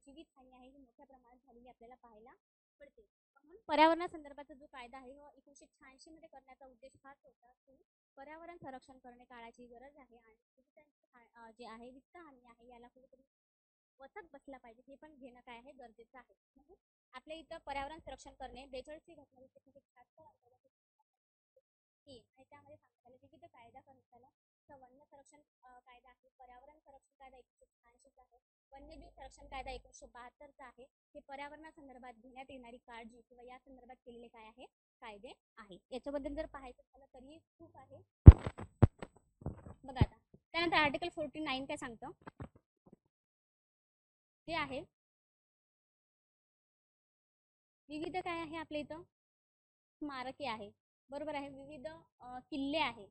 जीवितहानी आहे ही मोठ्या प्रमाणात झालेली आपल्याला पाहायला पडते. म्हणून पर्यावरणासंदर्भाचा जो कायदा आहे हा 1986 मध्ये करण्याचा उद्देश हाच होता की पर्यावरण संरक्षण करणे काळाची गरज आहे आणि जे आहे वित्तहानी आहे याला कुठेतरी वचक बसला पाहिजे, हे पण घेणं काय आहे गरजेचं आहे. म्हणून आपल्या इथं पर्यावरण संरक्षण करणे 42वी घटना दुरुस्तीमध्ये 76 अंतर्गत आणि त्यामध्ये सांगण्यात आले विविध कायदा करण्यात आला. वन्य संरक्षण कायदा आहे, पर्यावरण संरक्षण कायदा 1986 आहे, वन्यजीव संरक्षण कायदा 1972 आहे. हे पर्यावरणासंदर्भात घेण्यात येणारी काळजी किंवा या संदर्भात केलेले काय आहे कायदे आहे. याच्याबद्दल जर पाहायचं झालं तरी खूप आहे. बघा आता त्यानंतर आर्टिकल 49 काय सांगतं, हे आहे विविध काय आहे आपल्या इथं स्मारके आहे, बरोबर आहे. विविध किल्ले आहे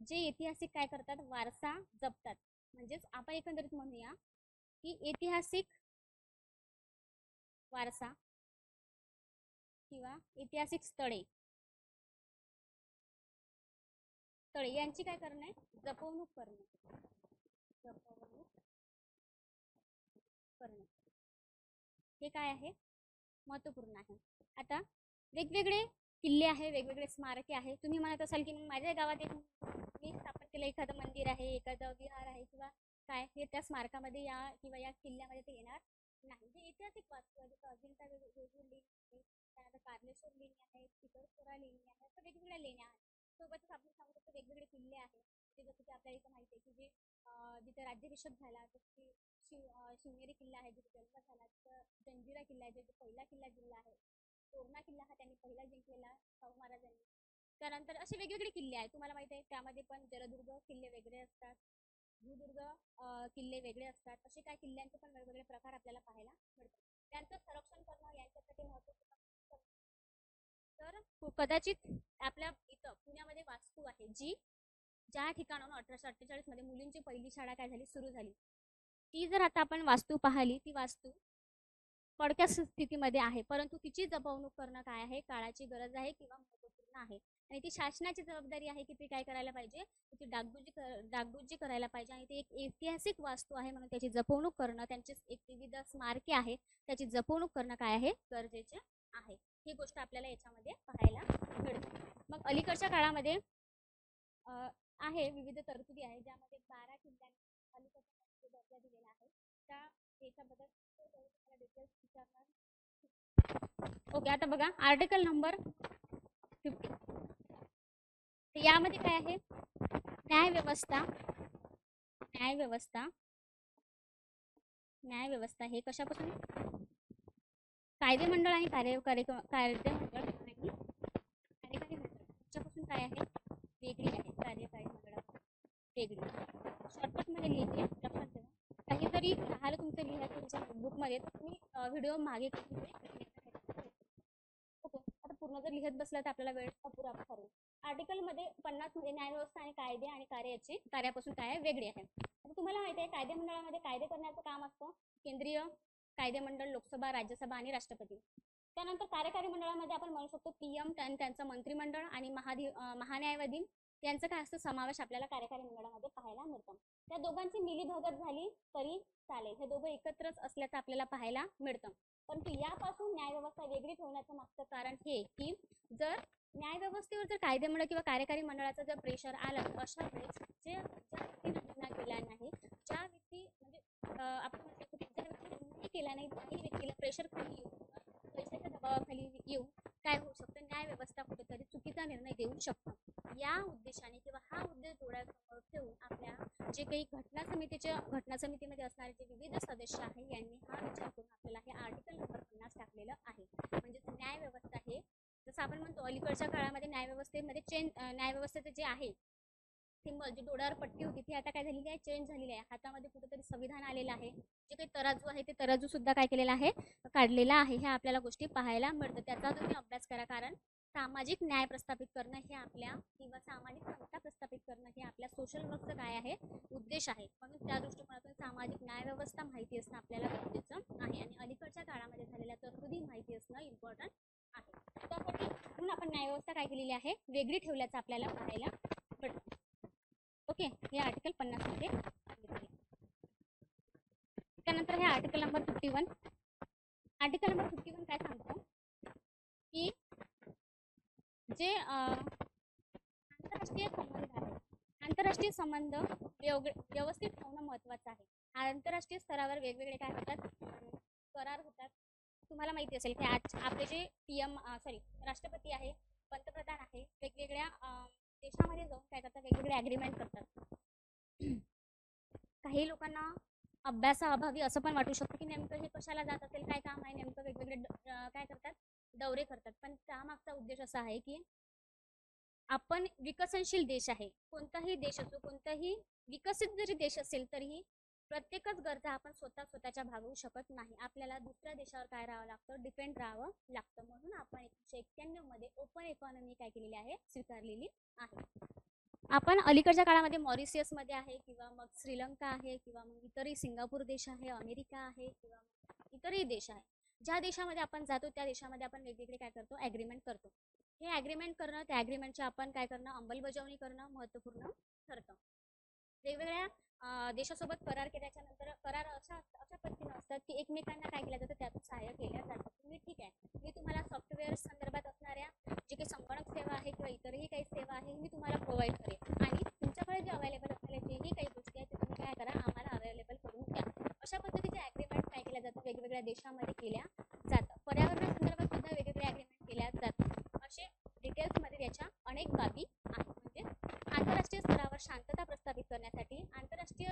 जे ऐतिहासिक काय करतात, वारसा जपतात. म्हणजेच आपण एकंदरीत म्हणूया की ऐतिहासिक वारसा किंवा ऐतिहासिक स्थळे स्थळे यांची काय करणे, जपवणूक करणे, जपवणूक करणे हे काय आहे, महत्त्वपूर्ण आहे. आता वेगवेगळे किल्ले आहे, वेगवेगळे स्मारके आहे. तुम्ही म्हणत असाल की माझ्या गावात एक मी स्थापन केलं एखादं मंदिर आहे, एखादं विहार आहे किंवा काय, हे त्या स्मारकामध्ये या किंवा या किल्ल्यामध्ये ते येणार नाही. जे ऐतिहासिक वास्तू आहे, जसं अजिंठा वेरूळ लेणी आहे, त्यानंतर कारलेश्वर लेणी आहे, चितळखोरा लेणी आहे, असं वेगवेगळ्या लेण्या आहेत. सोबतच आपण सांगू शकतो वेगवेगळे किल्ले आहेत, ते जसं की आपल्याला इथं माहिती आहे की जे जिथे राज्याभिषेक झाला, जसं की शिवनेरी किल्ला आहे जिथे जन्म झाला, तिथं जंजिरा किल्ला आहे जिथे पहिला किल्ला जिंकला आहे, तोरणा किल्ला हा त्यांनी पहिला जिंकलेला शाहू महाराजांनी. त्यानंतर असे वेगवेगळे किल्ले आहेत, तुम्हाला माहिती आहे त्यामध्ये पण जलदुर्ग किल्ले वेगळे असतात, भूदुर्ग किल्ले वेगळे असतात. असे काय किल्ल्यांचे पण वेगवेगळे प्रकार आपल्याला पाहायला मिळतात. त्यांचं संरक्षण करणं यांच्यासाठी महत्त्वपूर्ण. तर कदाचित आपल्या इथं पुण्यामध्ये वास्तू आहे जी ज्या ठिकाणाहून 1848 मध्ये मुलींची पहिली शाळा काय झाली, सुरू झाली. ती जर आता आपण वास्तू पाहिली, ती वास्तू पडक्या स्थितीमध्ये आहे, परंतु तिची जपवणूक करणं काय आहे, काळाची गरज आहे किंवा महत्त्वपूर्ण आहे. आणि ती शासनाची जबाबदारी आहे की ती काय करायला पाहिजे, त्याची डागडुजी करायला पाहिजे. आणि ती एक ऐतिहासिक वास्तू आहे म्हणून त्याची जपवणूक करणं, त्यांची एक विविध स्मारके आहे त्याची जपवणूक करणं काय आहे, गरजेचे आहे. ही गोष्ट आपल्याला याच्यामध्ये पाहायला मिळते. मग अलीकडच्या काळामध्ये आहे विविध तरतुदी आहे, ज्यामध्ये 12 किल्ल्यांनी अलीकडच्या दर्जा दिलेला आहे. त्या याच्याबद्दल तुम्हाला डिटेल्स विचारणार. ओके, आता बघा आर्टिकल नंबर 50. यामध्ये काय आहे, न्यायव्यवस्था. न्यायव्यवस्था न्यायव्यवस्था हे कशापासून, कायदेमंडळ आणि कायदेमंडळ आणि कार्यकारी मंडळ याच्यापासून काय आहे, वेगळी आहे. कार्यकारी मंडळापासून वेगळी. शॉर्टकटमध्ये लिहिते, लक्षात ठेवा. काही जरी राहिलं तुमचं लिहायचं तुमच्या नोटबुकमध्ये तर तुम्ही व्हिडिओ मागे ओके. आता पूर्ण जर लिहित बसला तर आपल्याला वेळ अपुरा ठरेल. आर्टिकल मध्ये 50 मध्ये न्यायव्यवस्था आणि कायदे आणि कार्यापासून काय आहे, वेगळी आहे. आता तुम्हाला माहिती आहे कायदेमंडळामध्ये कायदे करण्याचं काम असतं केंद्रीय कायदेमंडळ, लोकसभा, राज्यसभा आणि राष्ट्रपती. त्यानंतर कार्यकारी मंडळामध्ये आपण म्हणू शकतो पीएम, त्यांचं मंत्रिमंडळ आणि महान्यायवादी यांचं काय असतं समावेश आपल्याला कार्यकारी मंडळामध्ये पाहायला मिळतं. त्या दोघांची मिलीभगत झाली तरी चालेल, हे दोघं एकत्रच असल्याचं आपल्याला पाहायला मिळतं. परंतु यापासून न्यायव्यवस्था वेगळी ठेवण्याचं मागचं कारण हे की जर न्यायव्यवस्थेवर जर कायदेमंडळ किंवा कार्यकारी मंडळाचं जर प्रेशर आलं तर अशा वेळेस ज्या व्यक्तीने गुन्हा केला नाही, ज्या व्यक्ती म्हणजे आपण म्हणतो ज्या व्यक्तीने गुन्हा केला नाही, त्याही व्यक्तीला प्रेशर खाली येऊन पैशाच्या दबावाखाली येऊन काय होऊ शकतं, न्यायव्यवस्था कुठेतरी चुकीचा निर्णय देऊ शकतं. या उद्देशाने किंवा हा उद्देश डोळ्यासमोर ठेवून आपल्या जे काही घटना समितीमध्ये असणारे जे विविध सदस्य आहे यांनी हा विचार करून आपल्याला हे आर्टिकल नंबर 50 टाकलेलं आहे. म्हणजे न्यायव्यवस्था हे जसं आपण म्हणतो अलीकडच्या काळामध्ये न्यायव्यवस्थेचं जे आहे सिंबल, जी डोळ्यावर पट्टी होती ती आता काय झालेली आहे, चेंज झालेली आहे. हातामध्ये कुठेतरी संविधान आलेलं आहे. जे काही तराजू आहे ते तराजू सुद्धा काय केलेला आहे, काढलेला आहे. ह्या आपल्याला गोष्टी पाहायला मिळतात. त्याचा तुम्ही अभ्यास करा. कारण सामाजिक न्याय प्रस्थापित करणं हे आपल्या किंवा सामाजिक समता प्रस्थापित करणं हे आपल्या सोशल वर्कचं काय आहे, उद्देश आहे. म्हणून त्या दृष्टिकोनातून सामाजिक न्याय व्यवस्था माहिती असणं आपल्याला गरजेचं आहे आणि अलीकडच्या काळामध्ये झालेल्या तरतुदी माहिती असणं इम्पॉर्टंट आहे. त्यासाठी म्हणून आपण न्यायव्यवस्था काय केलेली आहे, वेगळी ठेवल्याचं आपल्याला पाहायला मिळतं. ओके, हे आर्टिकल 50 मध्ये सांगितले. त्यानंतर हे आर्टिकल नंबर 51. आर्टिकल नंबर 51 काय सांगतो की जे आंतरराष्ट्रीय संबंध आहे, आंतरराष्ट्रीय संबंध व्यवस्थित ठेवणं महत्त्वाचं आहे. आंतरराष्ट्रीय स्तरावर वेगवेगळे काय होतात, करार होतात. तुम्हाला माहिती असेल की आज आपले जे राष्ट्रपती आहे, पंतप्रधान आहे, वेगवेगळ्या देशामध्ये जाऊन काय करतात, वेगवेगळे ॲग्रीमेंट करतात. काही लोकांना अभ्यासाअभावी असं पण वाटू शकतं की नेमकं हे कशाला जात असेल, काय काम आहे नेमकं, वेगवेगळे काय करतात, दौरे करतात. पण त्यामागचा उद्देश असा आहे की आपण विकसनशील देश आहे, कोणताही देश असो, कोणताही विकसित जरी देश असेल तरीही प्रत्येकच गरजा आपण स्वतःच्या भागवू शकत नाही. आपल्याला दुसऱ्या देशावर काय राहावं लागतं, डिपेंड राहावं लागतं. म्हणून आपण 1991 मध्ये ओपन इकॉनॉमी काय केलेली आहे, स्वीकारलेली आहे. आपण अलीकडच्या काळामध्ये मॉरिशियस मध्ये आहे किंवा मग श्रीलंका आहे किंवा मग इतरही सिंगापूर देश आहे, अमेरिका आहे किंवा इतरही देश आहे. ज्या देशामध्ये आपण जातो त्या देशामध्ये आपण वेगवेगळे काय करतो, ॲग्रीमेंट करतो. हे ॲग्रीमेंट करणं, त्या ॲग्रीमेंटची आपण काय करणं, अंमलबजावणी करणं महत्त्वपूर्ण ठरतं. वेगवेगळ्या देशासोबत करार केल्याच्या नंतर करार अशा अशा पद्धतीने असतात की एकमेकांना काय केलं जातं, त्यातून सहाय्य केल्या जातं. तुम्ही ठीक आहे, मी तुम्हाला सॉफ्टवेअर संदर्भात असणाऱ्या जे काही संगणक सेवा आहे किंवा इतरही काही सेवा आहे मी तुम्हाला प्रोव्हाइड करेन, आणि तुमच्याकडे जे अवेलेबल असणाऱ्या जेही काही गोष्टी आहेत ते तुम्ही काय करा, आम्हाला अवेलेबल करून द्या. अशा पद्धतीचे ॲग्रीमेंट काय केल्या जातात, वेगवेगळ्या देशामध्ये केल्या जातात. पर्यावरणासंदर्भात सुद्धा वेगवेगळे ॲग्रीमेंट केल्या जातात. असे डिटेल्समध्ये याच्या अनेक बाबी आहेत. म्हणजे आंतरराष्ट्रीय स्तरावर शांतता प्रस्थापित करण्यासाठी आंतरराष्ट्रीय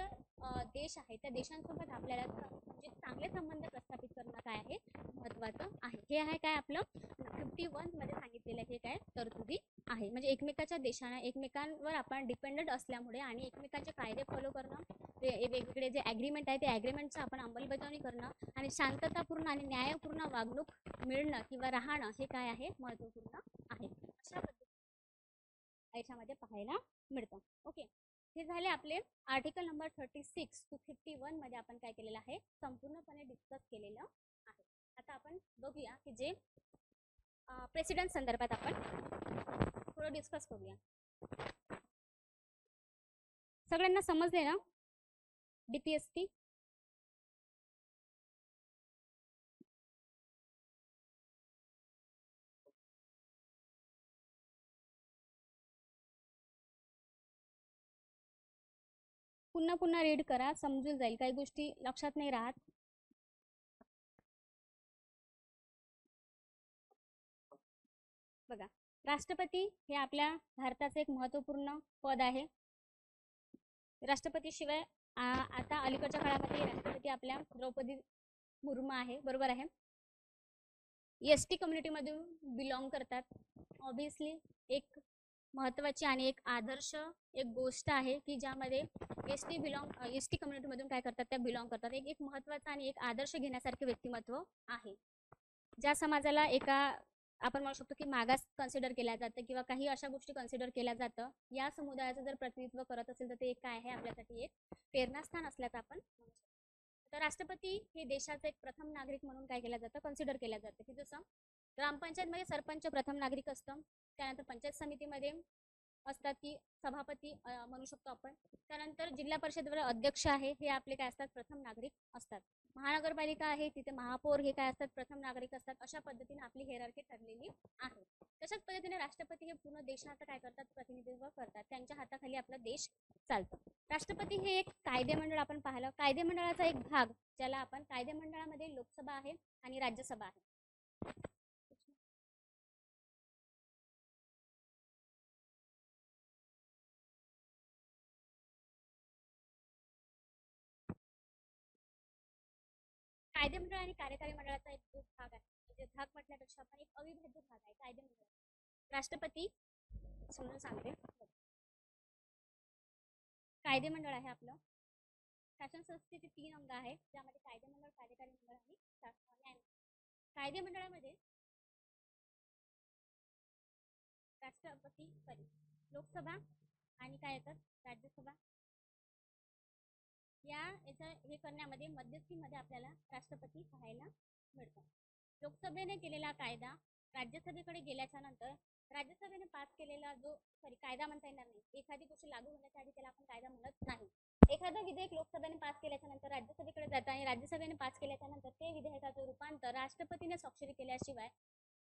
देश आहे त्या देशांसोबत आपल्याला म्हणजे चांगले संबंध प्रस्थापित करणं काय आहे, महत्त्वाचं आहे. हे आहे काय आपलं 51 मध्ये सांगितलेलं हे काय तरतुदी आहे. म्हणजे एकमेकाच्या देशांना एकमेकांवर आपण डिपेंडंट असल्यामुळे आणि एकमेकांचे कायदे फॉलो करणं, वेगवेगळे जे ॲग्रीमेंट आहे ते ॲग्रीमेंटचं आपण अंमलबजावणी करणं आणि शांततापूर्ण आणि न्यायपूर्ण वागणूक मिळणं किंवा राहणं हे काय आहे, महत्त्वपूर्ण आहे. अशा पद्धतीने याच्यामध्ये पाहायला मिळतं. ओके, हे झाले आपले आर्टिकल नंबर 36 to 51 मध्ये आपण काय केलेलं आहे, संपूर्णपणे डिस्कस केलेलं आहे. आता आपण बघूया की जे प्रेसिडेंट संदर्भात आपण थोडं डिस्कस करूया. सगळ्यांना समजले ना DPSP? पुन्हा पुन्हा रीड करा, समजून जाईल, काही गोष्टी लक्षात नाही राहत. बघा, राष्ट्रपती हे आपल्या भारताचे एक महत्त्वपूर्ण पद आहे. राष्ट्रपती शिवाय आता अलीकडच्या काळामध्ये राष्ट्रपती आपल्या द्रौपदी मुर्मू आहे, बरोबर आहे. ST कम्युनिटीमधून बिलॉंग करतात. ऑब्विसली एक महत्त्वाची आणि एक आदर्श एक गोष्ट आहे की ज्यामध्ये ST कम्युनिटीमधून काय करतात, त्या बिलॉंग करतात. एक एक महत्त्वाचा आणि एक आदर्श घेण्यासारखे व्यक्तिमत्व आहे. ज्या समाजाला एका आपण म्हणू शकतो की मागास कन्सिडर केल्या जातं किंवा काही अशा गोष्टी कन्सिडर केल्या जातं, या समुदायाचं जर प्रतिनिधित्व करत असेल तर ते एक काय आहे, आपल्यासाठी एक प्रेरणास्थान असल्याचं आपण म्हणू शकतो. तर राष्ट्रपती हे देशाचे एक प्रथम नागरिक म्हणून काय केलं जातं, कन्सिडर केलं जातं. की जसं ग्रामपंचायतमध्ये सरपंच प्रथम नागरिक असतं, त्यानंतर पंचायत समितीमध्ये असतात की सभापती म्हणू शकतो आपण, त्यानंतर जिल्हा परिषदेवर अध्यक्ष आहे, हे आपले काय असतात, प्रथम नागरिक असतात. महानगरपालिका आहे तिथे महापौर हे काय असतात, प्रथम नागरिक असतात. अशा पद्धतीने आपली हेरारकी ठरलेली आहे. तशाच पद्धतीने राष्ट्रपती हे पूर्ण देशाचं काय करतात, प्रतिनिधित्व करतात. त्यांच्या हाताखाली आपला देश चालतो. राष्ट्रपती हे एक कायदेमंडळ आपण पाहिलं, कायदेमंडळाचा एक भाग ज्याला आपण कायदेमंडळामध्ये लोकसभा आहे आणि राज्यसभा आहे. कायदेमंडळ आणि कार्यकारी मंडळाचा एक जो भाग आहे, म्हणजे भाग म्हटल्यापेक्षा आपण एक अविभाज्य भाग आहे कायदेमंडळ. राष्ट्रपती समजून सांगते. कायदेमंडळ आहे आपलं. शासन संस्थेचे 3 अंग आहेत, ज्यामध्ये कायदेमंडळ, कार्यकारी मंडळ आणि न्यायमंडळ. कायदेमंडळामध्ये लोकसभा आणि काय येतात, राज्यसभा. याचं हे करण्यामध्ये मध्यस्थीमध्ये आपल्याला राष्ट्रपती पाहायला मिळतात. लोकसभेने केलेला कायदा राज्यसभेकडे गेल्याच्या नंतर राज्यसभेने पास केलेला जो कायदा म्हणता येणार नाही, एखादी गोष्ट लागू होण्याच्या आधी त्याला आपण कायदा म्हणत नाही. एखादं विधेयक लोकसभेने पास केल्याच्या नंतर राज्यसभेकडे जातं आणि राज्यसभेने पास केल्याच्या नंतर ते विधेयकाचं रूपांतर राष्ट्रपतीने स्वाक्षरी केल्याशिवाय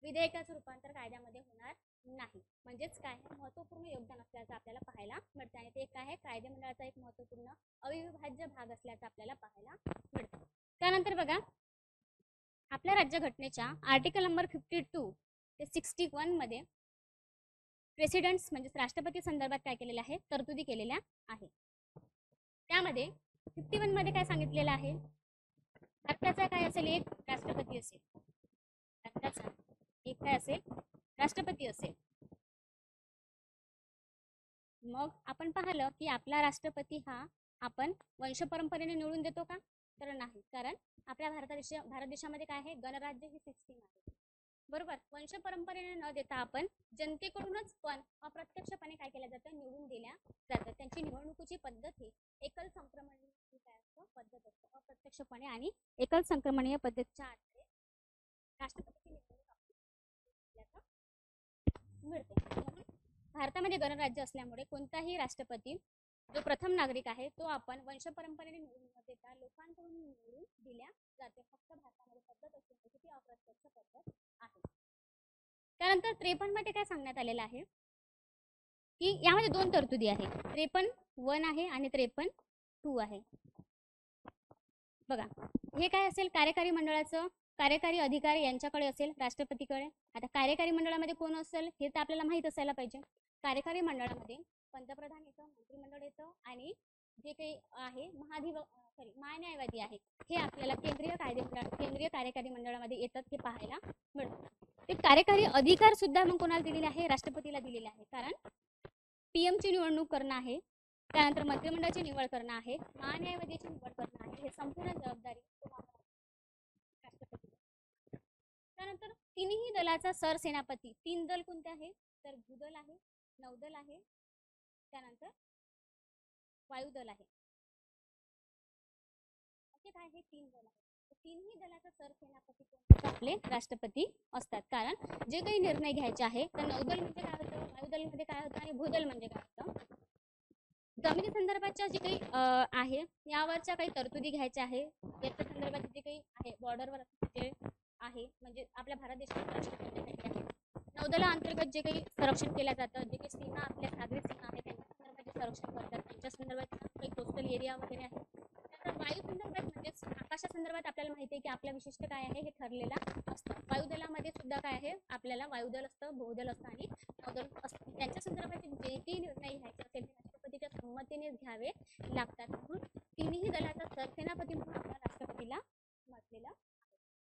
विधेयकाचं रूपांतर कायद्यामध्ये होणार नाही. म्हणजेच काय, महत्त्वपूर्ण योगदान असल्याचं आपल्याला पाहायला मिळतं आणि ते काय आहे, कायदेमंडळाचा एक महत्त्वपूर्ण अविभाज्य भाग असल्याचं आपल्याला पाहायला मिळतं. त्यानंतर बघा, आपल्या राज्यघटनेच्या आर्टिकल नंबर 52 ते 61 मध्ये प्रेसिडेंट्स म्हणजे राष्ट्रपती संदर्भात काय केलेलं आहे, तरतुदी केलेल्या आहे. त्यामध्ये 51 मध्ये काय सांगितलेलं आहे, भारताचा काय असेल, एक राष्ट्रपती असेल. भारताचा एक काय असेल, राष्ट्रपती असेल. मग आपण पाहिलं की आपला राष्ट्रपती हा आपण वंशपरंपरेने निवडून देतो का, तर नाही. कारण आपल्या भारत देशामध्ये काय आहे, गणराज्य ही सिस्टीम आहे, बरोबर. वंशपरंपरेने न देता आपण जनतेकडूनच पण अप्रत्यक्षपणे काय केलं जातं, निवडून दिल्या जातं. त्यांची निवडणुकीची पद्धत ही एकल संक्रमणीय पद्धत असते. अप्रत्यक्षपणे आणि एकल संक्रमणीय पद्धतीच्या आधारे राष्ट्रपतीची निवडणूक मिळते. भारतामध्ये गणराज्य असल्यामुळे कोणताही राष्ट्रपती जो प्रथम नागरिक आहे तो आपण वंश परंपरेने निवडून न देता लोकांकडून निवडून दिल्या जाते. फक्त भारतामध्ये पद्धत असते ती अप्रत्यक्ष पद्धत आहे. त्यानंतर 53 मध्ये काय सांगण्यात आलेलं आहे की यामध्ये दोन तरतुदी आहे. 53(1) आहे आणि 53(2) आहे. बघा, हे काय असेल, कार्यकारी मंडळाचं कार्यकारी अधिकार यांच्याकडे असेल, राष्ट्रपतीकडे. आता कार्यकारी मंडळामध्ये कोण असेल हे तर आपल्याला माहित असायला पाहिजे. कार्यकारी मंडळामध्ये पंतप्रधान येतं, मंत्रिमंडळ येतं आणि जे काही आहे महान्यायवादी आहे हे आपल्याला केंद्रीय कार्यकारी मंडळामध्ये येतात हे पाहायला मिळतं. ते कार्यकारी अधिकार सुद्धा मग कोणाला दिलेले आहे, राष्ट्रपतीला दिलेले आहे. कारण PM ची निवडणूक करणं आहे, त्यानंतर मंत्रिमंडळाची निवड करणं आहे, महान्यायवादीची निवड करणं आहे, हे संपूर्ण जबाबदारी राष्ट्रपती. त्यानंतर तिन्ही दलाचा सरसेनापती, 3 दल कोणते आहे तर भूदल आहे, नौदल आहे, त्यानंतर वायुदल आहे. असे काय हे 3 दल आहे. तिन्ही दलाचा सरसेनापती आपले राष्ट्रपती असतात. कारण जे काही निर्णय घ्यायचे आहे तर नौदल म्हणजे काय होतं, वायुदल म्हणजे काय होतं आणि भूदल म्हणजे काय होतं. जमिनी संदर्भाच्या जे काही आहे यावरच्या काही तरतुदी घ्यायच्या आहे. याच्या संदर्भात जे काही आहे बॉर्डरवर जे आहे म्हणजे आपल्या भारत देशात संरक्षण करण्यासाठी आहे. नौदलाअंतर्गत जे काही संरक्षण केलं जातं, जे काही सीमा आपल्या सागरी सीमा आहे त्यांच्या संदर्भात जे संरक्षण करतात त्यांच्या संदर्भात काही कोस्टल एरिया वगैरे आहे. त्यानंतर वायू संदर्भात म्हणजेच आकाशा संदर्भात आपल्याला माहिती आहे की आपल्या विशिष्ट काय आहे हे ठरलेलं असतं. वायुदलामध्ये सुद्धा काय आहे आपल्याला वायुदल असतं, भूदल असतं आणि नौदल असतं. त्यांच्या संदर्भात जे काही निर्णय घ्यायचे असेल राष्ट्रपतीच्या संमतीने घ्यावे लागतात. म्हणून तिन्ही दलाचा सरसेनापती म्हणून आपल्या राष्ट्रपतीला म्हटलेलं आहे.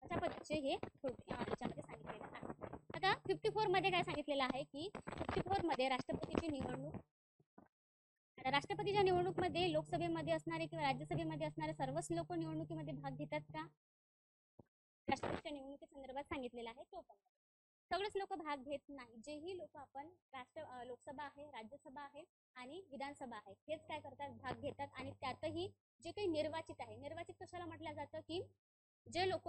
अशा पद्धतीचे हे याच्यामध्ये सांगितलेलं आहे. आता 54 मध्ये काय सांगितलेलं आहे की 54 मध्ये राष्ट्रपतीची निवडणूक. आता राष्ट्रपतीच्या निवडणूकमध्ये लोकसभेमध्ये असणारे किंवा राज्यसभेमध्ये असणारे सर्वच लोक निवडणुकीमध्ये भाग घेतात का? राष्ट्रपतीच्या निवडणुकी संदर्भात सांगितलेलं आहे तो पण सगळेच लोक भाग घेत नाही. जेही लोक आपण लोकसभा आहे, राज्यसभा आहे आणि विधानसभा आहे हेच काय करतात भाग घेतात. आणि त्यातही जे काही निर्वाचित आहे, निर्वाचित कशाला म्हटलं जातं की जे लोक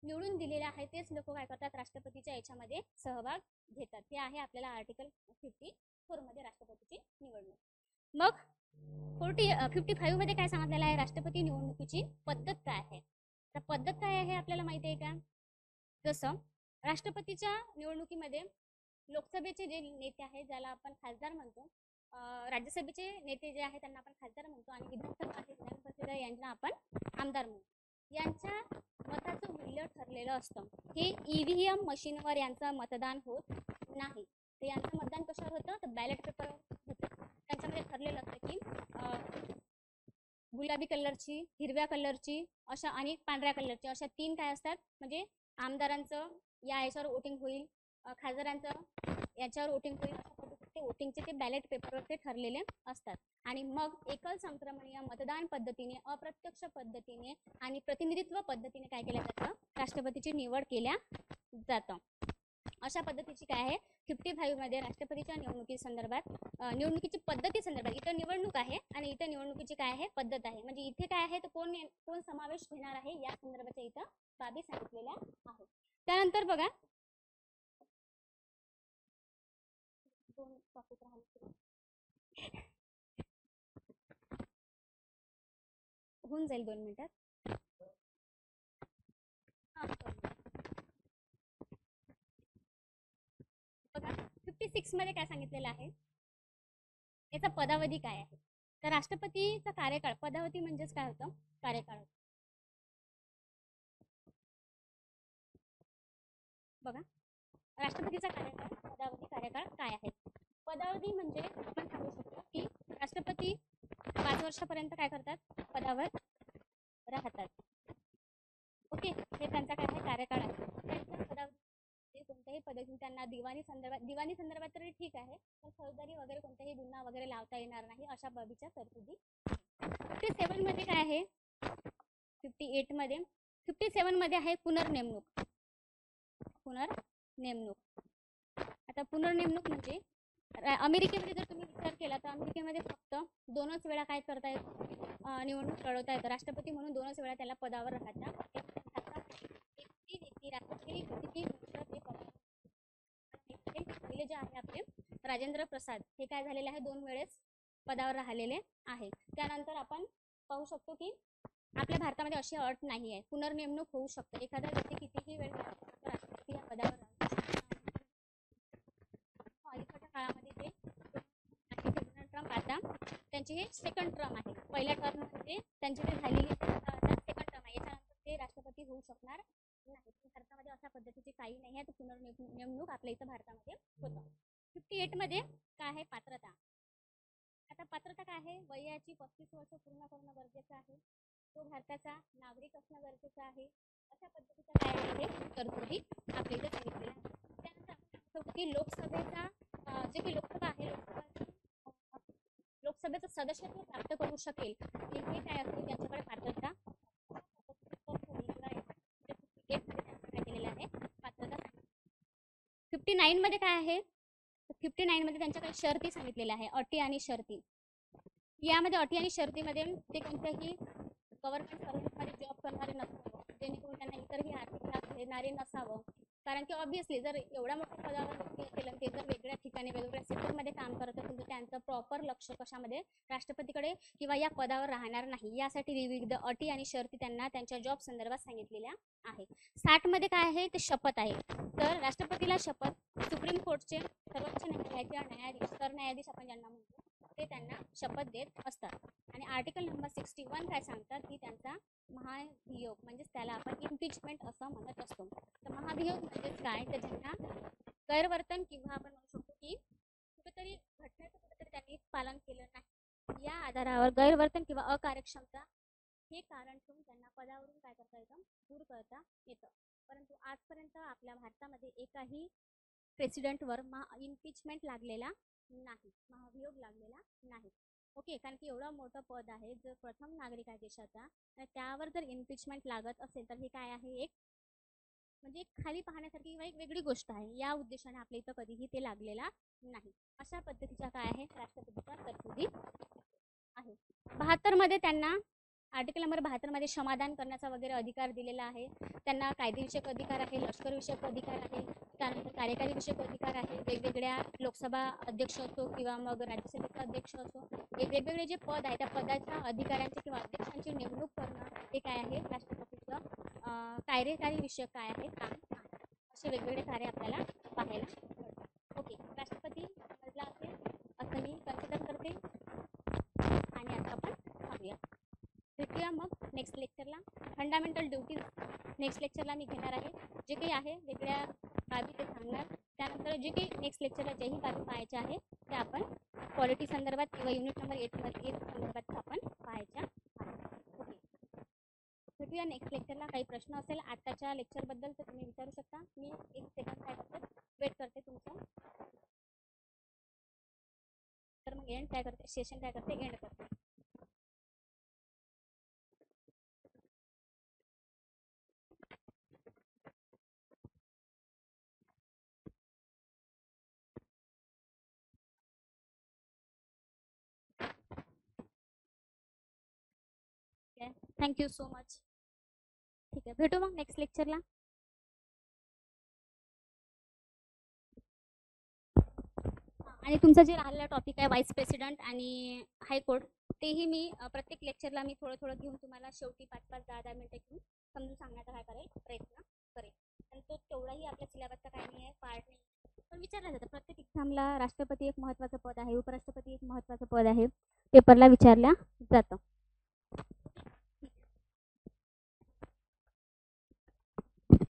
निवडून दिलेले आहे तेच लोक काय करतात राष्ट्रपतीच्या याच्यामध्ये सहभाग घेतात. हे आहे आपल्याला आर्टिकल 54 मध्ये राष्ट्रपतीची निवडणूक. मग 55 मध्ये काय सांगितलेलं आहे, राष्ट्रपती निवडणुकीची पद्धत काय आहे. तर पद्धत काय आहे आपल्याला माहिती आहे का? जसं राष्ट्रपतीच्या निवडणुकीमध्ये लोकसभेचे जे नेते आहेत ज्याला आपण खासदार म्हणतो, राज्यसभेचे नेते जे आहेत त्यांना आपण खासदार म्हणतो आणि विधानसभा आहे विधान परिषद यांना आपण आमदार म्हणतो. यांच्या मताचं मूल्य ठरलेलं असतं. हे EVM मशीनवर यांचं मतदान होत नाही. तर यांचं मतदान कशावर होतं तर बॅलेट पेपरवर होतं. त्यांच्यामध्ये ठरलेलं असतं की गुलाबी कलरची, हिरव्या कलरची अशा आणि पांढऱ्या कलरची अशा 3 काय असतात म्हणजे आमदारांचं याच्यावर वोटिंग होईल, खासदारांचं याच्यावर वोटिंग होईल. अशा पद्धतीचे वोटिंगचे ते बॅलेट पेपरवर ते ठरलेले असतात. आणि मग एकल संक्रमणीय मतदान पद्धतीने, अप्रत्यक्ष पद्धतीने आणि प्रतिनिधित्व पद्धतीने काय केलं जातं राष्ट्रपतीची निवड केल्या जातं. अशा पद्धतीची काय आहे 55 मध्ये राष्ट्रपतीच्या निवडणुकी संदर्भात निवडणुकीची पद्धती संदर्भात इथं निवडणूक आहे आणि इथं निवडणुकीची काय आहे पद्धत आहे. म्हणजे इथे काय आहे तर कोण समावेश घेणार आहे या संदर्भाच्या इथं बाबी सांगितलेल्या आहेत. त्यानंतर बघा दोन टॉपिक राहिले होऊन जाईल 2 मिनिटात. बघा 56 मध्ये काय सांगितलेलं आहे याचा पदावधी काय आहे. तर राष्ट्रपतीचा कार्यकाळ, पदावधी म्हणजेच काय होतं कार्यकाळ. बघा राष्ट्रपतीचा कार्यकाळ, पदावधी कार्यकाळ काय आहे. पदावधी म्हणजे आपण सांगू शकतो की राष्ट्रपती 5 वर्षापर्यंत काय करतात पदावर राहतात. ओके, हे त्यांचा काय आहे कार्यकाळ आहे. त्यांच्या पदावधी कोणत्याही पद्धतीने त्यांना दिवाणी संदर्भात तरी ठीक आहे पण फौजदारी वगैरे कोणताही गुन्हा वगैरे लावता येणार नाही अशा बाबीच्या तरतुदी. 57 मध्ये काय आहे 57 मध्ये आहे पुनर्नेमणूक. आता पुनर्नेमणूक म्हणजे अमेरिकेमध्ये जर तुम्ही विचार केला तर अमेरिकेमध्ये फक्त 2च वेळा काय करता येत निवडणूक लढवता येतं. राष्ट्रपती म्हणून 2च वेळा त्याला पदावर राहता पहिले जे आहे आपले राजेंद्र प्रसाद हे काय झालेले आहे 2 वेळेस पदावर राहिलेले आहे. त्यानंतर आपण पाहू शकतो की आपल्या भारतामध्ये अशी अट नाही आहे, पुनर्नेमणूक होऊ शकते. एखादा व्यक्ती कितीही वेळ राष्ट्रपती या पदावर अलीकडच्या काळामध्ये जे डोनाल्ड ट्रम्प आता त्यांची हे सेकंड टर्म आहे. पहिल्या टर्ममध्ये त्यांची जे झालेली सेकंड टर्म आहे, याच्यानंतर ते राष्ट्रपती होऊ शकणार नाही. भारतामध्ये अशा पद्धतीची काही नाही आहे, तर पुनर्नेमणूक आपल्या इथं भारतामध्ये होतं. 58 मध्ये काय आहे, पात्रता. आता पात्रता काय आहे, वयाची 35 वर्ष पूर्ण करणं गरजेचं आहे, तो भारताचा नागरिक असणं गरजेचं आहे. अशा पद्धतीचं काय आहे तरतुदी आपल्या इथं सांगितलेलं आहे. त्यानंतर आपण सांगतो की लोकसभेचा जे काही लोकसभा आहे, लोकसभेचं सदस्यत्व प्राप्त करू शकेल हे काय असेल त्यांच्याकडे पात्रता केलेलं आहे पात्रता. 59 मध्ये काय आहे, 59 मध्ये त्यांच्या काही शर्ती सांगितलेल्या आहे, अटी आणि शर्ती. यामध्ये अटी आणि शर्तीमध्ये ते कोणत्याही गव्हर्नमेंट सर्व्हिसमध्ये जॉब करणारे नसावं, जेणेकरून त्यांना इतरही आर्थिक लाभ घेणारे नसावं. कारण की ऑब्व्हियसली जर एवढ्या मोठ्या पदावर व्यक्ती असेल आणि ते जर वेगळ्या ठिकाणी वेगवेगळ्या सेक्टरमध्ये काम करत असेल तर त्यांचं प्रॉपर लक्ष कशामध्ये, राष्ट्रपतीकडे किंवा या पदावर राहणार नाही. यासाठी विविध अटी आणि शर्ती त्यांना त्यांच्या जॉब संदर्भात सांगितलेल्या आहे. 60 मध्ये काय आहे, ते शपथ आहे. तर राष्ट्रपतीला शपथ सुप्रीम कोर्टचे सर्वोच्च न्यायालयाचे न्यायाधीश, सरन्यायाधीश आपण ज्यांना म्हणतो, ते त्यांना शपथ देत असतात. आणि आर्टिकल नंबर 61 काय सांगतात की त्यांचा महाभियोग, म्हणजेच त्याला आपण इम्पिचमेंट असं म्हणत असतो. तर महाभियोग म्हणजेच काय, तर ज्यांना गैरवर्तन किंवा आपण म्हणू शकतो की कुठेतरी घटनेचं कुठेतरी त्यांनी पालन केलं नाही, या आधारावर गैरवर्तन किंवा अकार्यक्षमता हे कारण ठेवून त्यांना पदावरून काय करता येतं, दूर करता येतं. परंतु आजपर्यंत आपल्या भारतामध्ये एकाही प्रेसिडेंटवर इम्पिचमेंट लागलेला नाही, महाभियोग लागलेला नाही. ओके, कारण की एवढं मोठं पद आहे, जर प्रथम नागरिक आहे देशाचा आणि त्यावर जर इम्पिचमेंट लागत असेल तर हे काय आहे, एक म्हणजे खाली पाहण्यासारखी किंवा एक वेगळी गोष्ट आहे. या उद्देशाने आपल्या इथं कधीही ते लागलेला नाही. अशा पद्धतीच्या काय आहे राष्ट्रपतीच्या तरतुदी आहे. 72 मध्ये त्यांना आर्टिकल नंबर 72 मध्ये समाधान करण्याचा वगैरे अधिकार दिलेला आहे. त्यांना कायदेविषयक अधिकार आहे, लष्कर विषयक अधिकार आहे, त्यानंतर कार्यकारी विषयक अधिकार आहे. वेगवेगळ्या लोकसभा अध्यक्ष असो किंवा मग राज्यसभेचा अध्यक्ष असो, वेगवेगळे जे पद आहे त्या पदाच्या अधिकाऱ्यांची किंवा अध्यक्षांची नेमणूक करणं हे काय आहे राष्ट्रपतीचं कार्यकारी विषयक काय आहे काम आहे. असे वेगवेगळे कार्य आपल्याला पाहायला मिळतात. ओके, राष्ट्रपती समजला असेल असं मी कन्सिडर करते. आणि आता आपण थांबूया, भेटूया मग नेक्स्ट लेक्चरला. फंडामेंटल ड्युटीज नेक्स्ट लेक्चरला मी घेणार आहे. जे काही आहे वेगळ्या बाबी ते सांगणार. त्यानंतर जे काही नेक्स्ट लेक्चरला जेही बाबी पाहायच्या आहे ते आपण पॉलिटी संदर्भात किंवा युनिट नंबर 8 संदर्भात आपण पाहायच्या आहे. ओके, भेटूया नेक्स्ट लेक्चरला. काही प्रश्न असेल आताच्या लेक्चरबद्दल तर तुम्ही विचारू शकता. मी एक सेकंड काय करते, वेट करते तुमचं. तर मग एंड काय करते, सेशन काय करते, एंड करते. Thank you so much. ठीक आहे, भेटू मग नेक्स्ट लेक्चरला. आणि तुमचा जे राहिलेला टॉपिक आहे व्हाईस प्रेसिडेंट आणि हायकोर्ट, तेही मी प्रत्येक लेक्चरला मी थोडं थोडं घेऊन तुम्हाला शेवटी 5-5, 10-10 मिनिटं घेऊन समजून सांगण्याचा काय करेल, प्रयत्न करेल. आणि तो तेवढाही आपल्या सिलेबसचा काय नाही आहे, पार्ट नाही. पण विचारलं जातं प्रत्येक एक्झामला, राष्ट्रपती एक महत्त्वाचं पद आहे, उपराष्ट्रपती एक महत्त्वाचं पद आहे, पेपरला विचारल्या जातं.